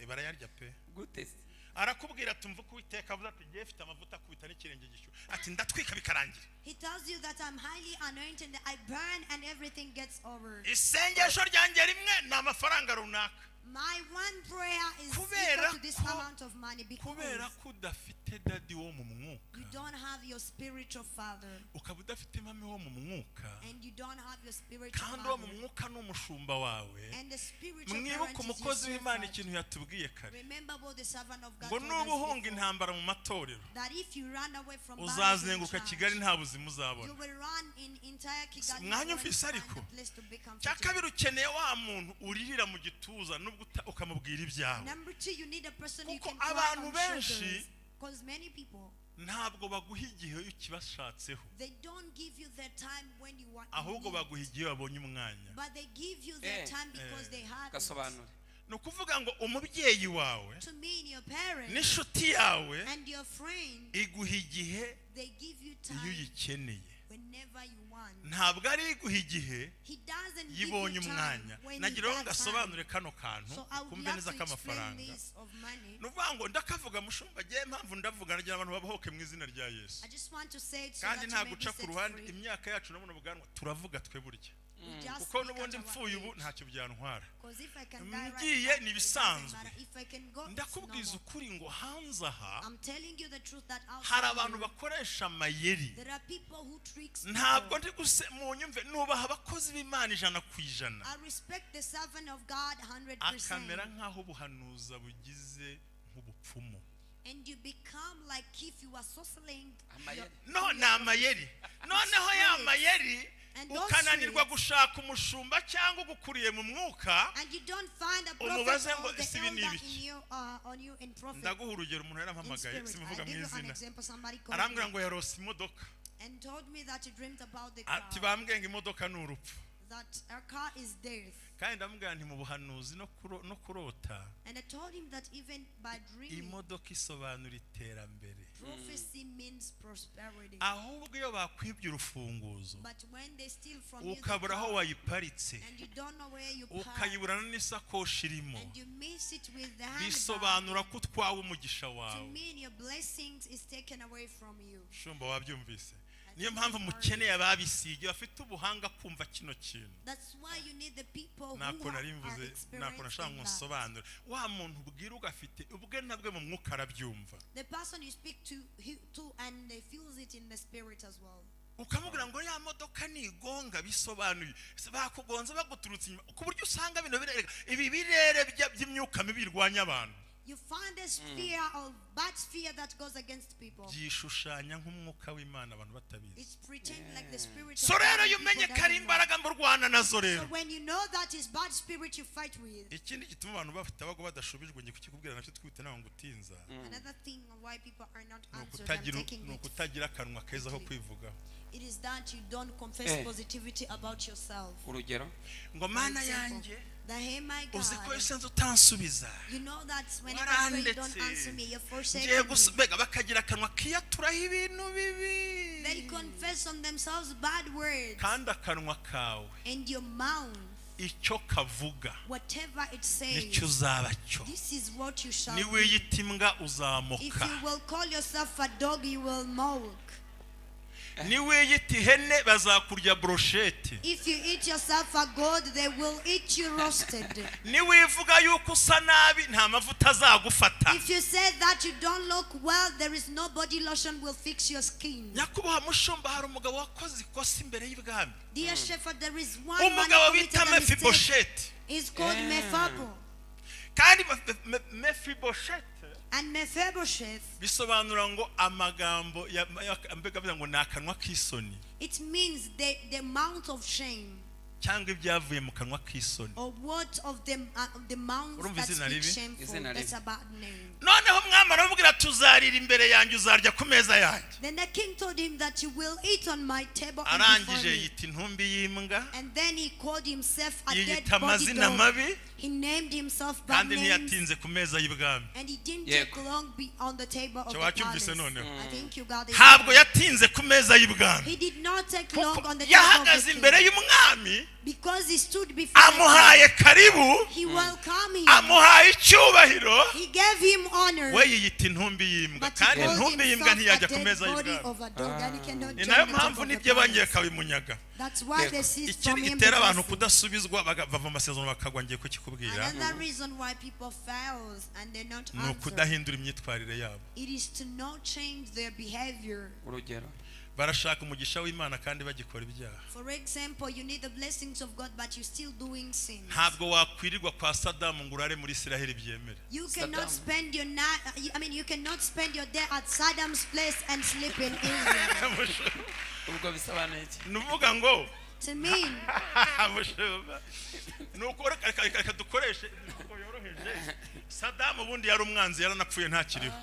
Speaker 4: barayarya pe.
Speaker 3: gute se
Speaker 4: Arakubwira tumva ko Uwiteka avuze ati ngiye mfite amavuta akubita n'ikirenge gishyushye. Ati ndatwika bikarangira.
Speaker 2: He tells you that I'm highly anointed, that I burn and everything gets over.
Speaker 4: Isengesho ryanjye rimwe ni amafaranga runaka.
Speaker 2: My one prayer is
Speaker 4: Kubera
Speaker 2: equal to this
Speaker 4: ko-
Speaker 2: amount of money because
Speaker 4: Kubera ko udafite dadi wo mu mwuka,
Speaker 2: you don't have your spiritual father
Speaker 4: ukaba udafite mami wo mu mwuka,
Speaker 2: and you don't have your spiritual
Speaker 4: kandi uwo mu
Speaker 2: mother.
Speaker 4: mwuka ni umushumba wawe.
Speaker 2: And the spiritual
Speaker 4: Mwibuke
Speaker 2: parent is your
Speaker 4: umukozi w'Imana
Speaker 2: shepherd.
Speaker 4: ikintu yatubwiye kare,
Speaker 2: Remember what the servant of God
Speaker 4: ngo
Speaker 2: told
Speaker 4: nuba
Speaker 2: us
Speaker 4: uhunga
Speaker 2: before,
Speaker 4: intambara mu matorero,
Speaker 2: that if you run away from battles in
Speaker 4: uzazenguka
Speaker 2: church,
Speaker 4: Kigali nta buzima
Speaker 2: you
Speaker 4: uzabona.
Speaker 2: will run in entire Kigali, you
Speaker 4: Mwanya
Speaker 2: won't
Speaker 4: umvise
Speaker 2: find
Speaker 4: ariko.
Speaker 2: a place to be
Speaker 4: Cya
Speaker 2: comfortable.
Speaker 4: kabiri ukeneye wa muntu uririra mu gituza nubwo ukamubwira ibyawe.
Speaker 2: Number two, you need a person you
Speaker 4: Kuko
Speaker 2: can cry
Speaker 4: abantu
Speaker 2: on
Speaker 4: benshi
Speaker 2: shoulders. Because many people,
Speaker 4: ntabwo baguha igihe iyo ukibashatseho,
Speaker 2: they don't give you their time when you want
Speaker 4: ahubwo
Speaker 2: need,
Speaker 4: baguha igihe babonye umwanya.
Speaker 2: but they give you their time because they have it.
Speaker 3: gasobanure
Speaker 4: Ni ukuvuga ngo umubyeyi wawe
Speaker 2: To mean your parents
Speaker 4: n'inshuti yawe
Speaker 2: and your friends,
Speaker 4: iguha igihe
Speaker 2: they give you
Speaker 4: iyo
Speaker 2: time
Speaker 4: uyikeneye.
Speaker 2: whenever you want.
Speaker 4: Ntabwo ari iguha igihe
Speaker 2: He doesn't give
Speaker 4: yibonye
Speaker 2: you time
Speaker 4: umwanya.
Speaker 2: when he
Speaker 4: Nagira ngo
Speaker 2: got
Speaker 4: ngasobanure
Speaker 2: time.
Speaker 4: kano kantu
Speaker 2: So I would
Speaker 4: kumbe
Speaker 2: love
Speaker 4: neza
Speaker 2: to explain
Speaker 4: k'amafaranga.
Speaker 2: this of money.
Speaker 4: Ni ukuvuga ngo ndakavuga mushumba, agiye mpamvu ndavuga nagira abantu babohoke mu izina rya Yesu.
Speaker 2: I just want to say it so
Speaker 4: Kandi
Speaker 2: that
Speaker 4: nta
Speaker 2: you may be
Speaker 4: guca ku
Speaker 2: set
Speaker 4: ruhande,
Speaker 2: free.
Speaker 4: imyaka yacu n'ubuno bwanwa turavuga twe burya,
Speaker 2: We just
Speaker 4: kuko
Speaker 2: speak
Speaker 4: n'ubundi
Speaker 2: at our
Speaker 4: mpfuye ubu
Speaker 2: age.
Speaker 4: ntacyo byantwara.
Speaker 2: 'Cause if I can die right
Speaker 4: Ngiye
Speaker 2: now,
Speaker 4: ni
Speaker 2: it doesn't
Speaker 4: ibisanzwe.
Speaker 2: matter. If I can go, it's
Speaker 4: Ndakubwiza
Speaker 2: normal.
Speaker 4: ukuri ngo hanze aha
Speaker 2: I'm telling you the truth that
Speaker 4: hari
Speaker 2: outside
Speaker 4: abantu
Speaker 2: here,
Speaker 4: bakoresha amayeri.
Speaker 2: there are people who tricks
Speaker 4: Ntabwo
Speaker 2: people.
Speaker 4: ndi mu nyumve, nubaha abakozi b'Imana 100%.
Speaker 2: I respect the servant of God
Speaker 4: Akamera
Speaker 2: 100%.
Speaker 4: nk'aho ubuhanuza bugize nk'ubupfumu.
Speaker 2: And you become like if you are sorcering.
Speaker 3: amayeri
Speaker 4: No, ni amayeri. Noneho ya mayeri
Speaker 2: And those
Speaker 4: ukananirwa
Speaker 2: spirits,
Speaker 4: gushaka umushumba cyangwa ugukuriye mu mwuka.
Speaker 2: and you don't find a
Speaker 4: Umubaze
Speaker 2: prophet
Speaker 4: ngo
Speaker 2: or the
Speaker 4: ese ibi ni
Speaker 2: elder
Speaker 4: ibiki?
Speaker 2: in you, on you in prophet.
Speaker 4: Ndaguha urugero, umuntu
Speaker 2: In
Speaker 4: yarampamagaye
Speaker 2: spirit.
Speaker 4: simuvuga
Speaker 2: I'll
Speaker 4: mu
Speaker 2: give you an
Speaker 4: izina,
Speaker 2: example. Somebody called
Speaker 4: arambwira
Speaker 2: me
Speaker 4: ngo yarose imodoka,
Speaker 2: and told me that he dreamed about the
Speaker 4: ati
Speaker 2: car.
Speaker 4: bambwiye ngo imodoka ni urupfu.
Speaker 2: that our car is death.
Speaker 4: kandi ndamubwira nti mu buhanuzi no kurota
Speaker 2: And I told him that even by dreaming,
Speaker 4: imodoka isobanura iterambere
Speaker 2: prophecy means prosperity.
Speaker 4: ahubwo iyo bakwibye urufunguzo
Speaker 2: But when they steal from you the
Speaker 4: ukabura aho
Speaker 2: car,
Speaker 4: wayiparitse
Speaker 2: and you don't know where you park,
Speaker 4: ukayiburana n'isakoshi irimo
Speaker 2: and you miss it with the handbag,
Speaker 4: bisobanura ko utwawe umugisha
Speaker 2: to
Speaker 4: wawe
Speaker 2: mean your blessings is taken away from you.
Speaker 4: shumba wabyumvise niyo mpamvu mukeneye ababisige bafite ubuhanga kumva kino kintu
Speaker 2: That's why you need the people who
Speaker 4: nako
Speaker 2: are
Speaker 4: narimvuze nako nashaka
Speaker 2: experiencing that.
Speaker 4: nsobanura wa muntu ubwira ugafite ubwe nabwe mu mwuka arabyumva
Speaker 2: The person you speak to and they feels it in the spirit as well.
Speaker 4: ukamubwira ngo ya modoka nigonga bisobanuye bakugonze baguturutse inyuma ku buryo usanga bino birere ibi birere by'imyuka mibi birwanya abantu.
Speaker 2: You find this fear of bad fear that goes against people.
Speaker 4: Byishushanya nk'umwuka w'Imana abantu batabizi.
Speaker 2: It's pretend like the spirit
Speaker 4: So
Speaker 2: of God.
Speaker 4: rero yumenye kari imbaraga murwana nazo rero.
Speaker 2: So when you know that is bad spirit you fight with.
Speaker 4: Ikindi gituma abantu bafite abago badashubijwe ngiye kukikubwira nacyo twite naho ngutinza.
Speaker 2: Another thing why people are not answering
Speaker 4: Kutagira akanwa keza ho kwivugaho.
Speaker 2: It is that you don't confess positivity about yourself.
Speaker 3: urugero
Speaker 4: ngo mana yanjye uzi ko esenze utansubiza
Speaker 2: you know that whenever you don't answer me you're forsaking me.
Speaker 4: Gusubega bakagira akanwa kiyaturaho ibintu bibi.
Speaker 2: They confess on themselves bad words.
Speaker 4: Kandi akanwa kawe
Speaker 2: And your mouth,
Speaker 4: icyo kavuga
Speaker 2: whatever it says,
Speaker 4: nicyo uzaba cyo.
Speaker 2: this is what you shall
Speaker 4: Ni
Speaker 2: be.
Speaker 4: wiyita imbwa
Speaker 2: If
Speaker 4: uzamuka.
Speaker 2: you will call yourself a dog, you will mock.
Speaker 4: Ni wiyita ihene bazakurya brochette.
Speaker 2: If you eat yourself a goat, they will eat you roasted.
Speaker 4: Ni wivuga yuko usa nabi nta mavuta azagufata.
Speaker 2: If you say that you don't look well, there is no body lotion will fix your skin.
Speaker 4: Nyakubaha mushumba hari umugabo wakoze ikosa imbere y'ibwami.
Speaker 2: Dear shepherd, there is one man
Speaker 4: Umugabo
Speaker 2: who
Speaker 4: bita
Speaker 2: committed a mistake.
Speaker 4: Mephibosheth.
Speaker 2: He's called Mephibosheth.
Speaker 4: Kandi Mephibosheth
Speaker 2: And Mephibosheth,
Speaker 4: bisobanura ngo amagambo mbega bivuga ngo nakanwa k'isoni.
Speaker 2: it means the mouth of shame.
Speaker 4: Cyangwa ibyavuye mu kanwa k'isoni.
Speaker 2: Or what of the mouth that speaks shameful. That's a bad name.
Speaker 4: Noneho umwami aramubwira tuzarira imbere yanjye uzarya ku meza yanjye.
Speaker 2: Then the king told him that you will eat on my table.
Speaker 4: Arangije yita intumbi y'imbwa.
Speaker 2: And then he called himself a dead
Speaker 4: Yita
Speaker 2: body
Speaker 4: amazina
Speaker 2: dog.
Speaker 4: mabi.
Speaker 2: He named himself bad
Speaker 4: Kandi
Speaker 2: names.
Speaker 4: ntiyatinze ku meza y'ibwami.
Speaker 2: And he didn't take long on the table of the
Speaker 4: Wacyumvise
Speaker 2: palace.
Speaker 4: noneho.
Speaker 2: I think you got it.
Speaker 4: Ntabwo yatinze ku meza y'ibwami.
Speaker 2: He did not take long on the table of
Speaker 4: Yahagaze
Speaker 2: the
Speaker 4: imbere
Speaker 2: king.
Speaker 4: y'umwami.
Speaker 2: Because he stood before
Speaker 4: Amuhaye karibu.
Speaker 2: he welcomed him.
Speaker 4: Amuhaye icyubahiro.
Speaker 2: He gave him honor.
Speaker 4: We yiyita intumbi y'imbwa.
Speaker 2: But he
Speaker 4: Kandi
Speaker 2: called
Speaker 4: intumbi y'imbwa
Speaker 2: himself
Speaker 4: ntiyajya
Speaker 2: a
Speaker 4: ku meza
Speaker 2: dead body
Speaker 4: y'ibwami.
Speaker 2: of a dog, and he cannot
Speaker 4: Ni
Speaker 2: join
Speaker 4: nayo
Speaker 2: the
Speaker 4: mpamvu
Speaker 2: top of the
Speaker 4: n'ibyo bangiye
Speaker 2: palace.
Speaker 4: kabimunyaga.
Speaker 2: That's why they seized from
Speaker 4: Ikindi
Speaker 2: him.
Speaker 4: gitera
Speaker 2: the
Speaker 4: abantu
Speaker 2: blessing.
Speaker 4: kudasubizwa bava mu masezerano bakagwa ngiye kukikubwira.
Speaker 2: Another reason why people fails and they not
Speaker 4: Ni
Speaker 2: answer.
Speaker 4: ukudahindura imyitwarire yabo.
Speaker 2: It is to not change their behavior.
Speaker 3: urugero
Speaker 4: Barashaka umugisha w'Imana kandi bagikora ibyaha.
Speaker 2: For example, you need the blessings of God, but you're still doing sins.
Speaker 4: Ntabwo wakwirirwa kwa Sadamu ngo urare muri Isiraheli byemere.
Speaker 2: You cannot spend your night. You cannot spend your day at Saddam's place and sleep in Israel.
Speaker 3: ubwo bisobanuye iki
Speaker 4: Nuvuga ngo
Speaker 2: To me,
Speaker 4: mushumba nuko reka dukoreshe nuko yoroheje. Sadamu ubundi yari umwanzi yaranapfuye ntakiriho.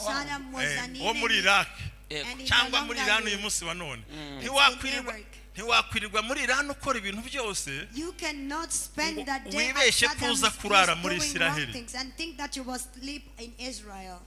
Speaker 2: Saddam was an
Speaker 4: Wo muri
Speaker 2: enemy,
Speaker 4: Iraq
Speaker 2: and he no
Speaker 4: cyangwa muri Iran
Speaker 2: longer
Speaker 4: uyu
Speaker 2: lives.
Speaker 4: munsi wa none.
Speaker 2: Iraq.
Speaker 4: Ntiwakwirirwa muri Iran ukora ibintu byose.
Speaker 2: You cannot spend that day at
Speaker 4: Wibeshye ko
Speaker 2: Saddam's
Speaker 4: uza kurara
Speaker 2: place
Speaker 4: muri
Speaker 2: doing
Speaker 4: Isiraheli.
Speaker 2: wrong things and think that you will sleep in Israel.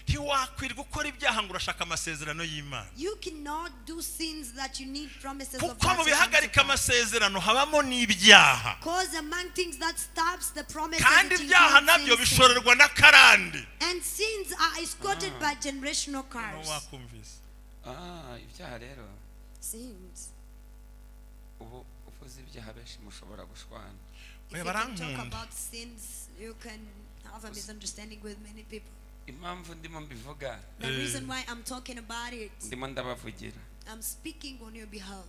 Speaker 4: Ntiwakwirirwa ukora ibyaha ngo urashaka amasezerano y'Imana.
Speaker 2: You cannot do sins that you need promises of
Speaker 4: Kuko mu
Speaker 2: God.
Speaker 4: bihagarika amasezerano habamo n'ibyaha.
Speaker 2: Because among things that stops the promises
Speaker 4: Kandi
Speaker 2: it
Speaker 4: ibyaha
Speaker 2: includes
Speaker 4: nabyo
Speaker 2: sin.
Speaker 4: bishorerwa n'akarande.
Speaker 2: And sins are escorted by generational
Speaker 4: No
Speaker 2: curse.
Speaker 4: wakumvise.
Speaker 3: ibyaha rero
Speaker 2: Sins.
Speaker 3: ubu uvuze ibyaha benshi mushobora gushwana
Speaker 2: If you can talk about sins, you can have a misunderstanding with many people.
Speaker 3: impamvu ndimo mbivuga
Speaker 2: The reason why I'm talking about it,
Speaker 3: ndimo ndabavugira
Speaker 2: I'm speaking on your behalf.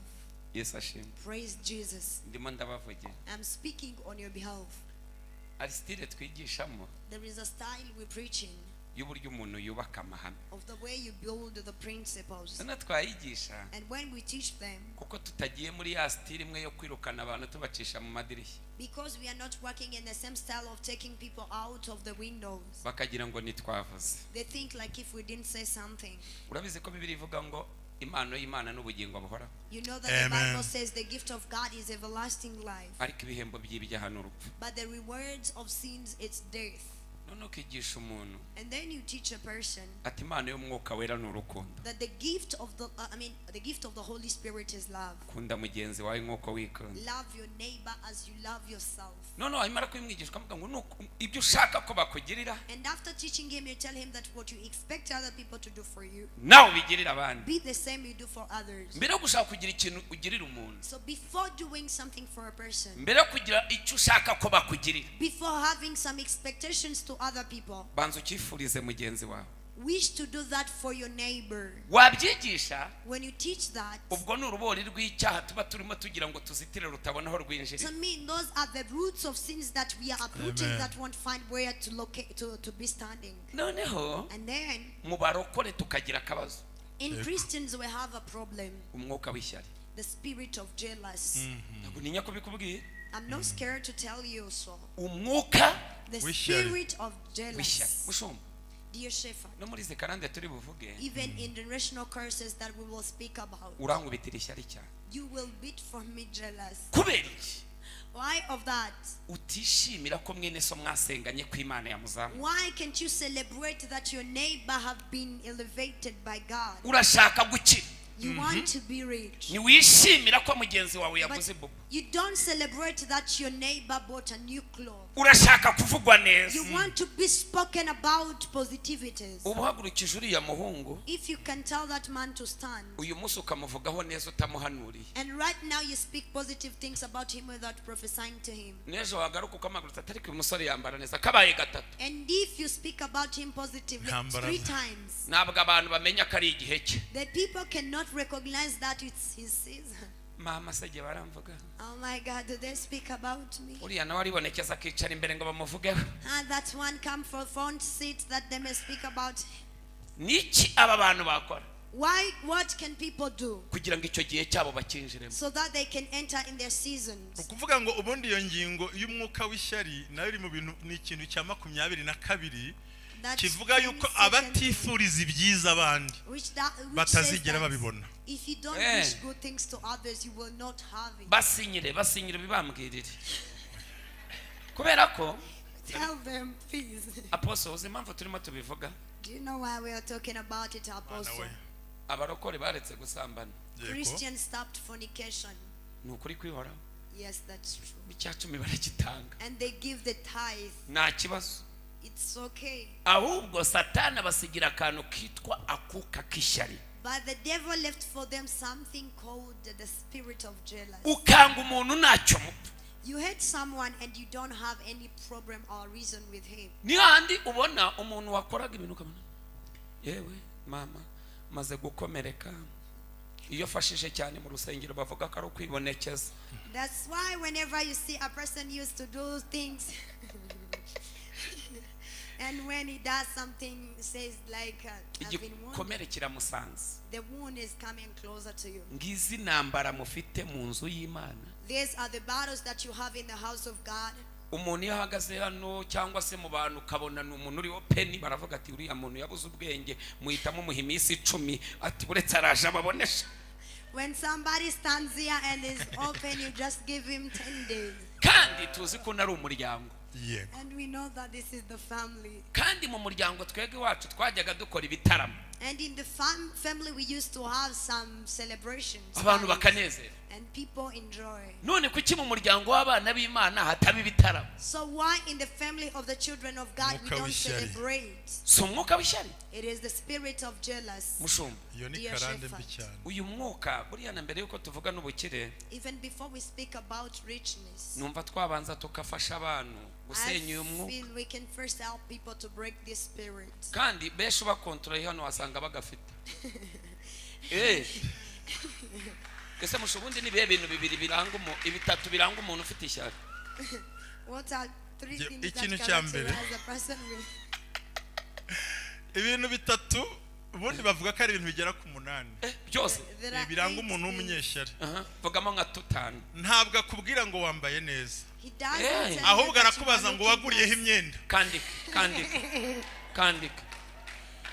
Speaker 3: yesu ashimwe
Speaker 2: Praise Jesus.
Speaker 3: ndimo ndabavugira
Speaker 2: I'm speaking on your behalf.
Speaker 3: ari style twigishamo
Speaker 2: There is a style we're preaching
Speaker 3: y'uburyo umuntu yubaka amahame
Speaker 2: of the way you build the principles.
Speaker 3: none twayigisha
Speaker 2: And when we teach them,
Speaker 3: kuko tutagiye muri ya style imwe yo kwirukana abantu tubacisha mu madirishya
Speaker 2: because we are not working in the same style of taking people out of the windows,
Speaker 3: bakagira ngo ntitwavuze
Speaker 2: they think like if we didn't say something.
Speaker 3: urabizi ko bibiri ivuga ngo impano y'Imana n'ubugingo buhoraho.
Speaker 2: You know that the Bible says the gift of God is everlasting life.
Speaker 3: Ariko ibihembo by'ibyaha n'urupfu.
Speaker 2: But the rewards of sins, it's death.
Speaker 3: None ukigisha umuntu
Speaker 2: And then you teach a person
Speaker 3: ati impano y'umwuka wera n'urukundo.
Speaker 2: that the gift of the gift of the Holy Spirit is love.
Speaker 3: Kunda mugenzi wawe nk'uko wikunda.
Speaker 2: Love your neighbor as you love yourself.
Speaker 3: None wamara kwimwigisha ukavuga ngo ibyo ushaka ko bakugirira.
Speaker 2: And after teaching him, you tell him that what you expect other people to do for you,
Speaker 3: Nawe ubigirira abandi.
Speaker 2: be the same you do for others.
Speaker 3: Mbere yo gushaka kugira ikintu ugirira umuntu.
Speaker 2: So before doing something for a person,
Speaker 3: Mbere yo kugira icyo ushaka ko bakugirira.
Speaker 2: before having some expectations to other people,
Speaker 3: Banza ukifurize mugenzi wawe.
Speaker 2: wish to do that for your neighbor.
Speaker 3: Wabyigisha
Speaker 2: When you teach that,
Speaker 3: ubwo n'urubori rw'icyaha tuba turimo tugira ngo tuzitire rutabona aho rwinjira.
Speaker 2: to me, those are the roots of sins that we are uprooting that won't find where to locate to be standing.
Speaker 3: Noneho
Speaker 2: And then
Speaker 3: mu barokore tukagira akabazo.
Speaker 2: in Christians we have a problem,
Speaker 3: Umwuka w'ishyari.
Speaker 2: the spirit of jealousy.
Speaker 3: Ntabwo ninya kubikubwira.
Speaker 2: I'm not scared to tell you so.
Speaker 3: Umwuka
Speaker 2: The
Speaker 4: W'ishyari.
Speaker 2: spirit of
Speaker 3: w'ishyari.
Speaker 2: jealousy.
Speaker 3: Mushumba.
Speaker 2: Dear Shepherd,
Speaker 3: No muri zikarande turi buvuge.
Speaker 2: even in the rational curses that we will speak about,
Speaker 3: Urankubitira ishyari cyane.
Speaker 2: you will beat for me jealous.
Speaker 3: Kubera iki?
Speaker 2: Why of that?
Speaker 3: Utishimira ko mwene so mwasenganye ko Imana yamuzamu.
Speaker 2: Why can't you celebrate that your neighbor have been elevated by God?
Speaker 3: Urashaka gukira.
Speaker 2: You want to be rich.
Speaker 3: Ntiwishimira ko mugenzi wawe yaguze
Speaker 2: But
Speaker 3: bubu.
Speaker 2: you don't celebrate that your neighbor bought a new clothes.
Speaker 3: Urashaka kuvugwa neza.
Speaker 2: You want to be spoken about positivities.
Speaker 3: Ubuhagurukije uriya muhungu
Speaker 2: If you can tell that man to stand,
Speaker 3: uyu munsi ukamuvugaho neza utamuhanuriye.
Speaker 2: and right now you speak positive things about him without prophesying to him.
Speaker 3: N'ejo wagaruka ukamagurutsa atari ko uyu musore yambara neza kabaye gatatu.
Speaker 2: And if you speak about him positively
Speaker 4: Yambara
Speaker 2: 3
Speaker 4: neza.
Speaker 2: times,
Speaker 3: Ntabwo abantu bamenya ko ari igihe cye.
Speaker 2: the people cannot recognize that it's his season.
Speaker 3: Mama sege baramvuga.
Speaker 2: Oh my God, do they speak about me?
Speaker 3: Uriya nawe aribonekeza akicara imbere ngo bamuvugeho.
Speaker 2: And that one come for front seat that they may speak about.
Speaker 3: Niki aba bantu bakora
Speaker 2: Why? What can people do
Speaker 3: kugira ngo icyo gihe cyabo bakinjiremo?
Speaker 2: so that they can enter in their seasons?
Speaker 4: ukuvuga ngo ubundi iyo ngingo y'umwuka w'ishyari nayo iri mu bintu ni ikintu cya 22
Speaker 2: That
Speaker 4: kivuga yuko abatifuriza ibyiza abandi
Speaker 2: which
Speaker 4: batazigera babibona.
Speaker 2: if you don't wish good things to others, you will not have it.
Speaker 3: Basinyire bibambwirire. Kubera ko
Speaker 2: Tell them, please.
Speaker 3: Apostle uzi impamvu turimo tubivuga?
Speaker 2: Do you know why we are talking about it, Apostle?
Speaker 3: Abarokore baretse gusambana.
Speaker 2: Christians stopped fornication.
Speaker 3: Ni ukuri kwihoraho.
Speaker 2: Yes, that's true.
Speaker 3: Icyacumi baragitanga.
Speaker 2: And they give the tithe.
Speaker 3: Nta kibazo.
Speaker 2: It's okay.
Speaker 3: Ahubwo Satani abasigira akantu kitwa akuka k'ishyari.
Speaker 2: But the devil left for them something called the spirit of jealousy.
Speaker 3: Ukanga umuntu ntacyo mupfa.
Speaker 2: You hate someone and you don't have any problem or reason with him.
Speaker 3: Ni handi ubona umuntu wakoraga ibintu ukamenya yewe mama maze gukomereka. Iyo fashije cyane mu rusengero bavuga ko ari ukwibonekeza.
Speaker 2: That's why whenever you see a person used to do things and when he does something, says like I've been wounded,
Speaker 3: Igikomere kiramusanze.
Speaker 2: the wound is coming closer to you.
Speaker 3: Ngizi ntambara mufite mu nzu y'Imana.
Speaker 2: These are the battles that you have in the house of God.
Speaker 3: Umuntu iyo ahagaze hano cyangwa se mu bantu ukabona ni umuntu uriho peni baravuga ati uriya muntu yabuze ubwenge muhitamo muha iminsi 10 ati uretse araje ababonesha.
Speaker 2: When somebody stands here and is open, you just give him 10 days.
Speaker 3: Kandi tuzi ko nari umuryango.
Speaker 2: And we know that this is the family.
Speaker 3: Kandi mu muryango twege wacu twajyaga dukora ibitaramo.
Speaker 2: And in the family we used to have some celebrations.
Speaker 3: Abantu bakanezera.
Speaker 2: And people enjoy.
Speaker 3: None kuki mu muryango w'abana b'Imana hataba ibitaramo?
Speaker 2: So why in the family of the children of God we don't celebrate?
Speaker 3: So umwuka w'ishyari.
Speaker 2: It is the spirit of jealousy.
Speaker 3: Mushumba.
Speaker 4: Iyo ni karande mbi cyane.
Speaker 3: Uyu mwuka buriya na mbere yuko tuvuga n'ubukire.
Speaker 2: Even before we speak about richness,
Speaker 3: Numva twabanza tukafasha abantu gusenya uyu mwuka.
Speaker 2: I feel we can first help people to break this spirit.
Speaker 3: Kandi besho bakontrola hano wasanga bagafite. Kese mushubundi ni bihe bintu bibiri biranga ibitatu biranga umuntu ufite ishyari.
Speaker 2: What are 3 things
Speaker 4: Ikintu
Speaker 2: that
Speaker 4: cya mbere
Speaker 2: characterize a person with?
Speaker 4: ibintu bitatu ubundi bavuga ko ari ibintu bigera ku 8
Speaker 3: Byose
Speaker 4: biranga umuntu w'umunyeshyari.
Speaker 3: vugamo nka 5.
Speaker 4: Ntabwo akubwira ngo wambaye neza,
Speaker 2: He doesn't tell
Speaker 4: ahubwo
Speaker 2: you that you
Speaker 4: arakubaza
Speaker 2: are
Speaker 4: ngo
Speaker 2: looking
Speaker 4: waguriyeho
Speaker 2: nice.
Speaker 4: imyenda.
Speaker 3: Kandika.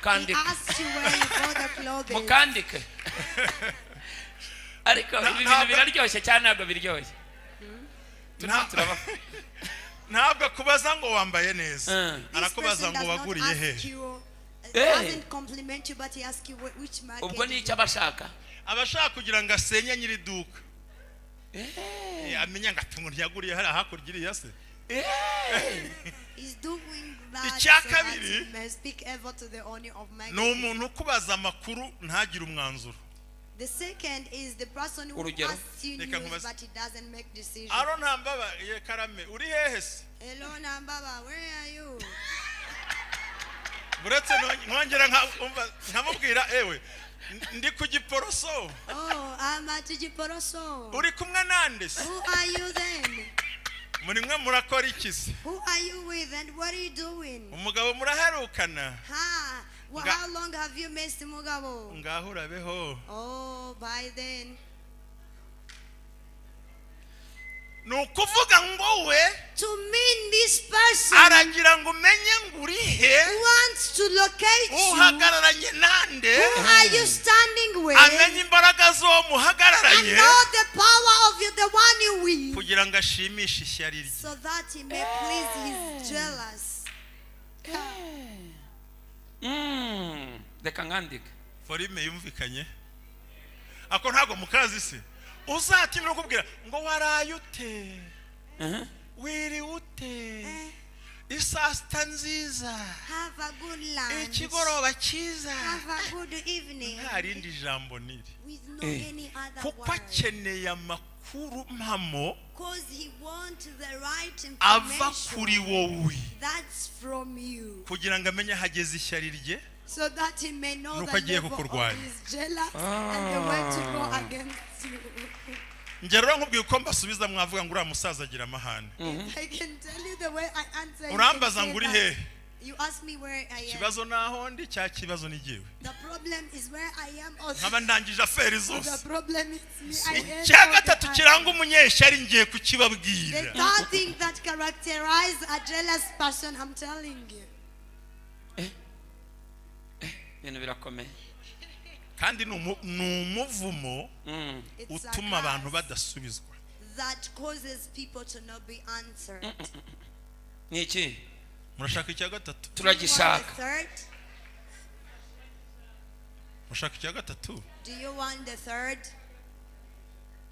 Speaker 3: Kandike.
Speaker 2: asked you where you bought the clothes.
Speaker 3: Mukandike. Ariko ibi bintu biraryoshye cyane ntabwo biryoshye.
Speaker 4: Ntabwo kubaza ngo wambaye neza. Arakubaza ngo waguriye he.
Speaker 2: He doesn't compliment you, but he asks you which market.
Speaker 3: Ubwo ni icyo abashaka.
Speaker 4: Abashaka kugira ngo asenye nyiri duka. Amenya ngo atungo ntiyaguriye hari hakurya iriya se.
Speaker 2: He's doing that
Speaker 4: Icyakabiri,
Speaker 2: so that he may speak ever to the owner of market.
Speaker 4: Ni umuntu ukubaza amakuru ntagire umwanzuro.
Speaker 2: The second is the person who asks you news but he doesn't make decisions.
Speaker 4: Aro Ntambaba ye Karame uri hehe se?
Speaker 2: Hello Ntambaba, where are you?
Speaker 4: Buretse nkongera nkamubwira ewe ndi ku Giporoso.
Speaker 2: Oh, I'm at Giporoso.
Speaker 4: Uri kumwe nande se?
Speaker 2: Who are you then?
Speaker 4: Muri mwe murakora iki se?
Speaker 2: Who are you with and what are you doing?
Speaker 4: Umugabo muraherukana.
Speaker 2: Well, how long have you missed Mugabo?
Speaker 4: Ngaho urabeho.
Speaker 2: Oh, by then.
Speaker 4: Nukuvuga ngo we
Speaker 2: To mean this person
Speaker 4: aragira ngo umenye nguri he
Speaker 2: wants to locate you.
Speaker 4: Uhagararanye nande.
Speaker 2: Who are you standing with?
Speaker 4: Amenye imbaraga zo
Speaker 2: And
Speaker 4: muhagararanye.
Speaker 2: know the power of you, the one you with.
Speaker 4: Kugira ngo ashimishe ishyari rye.
Speaker 2: So that he may please his jealous.
Speaker 3: Reka ngandike.
Speaker 4: Forime yumvikanye. Ako ntago mukazi se. Uzatimira kubwira ngo waraye ute. Wiri ute. Isasta nziza.
Speaker 2: Have a good lunch.
Speaker 4: Ikigoroba cyiza.
Speaker 2: Have a good evening.
Speaker 4: Ntarindi jambo niri.
Speaker 2: With no any other
Speaker 4: Kuko
Speaker 2: word.
Speaker 4: akeneye amakuru mpamo.
Speaker 2: Because he wants the right
Speaker 4: Ava kuri
Speaker 2: information.
Speaker 4: wowe.
Speaker 2: That's from you.
Speaker 4: Kugira ngo amenye hageze ishyari rye.
Speaker 2: So that he may know
Speaker 4: Nuko
Speaker 2: the
Speaker 4: agiye
Speaker 2: level of
Speaker 4: kukurwanya.
Speaker 2: his jealous and the way to go against you.
Speaker 4: Ngero nkubwiye uko mbasubiza mwavuga ngo uriya musaza agira amahane.
Speaker 2: I can tell you the way I answer you.
Speaker 4: Urambaza ngo uri he?
Speaker 2: You ask me where I am.
Speaker 4: Kibazo naho ndi cya kibazo ni jewe.
Speaker 2: The problem is where I am also.
Speaker 4: Nkaba ndangije aferi
Speaker 2: The
Speaker 4: zose.
Speaker 2: problem is me. I am
Speaker 4: Icya
Speaker 2: all the
Speaker 4: gatatu
Speaker 2: time.
Speaker 4: kiranga umunyeshyari ngiye
Speaker 2: The
Speaker 4: kukibabwira.
Speaker 2: third thing that characterizes a jealous person, I'm telling you.
Speaker 3: Ibintu birakomeye.
Speaker 4: Kandi ni umuvumo
Speaker 2: It's a
Speaker 4: utuma abantu
Speaker 2: curse
Speaker 4: badasubizwa.
Speaker 2: that causes people to not be answered.
Speaker 3: Ni iki?
Speaker 4: Murashaka icya gatatu?
Speaker 2: Do you want the
Speaker 3: Turagishaka.
Speaker 2: third?
Speaker 4: Murashaka icya gatatu?
Speaker 2: Do you want the third?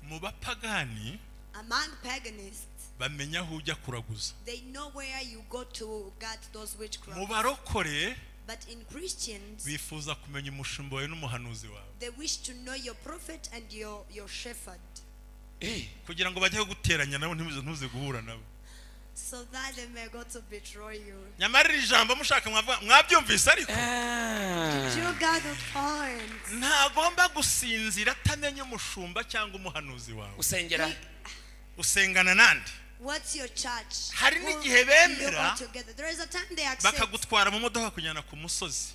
Speaker 4: Mu bapagani
Speaker 2: Among paganists,
Speaker 4: bamenya aho ujya kuraguza.
Speaker 2: they know where you go to get those
Speaker 4: Mu
Speaker 2: witchcraft.
Speaker 4: barokore
Speaker 2: But in Christians,
Speaker 4: bifuza kumenya umushumba wawe n'umuhanuzi wawe.
Speaker 2: they wish to know your prophet and your shepherd,
Speaker 4: Kugira ngo bajye guteranya nabo ntuze guhura nabo.
Speaker 2: so that they may go to betray you.
Speaker 4: Nyamara iri jambo mushaka mwabyumvise ariko.
Speaker 2: You got the point.
Speaker 4: Ntagomba gusinzira atamenye umushumba cyangwa umuhanuzi wawe.
Speaker 3: Usengera.
Speaker 4: Usengana nande?
Speaker 2: What's your church?
Speaker 4: Hari
Speaker 2: Who
Speaker 4: n'igihe
Speaker 2: do you
Speaker 4: bemera
Speaker 2: go together? There is a time they accept.
Speaker 4: bakagutwara mu modoka kujyana ku musozi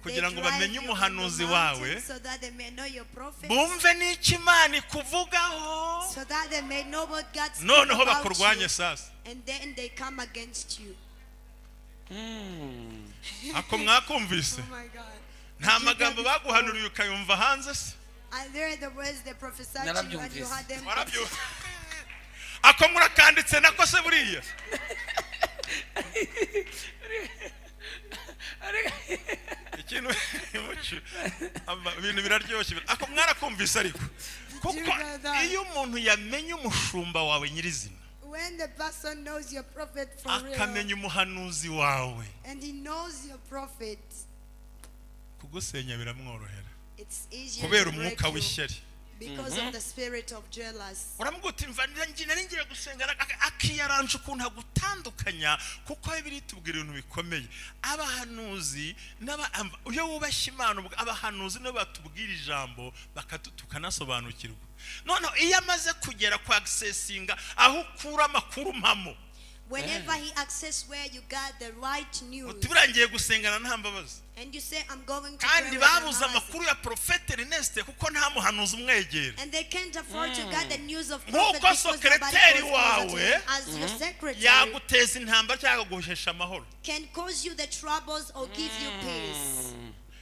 Speaker 2: They
Speaker 4: kugira ngo
Speaker 2: drive
Speaker 4: bamenye
Speaker 2: you on the
Speaker 4: umuhanuzi
Speaker 2: mountain
Speaker 4: wawe,
Speaker 2: so that they may know your prophet,
Speaker 4: bumve n'icyo Imana ikuvugaho,
Speaker 2: so that they may know what God speaks
Speaker 4: noneho
Speaker 2: about
Speaker 4: bakurwanye
Speaker 2: you,
Speaker 4: sasa.
Speaker 2: and then they come against you.
Speaker 4: Ako mwakumvise?
Speaker 2: Oh my God.
Speaker 4: Nta magambo baguhanuriye ukayumva hanze se?
Speaker 2: And there are the words they prophesied to you and you had them.
Speaker 4: Warabyumva? Ako murakanditse nako se buriya? Ikintu ibintu biraryoshye. Ako mwarakumvise ariko. Kuko iyo umuntu yamenye umushumba wawe nyirizina,
Speaker 2: When the person knows your prophet for real,
Speaker 4: akamenya umuhanuzi wawe,
Speaker 2: and he knows your prophet,
Speaker 4: kugusenya biramworohera
Speaker 2: it's easier
Speaker 4: kubera
Speaker 2: to break
Speaker 4: umwuka
Speaker 2: you
Speaker 4: w'ishyari.
Speaker 2: because of the spirit of jealous.
Speaker 4: Uramuga uti mva ngira gusenga akiyaranje ukuntu agutandukanya, kuko Bibiliya itubwira ibintu bikomeye. Abahanuzi iyo wubashye Imana, abahanuzi nibo batubwira ijambo tukanasobanukirwa. Noneho iyo amaze kugera kwa accessinga aho ukura amakuru mpamo,
Speaker 2: Whenever he access where you got the right news,
Speaker 4: uturangiye gusengana Ntambabazi,
Speaker 2: and you say, I'm going to
Speaker 4: kandi
Speaker 2: pray with
Speaker 4: babuze
Speaker 2: Ntambabazi,
Speaker 4: amakuru ya Prophet Ernest kuko nta muhanuzi umwegera.
Speaker 2: and they can't afford to get the news of prophet
Speaker 4: Nkuko
Speaker 2: because nobody
Speaker 4: sekreteri
Speaker 2: goes closer to
Speaker 4: wawe
Speaker 2: him. As your secretary
Speaker 4: yaguteza intambara cyangwa guhesha amahoro.
Speaker 2: can cause you the troubles or give you peace.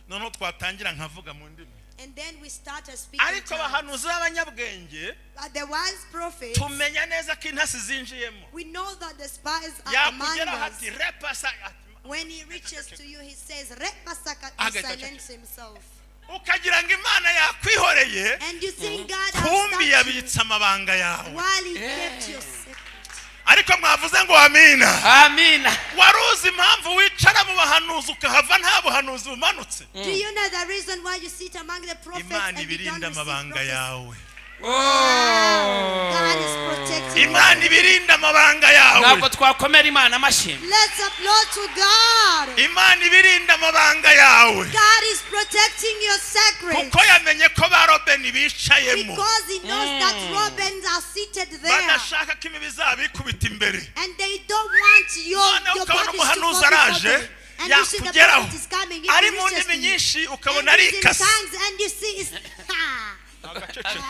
Speaker 4: Noneho twatangira nkavuga mu ndimi.
Speaker 2: And then we start a speaking
Speaker 4: Ariko
Speaker 2: tongues.
Speaker 4: abahanuzi b'abanyabwenge
Speaker 2: But the wise prophets,
Speaker 4: tumenya neza ko intasi zinjiyemo.
Speaker 2: we know that the spies are
Speaker 4: Yakugera
Speaker 2: among us.
Speaker 4: hati repasa,
Speaker 2: When he reaches to you, he says, Repasaka,
Speaker 4: Aga-
Speaker 2: and silence himself.
Speaker 4: ukagira ngo Imana yakwihoreye,
Speaker 2: And you think God has
Speaker 4: kumbi
Speaker 2: stopped you
Speaker 4: yabitse amabanga yawe.
Speaker 2: while he kept your secret.
Speaker 4: Ariko mwavuze ngo amina.
Speaker 3: Amina.
Speaker 4: Waruzi impamvu wicara mu bahanuzi ukahava nta buhanuzi bumanutse?
Speaker 2: Do you know the reason why you sit among the prophets
Speaker 4: Imana
Speaker 2: and you don't
Speaker 4: ibirinda
Speaker 2: receive
Speaker 4: amabanga
Speaker 2: prophecy?
Speaker 4: yawe.
Speaker 2: God is protecting you.
Speaker 4: Imana ibirinda amabanga
Speaker 3: Ntabwo
Speaker 4: yawe.
Speaker 3: twakomera Imana amashyi.
Speaker 2: Let's applaud to God.
Speaker 4: Imana ibirinda amabanga yawe.
Speaker 2: God is protecting your secrets.
Speaker 4: Kuko yamenye ko ba Robeni bicayemo.
Speaker 2: Because he knows that Robins are seated there.
Speaker 4: Badashaka ko imibi zabo ikubita imbere.
Speaker 2: And they don't want your
Speaker 4: Noneho ukabona
Speaker 2: bodies to
Speaker 4: umuhanuzi
Speaker 2: fall
Speaker 4: araje,
Speaker 2: before them. And you see the
Speaker 4: yakugeraho.
Speaker 2: prophet is coming. He
Speaker 4: Ari mu
Speaker 2: reaches
Speaker 4: ndimi
Speaker 2: to you.
Speaker 4: nyinshi
Speaker 2: And
Speaker 4: ukabona ari
Speaker 2: he's in
Speaker 4: ikasi.
Speaker 2: tongues and you see it's
Speaker 4: Agacece.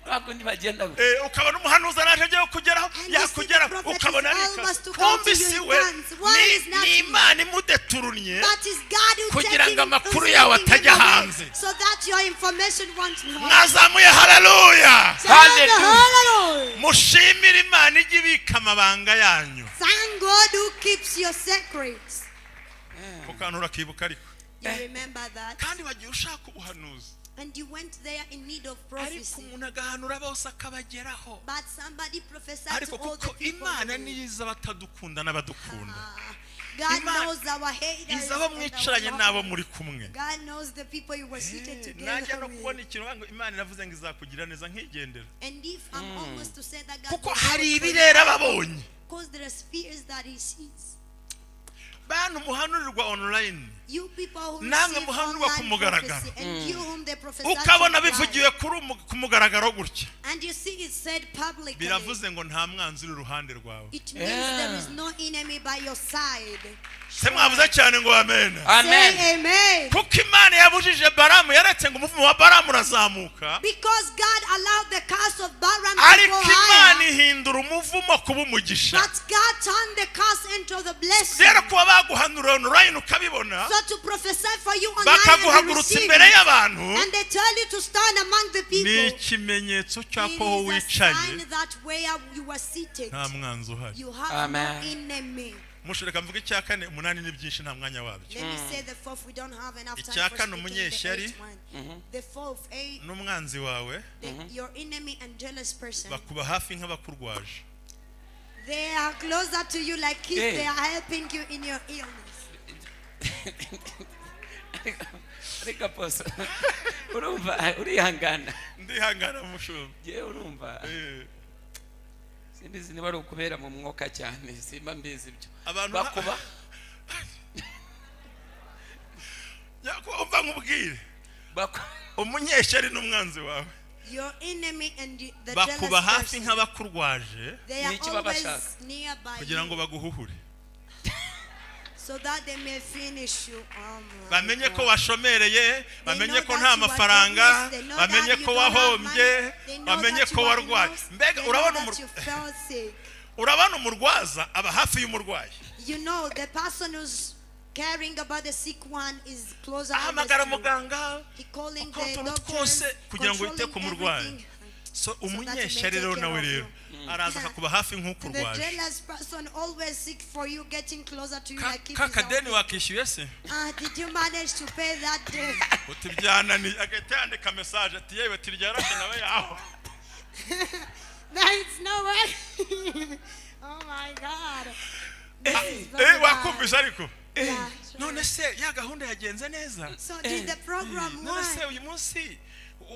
Speaker 3: Bakundi bagenda.
Speaker 4: Ukabona umuhanuzi araje agiye kugeraho,
Speaker 2: And you see the
Speaker 4: yakugeraho
Speaker 2: prophet
Speaker 4: ukabona
Speaker 2: is
Speaker 4: ari
Speaker 2: almost
Speaker 4: ikasi.
Speaker 2: to come
Speaker 4: Kumbi
Speaker 2: to you in
Speaker 4: siwe
Speaker 2: tongues. Why is not
Speaker 4: ni
Speaker 2: you?
Speaker 4: Imana imudeturunye
Speaker 2: But it's God who
Speaker 4: kugira
Speaker 2: taking
Speaker 4: ngo
Speaker 2: him
Speaker 4: amakuru
Speaker 2: who's
Speaker 4: yawe
Speaker 2: taking him
Speaker 4: atajya
Speaker 2: away,
Speaker 4: hanze.
Speaker 2: so that your information won't know.
Speaker 4: mwazamuye haleluya.
Speaker 2: Hallelujah.
Speaker 4: Mushimire Imana ijya ibika amabanga yanyu.
Speaker 2: Thank God who keeps your secrets.
Speaker 4: Ukantu urakibuka ariko.
Speaker 2: You remember that?
Speaker 4: Kandi wagiye ushaka ubuhanuzi.
Speaker 2: And you went there in need of
Speaker 4: Ariko
Speaker 2: prophecy.
Speaker 4: umuntu agahanura bose akabageraho.
Speaker 2: But somebody prophesied to
Speaker 4: Ariko
Speaker 2: all the
Speaker 4: kuko
Speaker 2: people.
Speaker 4: Imana niyiza abatadukunda n'abadukunda.
Speaker 2: God
Speaker 4: Imana
Speaker 2: knows our haters.
Speaker 4: Iza abo
Speaker 2: and
Speaker 4: mwicaranye
Speaker 2: our
Speaker 4: n'abo
Speaker 2: lovers.
Speaker 4: muri kumwe.
Speaker 2: God knows the people you were seated
Speaker 4: Najya
Speaker 2: together
Speaker 4: no kubona
Speaker 2: with.
Speaker 4: ikintu ngo Imana iravuze ngo izakugira neza nkigendera.
Speaker 2: And if I'm almost to say that God
Speaker 4: Kuko
Speaker 2: will
Speaker 4: hari
Speaker 2: help
Speaker 4: ibirera
Speaker 2: you,
Speaker 4: babonye.
Speaker 2: because there are spheres that he sees.
Speaker 4: Bantu muhanurirwa online.
Speaker 2: You people who
Speaker 4: Namwe
Speaker 2: receive
Speaker 4: muhanurwa ku
Speaker 2: online
Speaker 4: mugaragaro.
Speaker 2: prophecy and you whom they prophesy
Speaker 4: Ukabona
Speaker 2: to
Speaker 4: bivugiwe ku mugaragaro gutya.
Speaker 2: and you see it said publicly.
Speaker 4: Biravuze ngo nta mwanzi uri iruhande rwawe.
Speaker 2: It means there is no enemy by your side.
Speaker 4: Se mwavuze cyane ngo amen.
Speaker 3: Amen.
Speaker 2: Say amen.
Speaker 4: Kuko Imana yabujije Baramu, yaretse ngo umuvumo wa Baramu urazamuka.
Speaker 2: Because God allowed the curse of Balaam to
Speaker 4: Ariko
Speaker 2: go
Speaker 4: Imana
Speaker 2: higher.
Speaker 4: ihindura umuvumo kuba umugisha.
Speaker 2: But God turned the curse into the blessing.
Speaker 4: Rero kuba baguhanura online ukabibona,
Speaker 2: So to prophesy for you online and
Speaker 4: bakaguhagurutsa
Speaker 2: receive
Speaker 4: imbere
Speaker 2: it,
Speaker 4: y'abantu,
Speaker 2: and they tell you to stand among the
Speaker 4: ni
Speaker 2: people.
Speaker 4: ikimenyetso
Speaker 2: It
Speaker 4: cy'ako aho
Speaker 2: is a
Speaker 4: wicaye
Speaker 2: sign that where you were seated,
Speaker 4: nta mwanzi uhari.
Speaker 2: you have
Speaker 3: Amen.
Speaker 2: no enemy.
Speaker 4: Mushoreka mvuga icya kane, umunani ni byinshi nta mwanya wabyo.
Speaker 2: Let me say the fourth. We don't have enough time
Speaker 4: Icya
Speaker 2: for
Speaker 4: kane,
Speaker 2: speaking the
Speaker 4: umunyeshyari.
Speaker 2: eighth one. The fourth,
Speaker 4: N'umwanzi wawe
Speaker 2: your enemy and jealous person.
Speaker 4: bakuba hafi nk'abakurwaje.
Speaker 2: They are closer to you like if
Speaker 3: Hey.
Speaker 2: they are helping you in your illness.
Speaker 3: Reka poso. Urumva urihangana.
Speaker 4: Ndihangana mushumba.
Speaker 3: Je urumva. Sindizi niba ari ukubera mu mwuka cyane simba mbizi ibyo.
Speaker 4: Abantu
Speaker 3: Bakuba.
Speaker 4: Yakumva nkubwire.
Speaker 3: Bakuba.
Speaker 4: Umunyeshyari n'umwanzi wawe
Speaker 2: Your enemy and the
Speaker 4: bakuba
Speaker 2: jealous
Speaker 4: hafi
Speaker 2: person.
Speaker 4: nk'abakurwaje
Speaker 2: They are
Speaker 3: Niki baba
Speaker 2: always
Speaker 3: bashaka?
Speaker 2: nearby
Speaker 4: kugira ngo
Speaker 2: you,
Speaker 4: baguhuhure.
Speaker 2: so that they may finish you. Oh my
Speaker 4: Bamenye ko
Speaker 2: God.
Speaker 4: washomereye, bamenye
Speaker 2: know
Speaker 4: ko
Speaker 2: that
Speaker 4: nta
Speaker 2: you are
Speaker 4: mafaranga,
Speaker 2: jobless, they know
Speaker 4: bamenye
Speaker 2: that you
Speaker 4: ko
Speaker 2: don't have
Speaker 4: wahombye,
Speaker 2: money, they know
Speaker 4: bamenye
Speaker 2: that
Speaker 4: ko
Speaker 2: you are in
Speaker 4: warwaye.
Speaker 2: loss,
Speaker 4: Mbega
Speaker 2: they know that you fell sick.
Speaker 4: urabona umurwaza aba hafi y'umurwayi.
Speaker 2: You know, the person who's caring about the sick one is closer.
Speaker 4: Ahamagara
Speaker 2: always to you.
Speaker 4: muganga
Speaker 2: He calling
Speaker 4: uko
Speaker 2: the
Speaker 4: utuntu
Speaker 2: doctors,
Speaker 4: twose kugira ngo wite ku
Speaker 2: controlling
Speaker 4: murwayi.
Speaker 2: everything.
Speaker 4: So
Speaker 2: that you may
Speaker 4: umunyeshyari
Speaker 2: take
Speaker 4: rero
Speaker 2: care
Speaker 4: nawe
Speaker 2: of
Speaker 4: rero araza akakuba hafi
Speaker 2: The
Speaker 4: nk'ukurwaje.
Speaker 2: jealous person always seek for you, getting closer to you like if
Speaker 4: Ka
Speaker 2: he's out
Speaker 4: kadeni
Speaker 2: there.
Speaker 4: wakishyuye se?
Speaker 2: Did you manage to pay that debt?
Speaker 4: Uti byananiye, agahita yandika message ati yewe tiryarashe nawe yaho.
Speaker 2: There is no way. Oh my God. This is very bad.
Speaker 4: Wakumvise ariko?
Speaker 2: Yeah, sure.
Speaker 4: None se ya gahunda yagenze neza?
Speaker 2: So did the program
Speaker 4: None se
Speaker 2: work?
Speaker 4: uyu munsi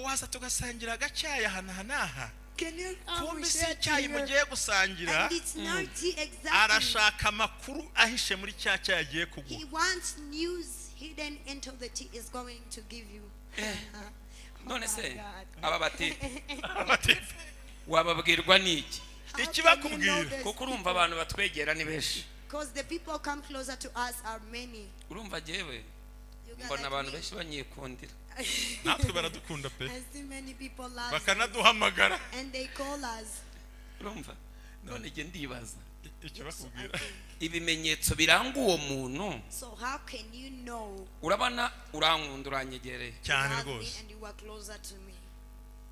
Speaker 4: waza tugasangira agacyayi aha?
Speaker 2: Can you
Speaker 4: Kumbi si
Speaker 2: share
Speaker 4: icyayi
Speaker 2: to
Speaker 4: mugiye gusangira,
Speaker 2: And it's not tea exactly.
Speaker 4: arashaka amakuru ahishe muri cya cyayi agiye
Speaker 2: He
Speaker 4: kuguha.
Speaker 2: wants news hidden into the tea is going to give you.
Speaker 3: None
Speaker 2: my
Speaker 3: se
Speaker 2: God.
Speaker 3: aba bati
Speaker 4: Amatipe.
Speaker 3: wababwirwa niki?
Speaker 4: ikibakubwira
Speaker 3: kuko urumva abantu batwegera ni benshi
Speaker 2: because the people come closer to us are many.
Speaker 3: urumva jewe mbona abantu benshi banyikundira
Speaker 4: natwe baradukunda pe
Speaker 2: I see many people love
Speaker 4: bakanaduhamagara
Speaker 2: and they call us.
Speaker 3: urumva none nge ndibaza
Speaker 4: ikibakubwira
Speaker 3: ibimenyetso biranga uwo muntu
Speaker 2: So how can you know
Speaker 3: urabona urankunda uranyegereye
Speaker 2: you
Speaker 4: cyane
Speaker 2: love me
Speaker 4: rwose
Speaker 2: and you are closer to me?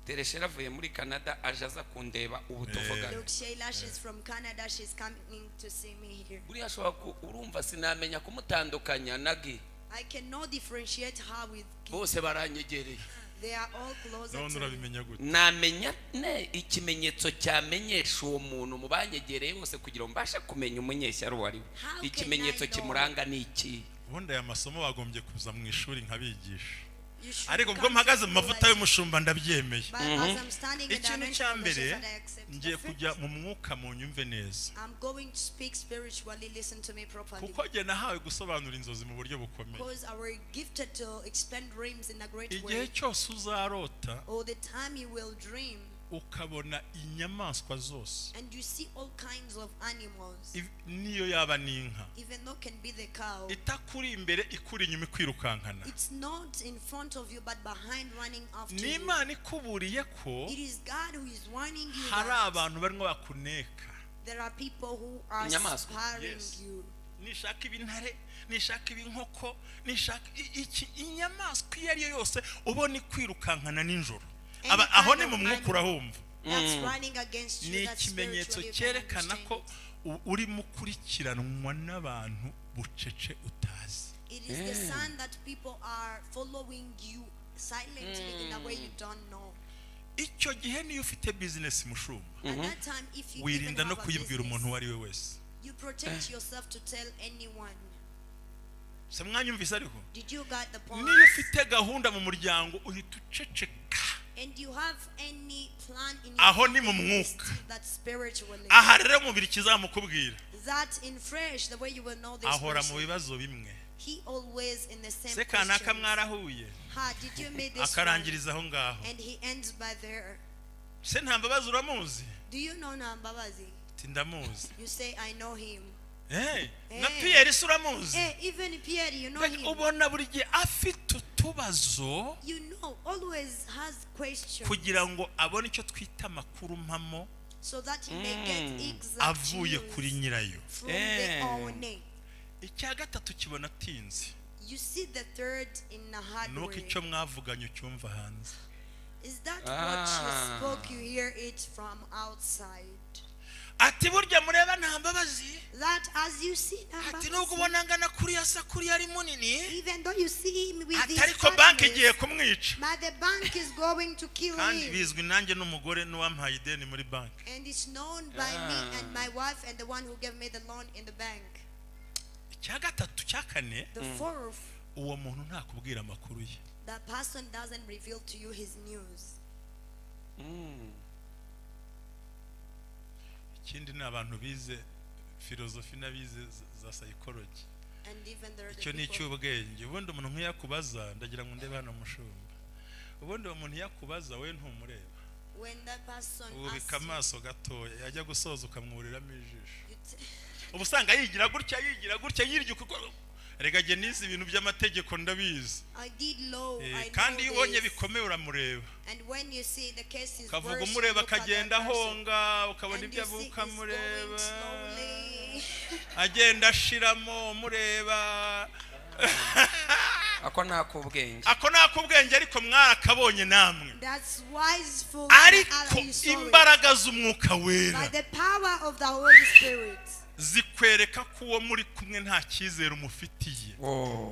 Speaker 3: Tereshera avuye muri Canada aje aza kundeba ubu tuvugana
Speaker 2: Look, Shayla, she's from Canada. She's coming to see me here.
Speaker 3: buriya ashobora urumva sinamenya kumutandukanya nagi
Speaker 2: I cannot differentiate her with kids.
Speaker 3: bose baranyegereye
Speaker 2: They are all closer
Speaker 4: none
Speaker 2: to me.
Speaker 4: urabimenya gute
Speaker 3: namenya ne ikimenyetso cyamenyesha uwo muntu mu banyegereye bose kugira ngo mbashe kumenya umunyeshyari uwo ari we
Speaker 2: How can
Speaker 3: ikimenyetso
Speaker 2: I know?
Speaker 3: kimuranga ni iki
Speaker 4: ubundi aya masomo bagombye kuza mu ishuri nkabigisha
Speaker 2: You should
Speaker 4: ariko ubwo
Speaker 2: come
Speaker 4: mpagaze
Speaker 2: to
Speaker 4: mu
Speaker 2: school
Speaker 4: mavuta
Speaker 2: like-
Speaker 4: y'umushumba ndabyemeye
Speaker 2: But as I'm standing in the
Speaker 4: ikintu
Speaker 2: dimension
Speaker 4: cya
Speaker 2: of the
Speaker 4: mbere
Speaker 2: church, I accept.
Speaker 4: ngiye
Speaker 2: The
Speaker 4: kujya
Speaker 2: first-
Speaker 4: mu mwuka mu nyumve neza
Speaker 2: I'm going to speak spiritually. Listen to me properly.
Speaker 4: kuko njye nahawe gusobanura inzozi mu buryo bukomeye
Speaker 2: Because we're gifted to expand dreams in a great
Speaker 4: igihe
Speaker 2: way.
Speaker 4: cyose uzarota
Speaker 2: All the time you will dream
Speaker 4: ukabona inyamaswa zose
Speaker 2: and you see all kinds of animals,
Speaker 4: niyo yaba n'inka
Speaker 2: even though can be the cow.
Speaker 4: itakuri imbere ikuri inyuma ikwirukankana
Speaker 2: It's not in front of you but behind, running after
Speaker 4: ni
Speaker 2: you.
Speaker 4: imana ikuburiye ko
Speaker 2: It is God who is warning you
Speaker 4: hari
Speaker 2: that
Speaker 4: abantu barimo bakuneka
Speaker 2: there are people who are
Speaker 3: Inyamaswa.
Speaker 2: sparing
Speaker 4: Yes.
Speaker 2: you.
Speaker 4: nishaka ibintare nishaka ibinkoko nishaka inyamaswa iyo ari yo yose ubona ikwirukankana nijoro
Speaker 2: Any
Speaker 4: aho
Speaker 2: kind
Speaker 4: ni mu
Speaker 2: of
Speaker 4: mwuka
Speaker 2: animal
Speaker 4: urahumva
Speaker 2: That's running against
Speaker 4: ni
Speaker 2: you. That's
Speaker 4: ikimenyetso
Speaker 2: spiritually you can
Speaker 4: cyerekana
Speaker 2: understand
Speaker 4: ko
Speaker 2: it.
Speaker 4: urimo ukurikiranwa n'abantu bucece utazi
Speaker 2: It is the sign that people are following you silently in a way you don't know.
Speaker 4: icyo gihe niyo ufite bizinesi mushumba
Speaker 2: At that time, if you even
Speaker 4: wirinda no
Speaker 2: have a
Speaker 4: kuyibwira umuntu uwo
Speaker 2: business,
Speaker 4: ari we wese
Speaker 2: you protect yourself to tell anyone.
Speaker 4: se mwanyumvise ariko
Speaker 2: Did you get the point?
Speaker 4: niyo ufite gahunda mu muryango uhita uceceka
Speaker 2: And you have any plan in your
Speaker 4: aho ni mu
Speaker 2: family,
Speaker 4: mwuka
Speaker 2: that's spiritually.
Speaker 4: aha rero umubiri kizamukubwira
Speaker 2: That in fresh, the way you will know this
Speaker 4: ahora mu
Speaker 2: person.
Speaker 4: bibazo bimwe
Speaker 2: He always in the same
Speaker 4: se kanaka
Speaker 2: questions.
Speaker 4: mwarahuye
Speaker 2: Ha, did you meet this one?
Speaker 4: akarangiriza aho ngaho
Speaker 2: And he ends by there.
Speaker 4: se Ntambabazi uramuzi
Speaker 2: Do you know Ntambabazi?
Speaker 4: ati ndamuzi
Speaker 2: You say, I know him.
Speaker 4: na Pierre se uramuzi
Speaker 2: Even Pierre, you know him.
Speaker 4: ubona buri gihe afite utubazo
Speaker 2: You know, always has questions.
Speaker 4: kugira ngo abone icyo twita amakuru mpamo
Speaker 2: So that he may get exact
Speaker 4: avuye kuri
Speaker 2: news
Speaker 4: nyirayo
Speaker 2: from the owner.
Speaker 4: icya gatatu kibona atinze
Speaker 2: You see the third in a hard
Speaker 4: nuko
Speaker 2: way.
Speaker 4: icyo mwavuganye ucyumva hanze
Speaker 2: Is that what you spoke? You hear it from outside.
Speaker 4: ati burya mureba Ntambabazi
Speaker 2: That as you see
Speaker 4: ati nubwo
Speaker 2: Ntambabazi,
Speaker 4: ubona angana kuriya sa kuriya ari munini
Speaker 2: even though you see him with
Speaker 4: ati
Speaker 2: this
Speaker 4: ariko banki igiye
Speaker 2: fatness,
Speaker 4: kumwica
Speaker 2: but the bank is going to kill
Speaker 4: kandi
Speaker 2: him.
Speaker 4: bizwi nanjye n'umugore n'uwampaye ideni muri banki
Speaker 2: And it's known by me and my wife and the one who gave me the loan in the bank.
Speaker 4: icya gatatu cya kane
Speaker 2: The fourth,
Speaker 4: uwo muntu ntakubwira amakuru ye
Speaker 2: that person doesn't reveal to you his news.
Speaker 4: ikindi ni abantu bize filozofi n'abize za psychology
Speaker 2: And even there are the
Speaker 4: icyo ni
Speaker 2: people,
Speaker 4: icy'ubwenge ubundi umuntu nk'iyakubaza ndagira ngo ndebe hano mushumba ubundi uwo muntu yakubaza we ntumureba
Speaker 2: when that person
Speaker 4: ubika
Speaker 2: asks
Speaker 4: amaso gatoya yajya gusoza ukamwuriramo ijisho
Speaker 2: you,
Speaker 4: uba usanga yigira gutya yirya uko rega jye nize ibintu by'amategeko ndabizi
Speaker 2: I did law, I
Speaker 4: kandi iyo
Speaker 2: know
Speaker 4: ubonye
Speaker 2: this.
Speaker 4: bikomeye uramureba
Speaker 2: And when you see the case is
Speaker 4: ukavuga
Speaker 2: worse, you
Speaker 4: umureba
Speaker 2: look at
Speaker 4: akagenda
Speaker 2: that person,
Speaker 4: ahonga ukabona
Speaker 2: and
Speaker 4: ibyo
Speaker 2: you see
Speaker 4: avuga
Speaker 2: he's
Speaker 4: ukamureba
Speaker 2: going slowly.
Speaker 4: agenda ashiramo umureba
Speaker 3: ako nakubwenge
Speaker 4: ako nakubwenge ariko mwarakabonye namwe
Speaker 2: That's wiseful
Speaker 4: ariko
Speaker 2: you saw it.
Speaker 4: imbaraga z'umwuka wera
Speaker 2: By the power of the Holy Spirit.
Speaker 4: zikwereka ko uwo muri kumwe nta cyizere umufitiye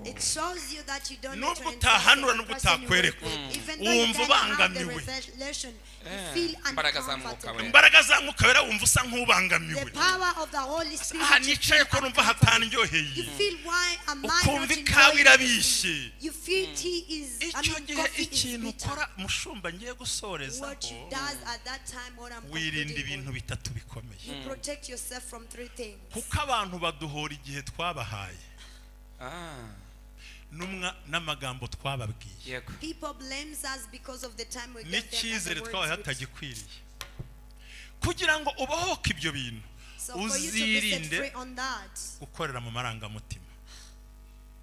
Speaker 2: It shows you that you don't
Speaker 4: Nubwo
Speaker 2: need to
Speaker 4: utahanura,
Speaker 2: entrust
Speaker 4: nubwo
Speaker 2: the person you work
Speaker 4: utakwerekwa.
Speaker 2: with. Even though you
Speaker 4: Wumva
Speaker 2: can have the
Speaker 4: ubangamiwe.
Speaker 2: revelation, you feel
Speaker 3: imbaraga za mwuka
Speaker 2: uncomfortable.
Speaker 3: wera.
Speaker 4: imbaraga za mwuka wera wumva usa
Speaker 2: The
Speaker 4: nk'ubangamiwe
Speaker 2: power of the Holy Spirit.
Speaker 4: aha
Speaker 2: you
Speaker 4: nicaye
Speaker 2: feel
Speaker 4: ko numva
Speaker 2: uncomfortable.
Speaker 4: hatandyoheye
Speaker 2: You feel why am I
Speaker 4: ukumva
Speaker 2: not
Speaker 4: ikawa
Speaker 2: enjoying
Speaker 4: irabishye
Speaker 2: this? You feel tea is,
Speaker 4: icyo gihe
Speaker 2: coffee is
Speaker 4: ikintu
Speaker 2: bitter.
Speaker 4: ukora mushumba ngiye
Speaker 2: What
Speaker 4: gusorezaho
Speaker 2: you does at that time, what I'm
Speaker 4: wirinda
Speaker 2: concluding
Speaker 4: ibintu
Speaker 2: on,
Speaker 4: bitatu bikomeye
Speaker 2: you protect yourself from three things.
Speaker 4: kuko abantu baduhora igihe twabahaye n'amagambo twababwiye
Speaker 3: yego
Speaker 2: People blames us because of the time we give them and
Speaker 4: n'icyizere
Speaker 2: the
Speaker 4: twabaye
Speaker 2: words we
Speaker 4: hatagikwiriye kugira ngo ubohoke ibyo bintu
Speaker 2: So for you to be set
Speaker 4: uzirinde
Speaker 2: free on that,
Speaker 4: gukorera mu marangamutima.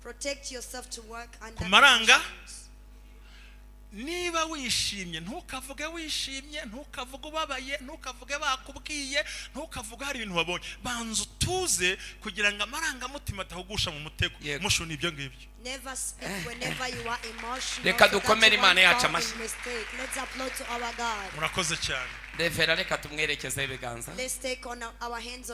Speaker 2: protect yourself to work under
Speaker 4: Ku maranga,
Speaker 2: emotions.
Speaker 4: niba wishimye ntukavuge wishimye, ntukavuge ubabaye, ntukavuge bakubwiye, ntukavuge hari ibintu wabonye. Banza utuze kugira ngo amarangamutima atahugusha mu mutego. Musho nibyo ngibyo.
Speaker 2: Never speak whenever you are emotional.
Speaker 3: Reka
Speaker 2: so that
Speaker 3: dukomere
Speaker 2: you
Speaker 3: Imana
Speaker 2: won't
Speaker 3: yacu
Speaker 2: fall
Speaker 3: amashyi.
Speaker 2: in mistake. Let's applaud to our God.
Speaker 4: Murakoze cyane.
Speaker 3: Revera reka tumwerekeze ibiganza.
Speaker 2: Let's take on our hands on